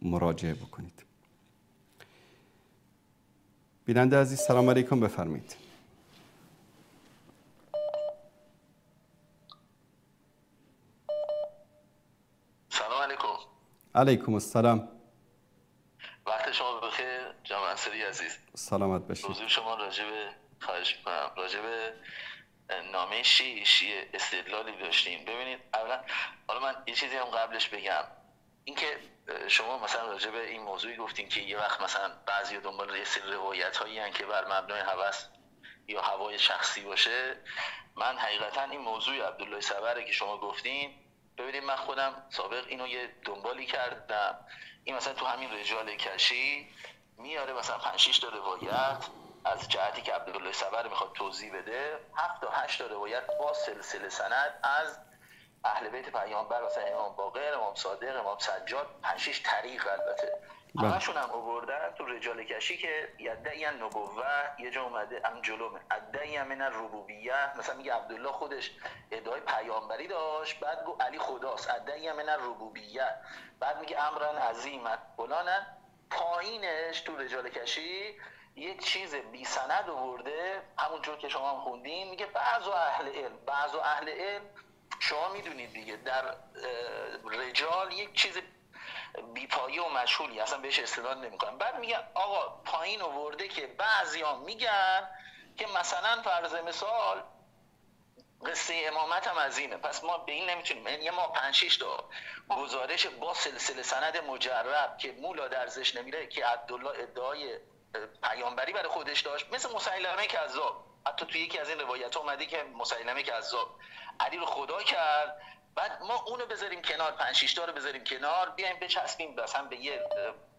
مراجعه بکنید. بیننده عزیز سلام علیکم، بفرمایید. سلام علیکم. علیکم السلام. وقت شما بخیر جناب انصاری عزیز. سلامت باشید. موضوع شما خواهش می‌کنم راجع به نامه شیعه استدلالی داشتیم. ببینید اولا حالا من یه چیزی هم قبلش بگم، اینکه شما مثلا راجع به این موضوعی گفتین که یه وقت مثلا بعضی دنبال یه سری روایت‌هایی هستن که بر مبنای هوس یا هوای شخصی باشه. من حقیقتا این موضوع عبدالله صبره که شما گفتین، ببینید من خودم سابق اینو یه دنبالی کردم. این مثلا تو همین رجال کشی میاره مثلا 5-6 تا روایت از جهتی که عبدالله صبر میخواد توضیح بده، 7 تا 8 تا روایت با سلسله سند از اهل بیت پیامبر، مثلا امام باقر، امام صادق، امام سجاد، 5-6 طریق البته همشون هم آوردن تو رجال کشی که یدعی نبوه، یه جا اومده ام جلومه ادعی من الربوبیه، مثلا میگه عبدالله خودش ادعای پیامبری داشت، بعد گفت علی خداست، ادعی من الربوبیه، بعد میگه امرن عظیمت فلانن. پایینش تو رجال کشی یه چیز بی سند آورده، همونجور که شما هم خوندین، میگه بعض اهل علم شما میدونید دیگه در رجال یک چیز بیپایه و مجهولی اصلا بهش استناد نمیکنن. بعد میگن آقا پایین آورده که بعضیا میگن که مثلا فرض مثال قصه امامت هم از اینه. پس ما به این نمیتونیم، یعنی ما 5-6 تا گزارش با سلسله سند مجرب که مولا درزش نمیره که عبدالله ادعای پیامبری برای خودش داشت، مثل مسیلمه کذاب، حتی توی یکی از این روایت اومده که مسیلمه کذاب علی رو خدا کرد، بعد ما اونو بذاریم کنار، 5-6 تا رو بذاریم کنار، بیایم بچسبیم مثلا به یه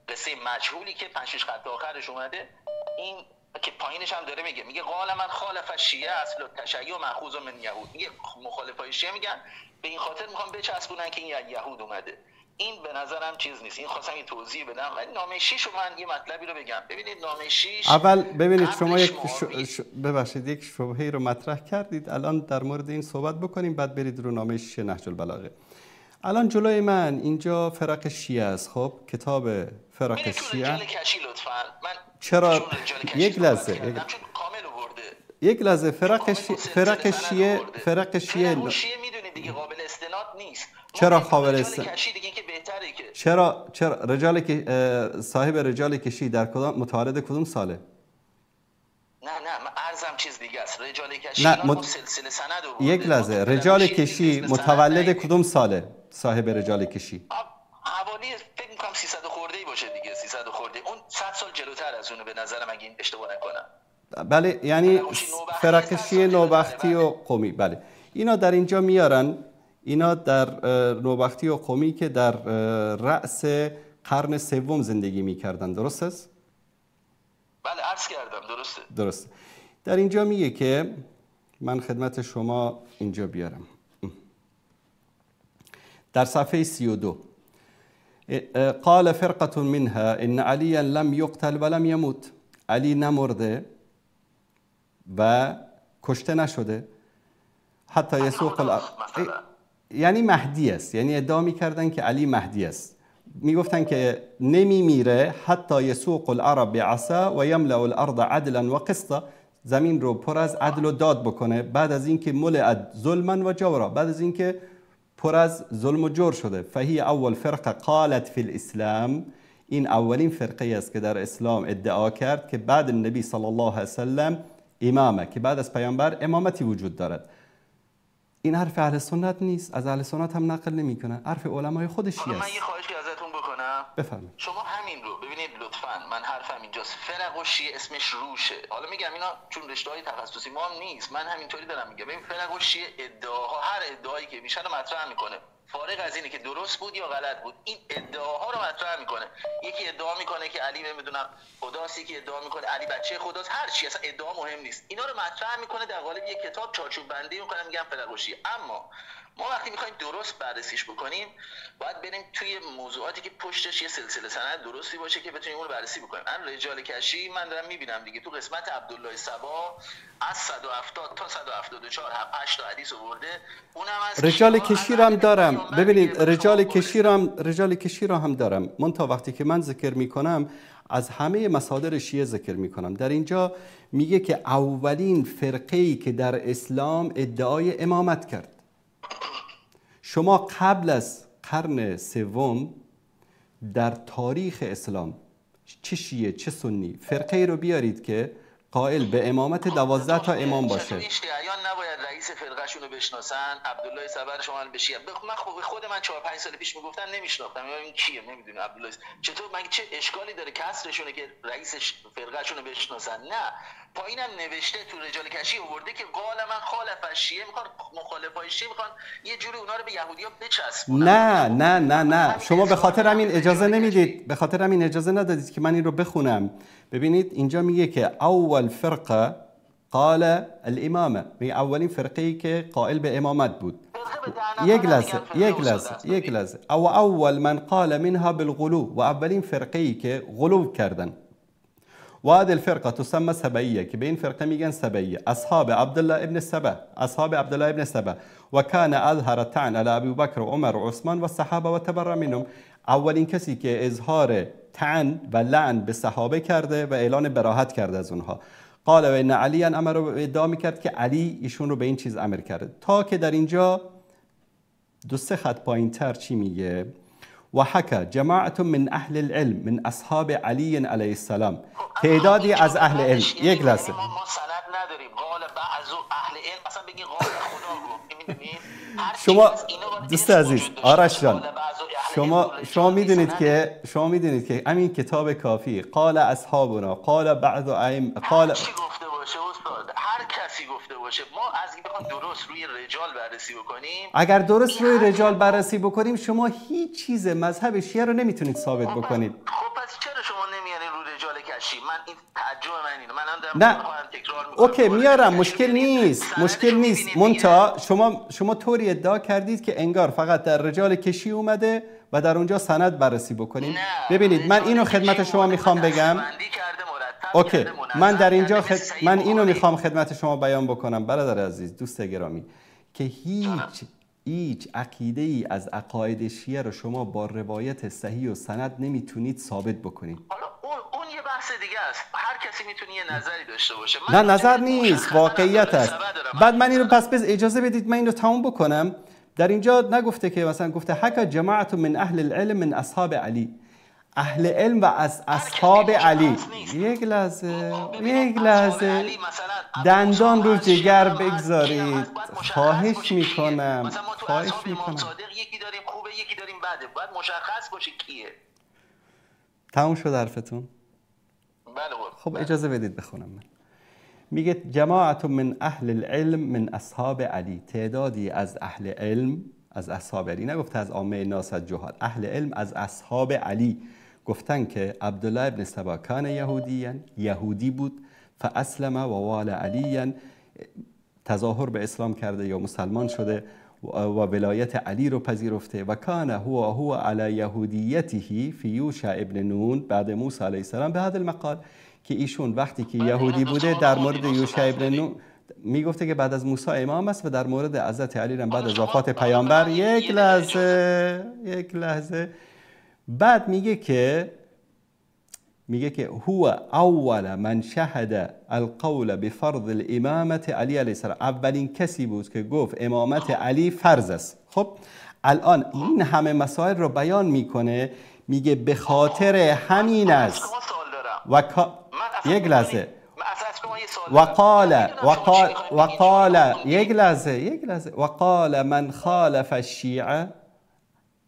قصه مجهولی که 5-6 خط آخرش اومده، این که پایینش هم داره میگه قال من خالف الشیعه اصل التشیع ماخوذ من یهود، میگه مخالفای شیعه میگن به این خاطر میخوام بچسبونن که این یهود اومده. این به نظرم چیز نیست. این خواستم یه توضیح بدم. ولی نامه 6 رو من یه مطلبی رو بگم. ببینید نامه 6 اول ببینید شما ببخشید یک شبهه‌ای رو مطرح کردید، الان در مورد این صحبت بکنیم بعد برید رو نامه 6 نهج البلاغه. الان جلوی من اینجا فرق شیعه است. خب کتاب فرق شیعه چرا یک لحظه یک لحظه فرق شیعه میدونید دیگه قابل استناد نیست. چرا قابل استناد؟ چرا رجال که صاحب رجال کشی در کدام متولد کدوم ساله؟ نه من عرضم چیز دیگه است. رجال کشی اینا سلسله سند آورده. یک لحظه رجال کشی متولد کدوم ساله صاحب رجال کشی؟ حوالی فکر می‌کنم 300 خورده‌ای باشه دیگه، 300 خورده. اون 100 سال جلوتر از اونه به نظرم اگه اشتباه نکنم. بله یعنی فرق شیعه نوبختی و قمی. بله اینا در اینجا میارن، اینا در نوبختی و قمی که در رأس قرن سوم زندگی میکردن، درست است؟ بله عرض کردم درسته. در اینجا میگه که من خدمت شما اینجا بیارم در صفحه 32 قال فرقة منها ان عليا لم يقتل ولم يموت، علی نمرده و کشته نشده حتی یسوق یعنی مهدی است، یعنی ادعا می‌کردن که علی مهدی است، میگفتن که نمیمیره حتی یسوق العرب بعصا و یملأ الارض عدلا و قسطا، زمین رو پر از عدل و داد بکنه بعد از اینکه ملئت ظلما و جورا، بعد از اینکه پر از ظلم و جور شده. فهی اول فرقه قالت فی الاسلام، این اولین فرقه است که در اسلام ادعا کرد که بعد النبی صلی الله علیه وسلم امامه، که بعد از پیامبر امامتی وجود دارد. این حرف اهل سنت نیست، از اهل سنت هم نقل نمیکنه، حرف علمای خود شیعه است. من یه خواهشی ازتون بکنم، بفرمایید. شما همین رو ببینید لطفاً، من حرفم اینجاست، فرق و شیعه اسمش روشه. حالا میگم اینا چون رشته‌های تخصصی ما هم نیست، من همینطوری دارم میگم. ببین فرق و شیعه ادعاها، هر ادعایی که میشه رو مطرح میکنه، فارغ از اینه که درست بود یا غلط بود، این ادعاها رو مطرح میکنه. یکی ادعا میکنه که علی نمیدونم خداست، یکی ادعا میکنه علی بچه خداست، هر چی، اصلا ادعا مهم نیست. اینا رو مطرح میکنه در قالب یک کتاب چارچوب بندی میکنه، میگم فرق و شیعه. اما ما وقتی میخوایم درست بررسیش بکنیم باید بریم توی موضوعاتی که پشتش یه سلسله سند درستی باشه که بتونیم اون رو بررسی بکنیم. من رجال کشی من دارم میبینم دیگه تو قسمت عبدالله صبا از 170 تا 174 8 تا حدیث آورده. اونم از رجال کشی رو هم دارم. ببینید رجال کشی رو هم دارم، منتها وقتی که من ذکر میکنم از همه مصادر شیعه ذکر میکنم. در اینجا میگه که اولین فرقه‌ای که در اسلام ادعای امامت کرد. شما قبل از قرن سوم در تاریخ اسلام چه شیعه چه سنی فرقه رو بیارید که قائل به امامت 12 تا امام باشه. شیعیان نباید رئیس فرقه‌شون رو بشناسن. عبدالله صبر شما به شیعه من خود من 4-5 سال پیش میگفتن نمیشناختم، این کیه نمیدونم عبدالله چطور، مگه چه اشکالی داره کسرشونه که رئیس فرقه‌شون رو بشناسن؟ نه، پایینم نوشته تو رجال کشی آورده که قال من خالف الشیعه، میخوان مخالفای شیعه میخوان یه جوری اونا رو به یهودی‌ها بچسبونن. نه شما به خاطر همین اجازه نمیدید، به خاطر همین اجازه ندادید که من این رو بخونم. ببینید اینجا میگه که اول فرقه قال الامامه، میگه اولین فرقه‌ای که قائل به امامت بود. یک لحظه او اول من قال منها بالغلو، و اولین فرقه‌ای که غلو کردن. و هذه الفرقه تسمى سبعیه، که به این فرقه میگن سبعیه. اصحاب عبدالله ابن سبع و کان اظهر الطعن على ابی بکر و عمر و عثمان و الصحابه و تبرأ منهم، اولین کسی که اظهار طعن و لعن به صحابه کرده و اعلان براحت کرده از اونها. قال و ان علی امر، رو ادعا میکرد که علی ایشون رو به این چیز امر کرده. تا که در اینجا 2-3 خط پایین تر چی میگه؟ و حکا جماعت من اهل العلم من اصحاب علی علیه السلام، تعدادی از اهل علم. یک لحظه ما سند نداریم، قال بعض اهل علم مثلا بگین قال خدا گفت، می‌دونید شما دوست عزیز آرش جان، شما میدونید که همین کتاب کافی قال اصحابنا قال بعض ائمه قال چی گفته باشه استاد، هر کسی گفته باشه، ما از این بخوام درست روی رجال بررسی بکنیم، اگر درست روی رجال بررسی بکنیم شما هیچ چیز مذهب شیعه رو نمیتونید ثابت بکنید. خب پس چرا شما نمیارین رو رجال کشی؟ من این تعجب من اینه، من دارم تکرار میکنم. اوکی میارم، مشکل نیست منتها شما طوری ادعا کردید که انگار فقط در رجال کشی اومده و در اونجا سند بررسی بکنیم. ببینید من اینو خدمت شما میخوام بگم. اوکی من در اینجا من اینو میخوام خدمت شما بیان بکنم برادر عزیز دوست گرامی که هیچ عقیده ای از عقاید شیعه رو شما با روایت صحیح و سند نمیتونید ثابت بکنید. حالا اون یه بحث دیگه است، هر کسی میتونه یه نظری داشته باشه. نه نظر نیست، واقعیت است. بعد من اینو پس اجازه بدید من اینو تموم بکنم. در اینجا نگفته که مثلا گفته حکا جماعت من اهل العلم من اصحاب علی، اهل علم و از اصحاب علی. یک لحظه دندان رو جگر بگذارید، خواهش میکنم. یکی داریم خوبه یکی داریم بده، باید مشخص باشه کیه. تموم شد حرفتون؟ بله. خب اجازه بدید بخونم. من میگه جماعت من اهل العلم من اصحاب علی، تعدادی از اهل علم از اصحاب علی، نگفته از عامه ناس از جهال، اهل علم از اصحاب علی گفتن که عبدالله ابن سبا کان یهودی بود، فاسلم و وال علی، تظاهر به اسلام کرده یا مسلمان شده و ولایت علی رو پذیرفته، و کان هو علی یهودیته فی یوشع ابن نون بعد موسی علیه السلام به هذا المقال، که ایشون وقتی که یهودی بوده در مورد یوشع ابن نون میگفته که بعد از موسی امام است و در مورد حضرت علی هم بعد از وفات پیامبر. یک لحظه بعد میگه که هو اول من شهد القول بفرض الامامت علی علیه السلام، اولین کسی بود که گفت امامت علی فرض است. خب الان این همه مسائل رو بیان میکنه، میگه به خاطر همین است یک لحظه وقال من خالف الشیعه،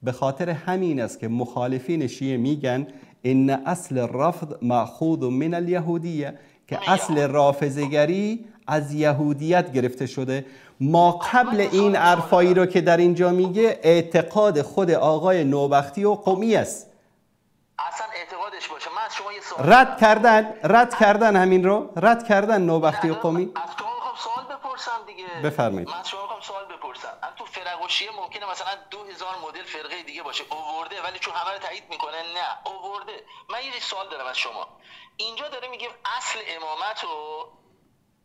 به خاطر همین است که مخالفین شیعه میگن ان اصل الرفض ماخوذ من الیهودیه، که اصل رافضه‌گری از یهودیت گرفته شده. ما قبل این حرفایی رو که در اینجا میگه اعتقاد خود آقای نوبختی و قمی است. اصلا اعتقادش باشه. من از شما یه سوال رد کردن همین رو رد کردن نوبختی و قمی. از شما میخوام سوال بپرسم دیگه. بفرمایید. من از شما میخوام سوال بپرسم. تو فرق و شیعه ممکنه مثلا 2000 مدل فرقه دیگه باشه آورده، ولی چون همه رو تایید میکنه نه آورده. من یه سوال دارم از شما. اینجا داره میگه اصل امامت رو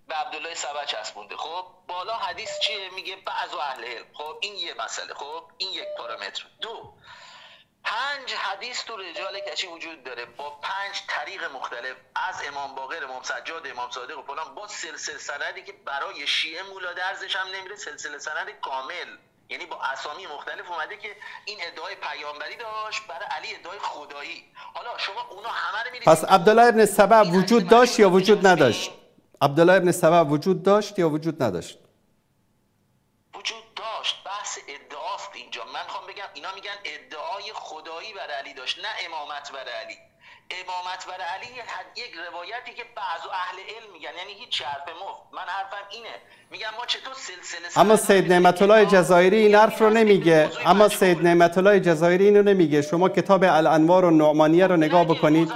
به عبدالله سبا چسبونده. خب بالا حدیث چیه؟ میگه بعض اهل علم. خب این یه مسئله. خب این یک پارامتر. 2 5 حدیث تو رجال کشی وجود داره با 5 طریق مختلف از امام باقر، امام سجاد، امام صادق و فلان، با سلسله سندی که برای شیعه مولا درزش هم نمیره، سلسله سند کامل، یعنی با اسامی مختلف اومده که این ادعای پیامبری داشت، برای علی ادعای خدایی. حالا شما اونا همه رو میرید. پس عبدالله ابن سبا وجود داشت یا وجود نداشت؟ عبدالله ابن سبا وجود داشت یا وجود نداشت؟ وجود داشت. بحث ادعاست اینجا. من میخوام بگم اینا میگن ادعای خدایی بر علی داشت، نه امامت بر علی. امامت بر علی یک روایتی که بعضو اهل علم میگن، یعنی هیچ حرف مفت. من حرفم اینه، میگم ما چطور سلسله. اما سید نعمت الله جزایری این حرف رو نمیگه. اما سید نعمت الله جزایری اینو نمیگه. شما کتاب الانوار و نعمانیه رو نگاه بکنید.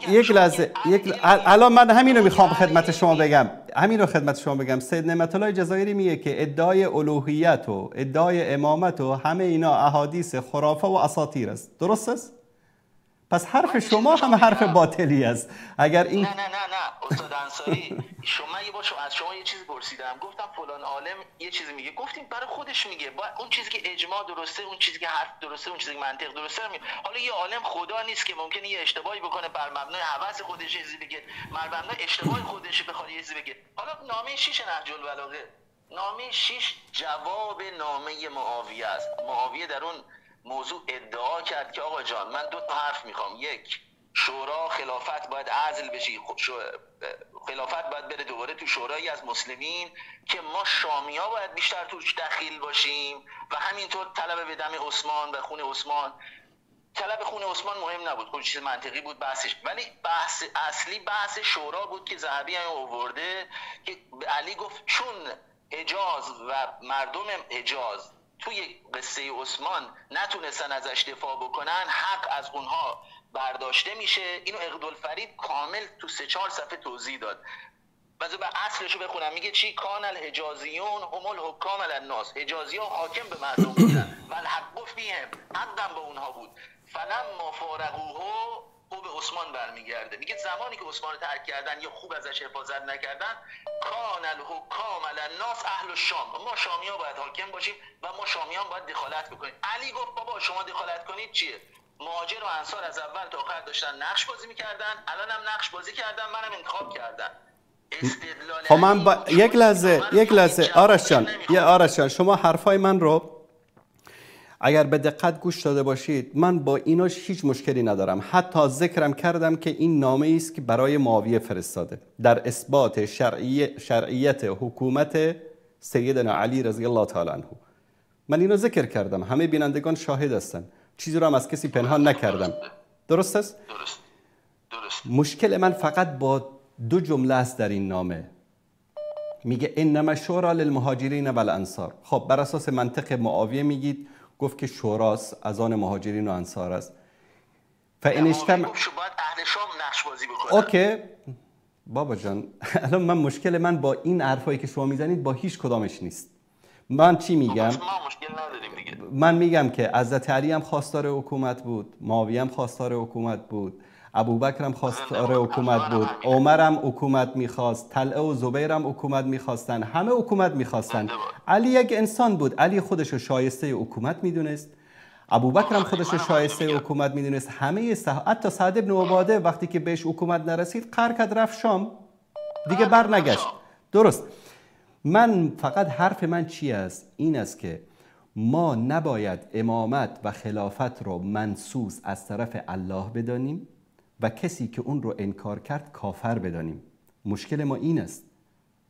یک لحظه الان من همین رو میخوام خدمت شما بگم. سید نعمت الله جزایری میگه که ادعای الوهیت و ادعای امامت و همه اینا احادیث خرافه و اساطیر است. درست است؟ پس حرف شما هم حرف باطلی است. اگر این نه استاد انصاری، شما یه باشو از شما یه چیز پرسیدم، گفتم فلان عالم یه چیزی میگه، گفتیم برای خودش میگه، اون چیزی که اجماع درسته، اون چیزی که حرف درسته، اون چیزی که منطق درسته میگه. حالا یه عالم خدا نیست که ممکنه یه اشتباهی بکنه، بر مبنای هوس خودش چیزی بگه، بر مبنای اشتباه خودش بخواد یه چیزی بگه. حالا نامه 6 نهج البلاغه، نامه 6 جواب نامه معاویه است. معاویه در اون موضوع ادعا کرد که آقا جان من 2 تا حرف میخوام، یک شورا خلافت باید عزل بشی، خلافت باید بره دوباره تو شورایی از مسلمین که ما شامیا باید بیشتر توش دخیل باشیم و همینطور طلب به دم عثمان و خون عثمان. طلب خون عثمان مهم نبود، خود چیز منطقی بود بحثش، ولی بحث اصلی بحث شورا بود که ذهبی هم آورده که علی گفت چون حجاز و مردم حجاز توی قصه عثمان نتونستن ازش دفاع بکنن، حق از اونها برداشته میشه. اینو عقدالفرید کامل تو 3-4 صفحه توضیح داد. بعضی به اصلشو بخونم، میگه چی؟ کان الحجازیون هم الحکام علی الناس، حجازی‌ها حاکم به مردم بودن و الحق فیهم، حقم به اونها بود. فلما فارقوه او به عثمان برمیگرده، میگه زمانی که عثمان رو ترک کردن یا خوب ازش حفاظت نکردن، کان الحکام علی الناس اهل الشام، ما شامیان باید حاکم باشیم و ما شامیان باید دخالت بکنیم. علی گفت بابا شما دخالت کنید چیه؟ مهاجر و انصار از اول تا آخر داشتن نقش بازی میکردن، الان هم نقش بازی کردن، منم انتخاب کردن. خب من یک لحظه آرش جان شما حرفای من رو اگر به دقت گوش داده باشید، من با ایناش هیچ مشکلی ندارم. حتی ذکرم کردم که این نامه است که برای معاویه فرستاده در اثبات شرعیت حکومت سیدنا علی رضی الله تعالی عنه. من اینو ذکر کردم، همه بینندگان شاهد هستن، چیزی رو هم از کسی پنهان نکردم. درست است؟ درست. مشکل من فقط با 2 جمله است در این نامه. میگه انما شورا للمهاجرین و الانصار. خب بر اساس منطق معاویه میگید گفت که شوراست از آن مهاجرین و انصار است. فان اجتمع باید اهل شام نقش بازی بکنن. اوکی بابا جان، الان من مشکل من با این حرفایی که شما میزنید با هیچ کدامش نیست. من چی میگم؟ ما مشکل نداریم دیگه. من میگم که حضرت علی هم خواستار حکومت بود، معاویه هم خواستار حکومت بود، ابوبکر هم خواستار حکومت بود، عمر هم حکومت میخواست، طلحه و زبیر هم حکومت میخواستن، همه حکومت میخواستن. علی یک انسان بود، علی خودش رو شایسته حکومت میدونست، ابوبکر هم خودش رو شایسته حکومت میدونست، همه حتی سعد بن عباده وقتی که بهش حکومت نرسید قهر کرد رفت شام، دیگه بر نگشت. درست. من فقط حرف من چی است؟ این است که ما نباید امامت و خلافت رو منسوس از طرف الله بدانیم و کسی که اون رو انکار کرد کافر بدانیم. مشکل ما این است.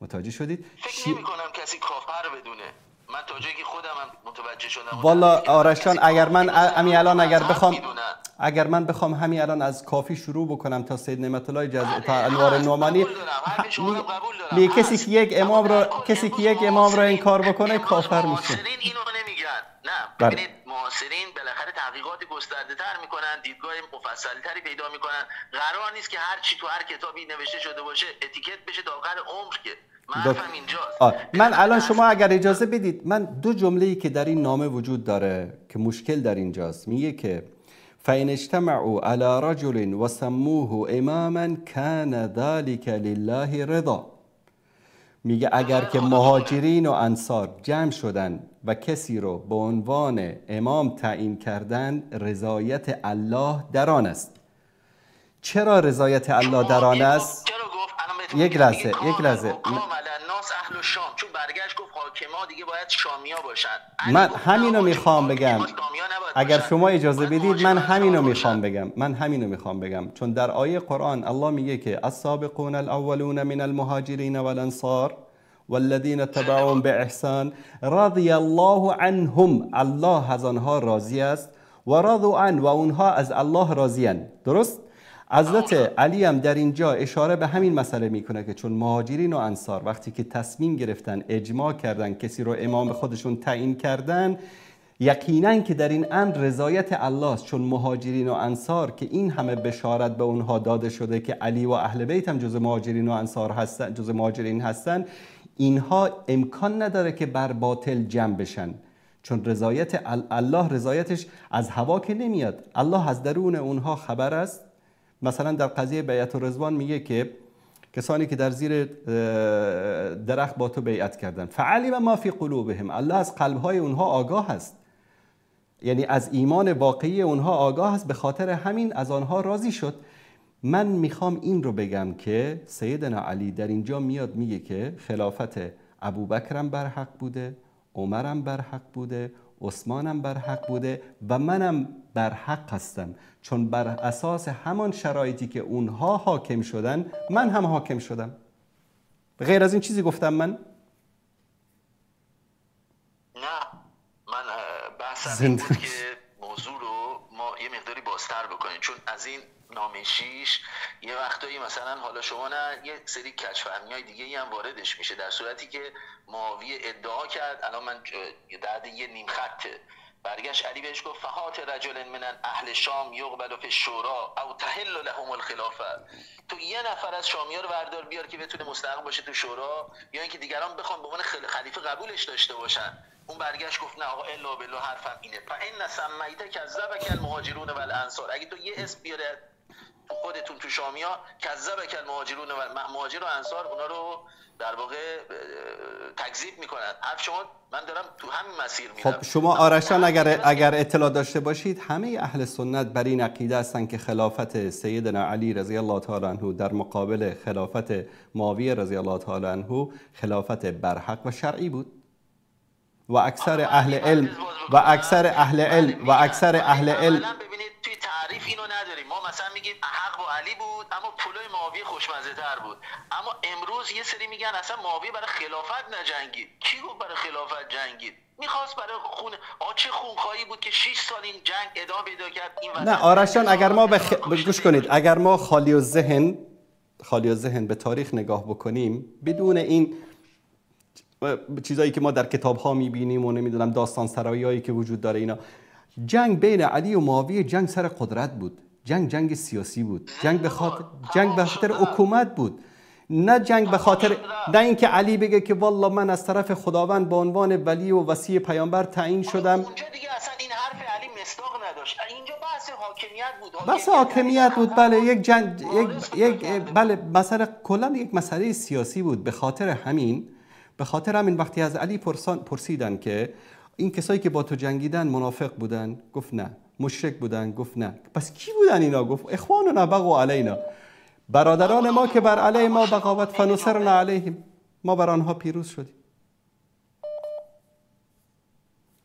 متوجه شدید؟ فکر نمی کنم کسی کافر بدونه. من تا جایی که خودم متوجه شدم. والا آرشان اگر من همین الان اگر من بخوام همین الان از کافی شروع بکنم تا سید نعمت الله تا انوار نعمانی، کسی که یک امام رو انکار بکنه کافر میشه. اینو نمیگن. نه ببینید معاصرین بالاخره تحقیقات گسترده تر میکنن، دیدگاه مفصلی تری پیدا میکنن. قرار نیست که هر چی تو هر کتابی نوشته شده باشه اتیکت بشه تا آخر عمر که من الان شما اگر اجازه بدید، من 2 جمله‌ای که در این نامه وجود داره که مشکل در اینجاست، میگه که فَإِنْ اجْتَمَعُوا عَلَى رَجُلٍ وَسَمُّوهُ إِمَامًا كَانَ ذَلِكَ لِلَّهِ رضا. میگه اگر که مهاجرین و انصار جمع شدن و کسی رو به عنوان امام تعیین کردن، رضایت الله در آن است. چرا رضایت الله در آن است؟ یک لحظه چون برگشت گفت حاکما دیگه باید شامیا باشن. من همینو میخوام بگم، اگر شما اجازه بدید من همینو میخوام بگم چون در آیه قرآن الله میگه که السابقون الاولون من المهاجرین والانصار والذین تبعوهم باحسان رضی الله عنهم، الله از آنها راضی است، و رضوا عنه، و اونها از الله راضی‌اند. درست؟ حضرت علی هم در اینجا اشاره به همین مسئله میکنه که چون مهاجرین و انصار وقتی که تصمیم گرفتن، اجماع کردن، کسی رو امام خودشون تعیین کردن، یقینا که در این امر رضایت الله است. چون مهاجرین و انصار که این همه بشارت به اونها داده شده که علی و اهل بیت هم جز مهاجرین و انصار هستن، جز مهاجرین هستن، اینها امکان نداره که بر باطل جمع بشن، چون رضایت الله رضایتش از هوا که نمیاد، الله از درون اونها خبر است. مثلا در قضیه بیعت الرضوان میگه که کسانی که در زیر درخت با تو بیعت کردن، فعلم ما فی قلوبهم، الله از قلبهای اونها آگاه است، یعنی از ایمان واقعی اونها آگاه است، به خاطر همین از آنها راضی شد. من میخوام این رو بگم که سیدنا علی در اینجا میاد میگه که خلافت ابوبکرم بر حق بوده، عمرم بر حق بوده، عثمانم بر حق بوده و منم بر حق هستم، چون بر اساس همان شرایطی که اونها حاکم شدن من هم حاکم شدم. غیر از این چیزی گفتم من؟ نه، من بحثم این بود که موضوع رو ما یه مقداری بازتر بکنیم، چون از این نامه 6 یه وقتایی مثلا حالا شما نه یه سری کج‌فهمی‌های دیگه‌ای هم واردش میشه، در صورتی که معاویه ادعا کرد، الان من در یه نیم خطه برگشت علی بهش گفت فهات رجل من اهل شام یقبل فی الشورا او تحل لهم الخلافه، تو یه نفر از شامی‌ها رو بردار بیار که بتونه مستحق باشه تو شورا، یا اینکه دیگران بخوان به عنوان خلیفه قبولش داشته باشن. اون برگشت گفت نه آقا الا بالله حرفم اینه، فان سمیت کذبک المهاجرون والانصار، اگه تو یه اسم بیاره خودتون تو شامیا کذبک المهاجرون و مهاجر و انصار، اونا رو در واقع تکذیب میکنن. حرف شما، من دارم تو همین مسیر میرم. خب شما آرشان اگر اطلاع داشته باشید، همه اهل سنت بر این عقیده هستند که خلافت سیدنا علی رضی الله تعالی عنه در مقابل خلافت معاویه رضی الله تعالی عنه خلافت برحق و شرعی بود و اکثر اهل علم ببینید توی تعریف اینو نداریم. ما مثلا میگیم حق با علی بود اما پلوی معاویه خوشمزه تر بود، اما امروز یه سری میگن اصلا معاویه برای خلافت نجنگید. کی گفت برای خلافت جنگید؟ میخواست برای خون چه خونخواهی بود که 6 سال این جنگ ادامه پیدا کرد. این نه آرشان، اگر ما گوش کنید، اگر ما خالی الذهن به تاریخ نگاه بکنیم، بدون این چیزایی که ما در کتاب ها میبینیم و نمیدونم داستان سرایی هایی که وجود داره، اینا جنگ بین علی و معاویه جنگ سر قدرت بود، جنگ سیاسی بود، جنگ به خاطر حکومت بود، نه جنگ به خاطر نه اینکه علی بگه که والله من از طرف خداوند به عنوان ولی و وصی پیامبر تعیین شدم. اونجا دیگه اصلا این حرف علی مصداق نداشت، اینجا بحث حاکمیت بود. بحث حاکمیت بود، بله، یک جنگ بله، مثلا کلا یک مسئله سیاسی بود. به خاطر همین وقتی از علی پرسیدن که این کسایی که با تو جنگیدن منافق بودن، گفت نه. مشرک بودن، گفت نه. پس کی بودن اینا؟ گفت اخواننا بغوا علینا، برادران ما که بر علیه ما بغاوت فنصرنا علیهم، ما بر آنها پیروز شدیم.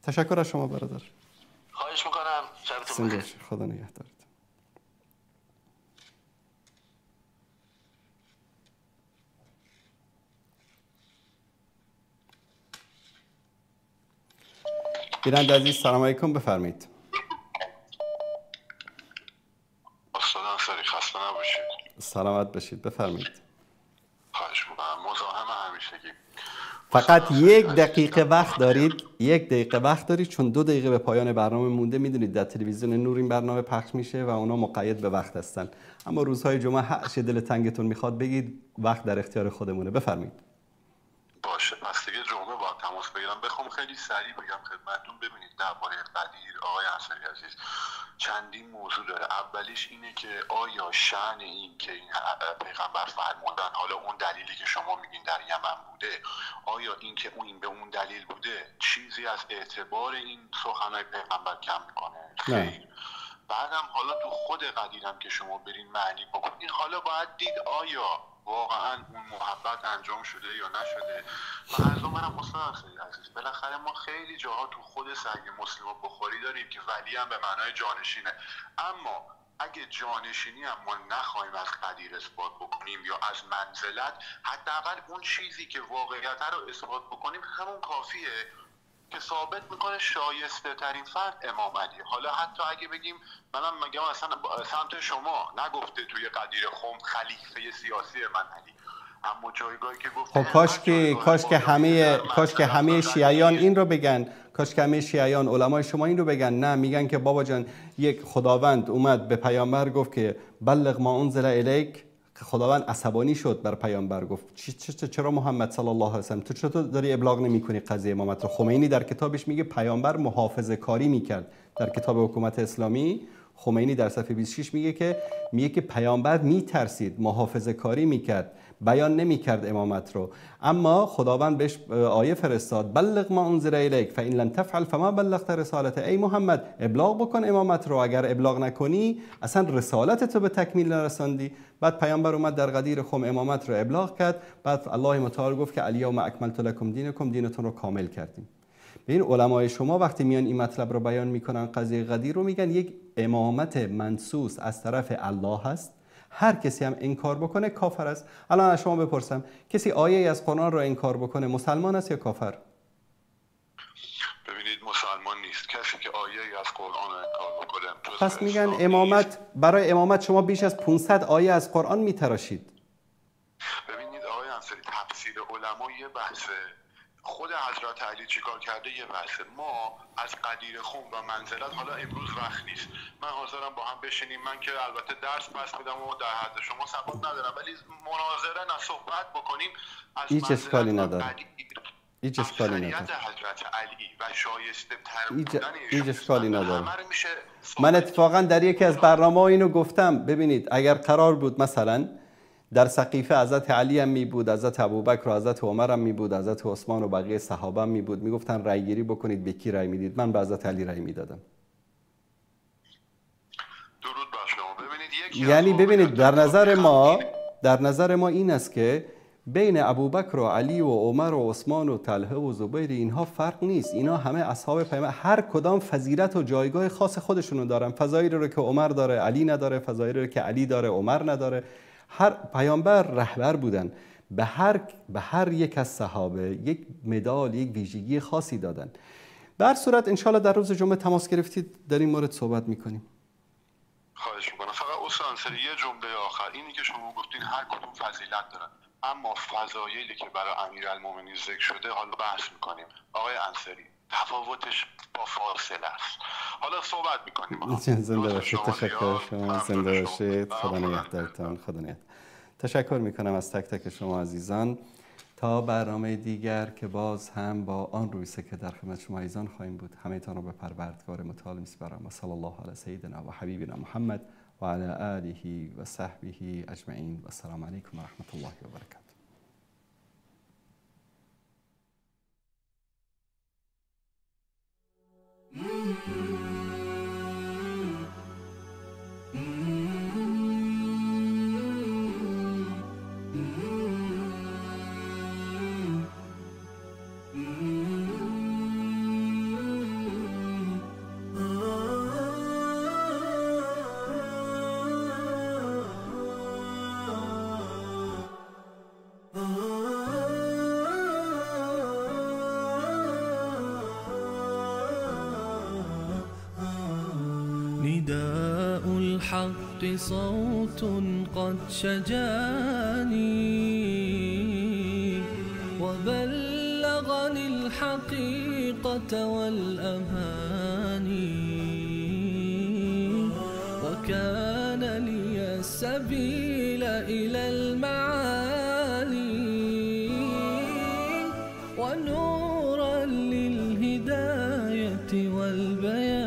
تشکر از شما برادر. خواهش میکنم. شبتون بخیر. خدا نگهدارت. بیننده عزیز سلام علیکم، بفرمایید. استاد انصاری خسته نباشید. سلامت باشید، بفرمایید. خواهش میکنم. مزاحم همیشگی. فقط یک دقیقه وقت دارید چون 2 دقیقه به پایان برنامه مونده. میدونید در تلویزیون نور این برنامه پخش میشه و اونا مقید به وقت هستن، اما روزهای جمعه هر چه دل تنگتون میخواد بگید، وقت در اختیار خودمونه. بفرمایید. باشه، پس دیگه جمعه با تماس بگیرم. بخوام خیلی سریع بگم خدمتتون، ببینید درباره قدیر آقای انصاری عزیز چندین موضوع داره. اولیش اینه که آیا شأن این که این پیغمبر فرمودن، حالا اون دلیلی که شما میگین در یمن بوده، آیا این که این به اون دلیل بوده چیزی از اعتبار این سخنهای پیغمبر کم میکنه؟ خیر. بعدم حالا تو خود قدیرم که شما برین معنی بکنین، حالا باید دید آیا واقعا اون محبت انجام شده یا نشده. و از منم استاد خیلی عزیز، بالاخره ما خیلی جاها تو خود سنگ مسلم و بخاری داریم که ولی هم به معنای جانشینه، اما اگه جانشینی هم ما نخواهیم از قدیر اثبات بکنیم یا از منزلت، حداقل اون چیزی که واقعیت رو اثبات بکنیم همون کافیه که ثابت میکنه شایسته ترین فرد امام علی. حالا حتی اگه بگیم منم میگم اصلا سمت شما نگفته توی قدیر خم خلیفه سیاسی من علی، اما جایگاهی که گفته خب کاش که همه شیعیان این رو بگن، کاش که همه شیعیان علمای شما این رو بگن. نه، میگن که بابا جان یک خداوند اومد به پیامبر گفت که بلغ ما انزل الیک، خداوند عصبانی شد بر پیامبر، گفت چرا محمد صلی الله علیه و سلم تو چطور داری ابلاغ نمی‌کنی قضیه امامت رو؟ خمینی در کتابش میگه پیامبر محافظه کاری میکرد. در کتاب حکومت اسلامی خمینی در صفحه 26 میگه که پیامبر میترسید، محافظه کاری میکرد، بیان نمیکرد امامت رو. اما خداوند بهش آیه فرستاد بلغ ما انزل الیک فان لم تفعل فما بلغت رسالته، ای محمد ابلاغ بکن امامت رو، اگر ابلاغ نکنی اصلا رسالت تو به تکمیل نرساندی. بعد پیامبر اومد در قدیر خم امامت رو ابلاغ کرد. بعد الله متعال گفت که الیوم اکملت لکم دینکم، دینتون رو کامل کردیم. به این علمای شما وقتی میان این مطلب رو بیان میکنن قضیه غدیر رو میگن یک امامت منصوص از طرف الله هست، هر کسی هم انکار بکنه کافر است. الان از شما بپرسم کسی آیه از قرآن رو انکار بکنه مسلمان است یا کافر؟ ببینید مسلمان نیست کسی که آیه از قرآن رو انکار بکنه. پس میگن امامت، برای امامت شما بیش از 500 آیه از قرآن میتراشید. ببینید آقای انصاری، تفسیر علما یه بحثه، خود حضرت علی چیکار کرده یه بحثه. ما از قدیر خون و منزلت حالا امروز وقت نیست، من حاضرم با هم بشینیم، من که البته درس پس میدم و در حد شما ثبات ندارم، ولی مناظره نه صحبت بکنیم از هیچ اشکالی نداره، هیچ اشکالی نداره، حضرت علی و شایسته تر بودن هیچ اشکالی نداره. من اتفاقا در یکی از برنامه‌ها اینو گفتم، ببینید اگر قرار بود مثلا در سقیفه حضرت علی هم می بود، حضرت ابوبکر و حضرت عمر هم می بود، حضرت عثمان و بقیه صحابه هم می بود، می گفتن رأی گیری بکنید به کی رأی میدید، من به حضرت علی رأی میدادم. درود بر شما. ببینید یعنی ببینید در نظر ما این است که بین ابوبکر و علی و عمر و عثمان و طلحه و زبیر اینها فرق نیست، اینا همه اصحاب پیامبر، هر کدام فضیلت و جایگاه خاص خودشونو دارن. فضایلی رو که عمر داره علی نداره، فضایلی رو که علی داره عمر نداره. هر پیامبر رهبر بودن، به هر یک از صحابه یک مدال، یک ویژگی خاصی دادن. در صورت انشالله در روز جمعه تماس گرفتید در این مورد صحبت میکنیم. خواهش میکنم. فقط استاد انصاری یه جمله آخر، اینی که شما گفتین هر کدوم فضیلت دارن، اما فضایلی که برای امیرالمومنین ذکر شده حالا بحث میکنیم. آقای انصاری تفاوتش با فاصله است، حالا صحبت میکنیم. زنده باشید. تشکر شما، زنده باشید. خدا نگهدارتان. خدا نگهدار. تشکر میکنم از تک تک شما عزیزان. تا برنامه دیگر که باز هم با آن رویسه که در خدمت شما عزیزان خواهیم بود، همه‌تان رو به پروردگار متعال میسپارم و صلی الله علی سیدنا و حبیبنا محمد و علی آله و صحبه اجمعین و السلام علیکم و رحمت الله و برکاته. نداء الحق صوت قد شجاني وبلغني الحقيقة والأماني وكان لي السبيل إلى المعالي ونورا للهداية والبيان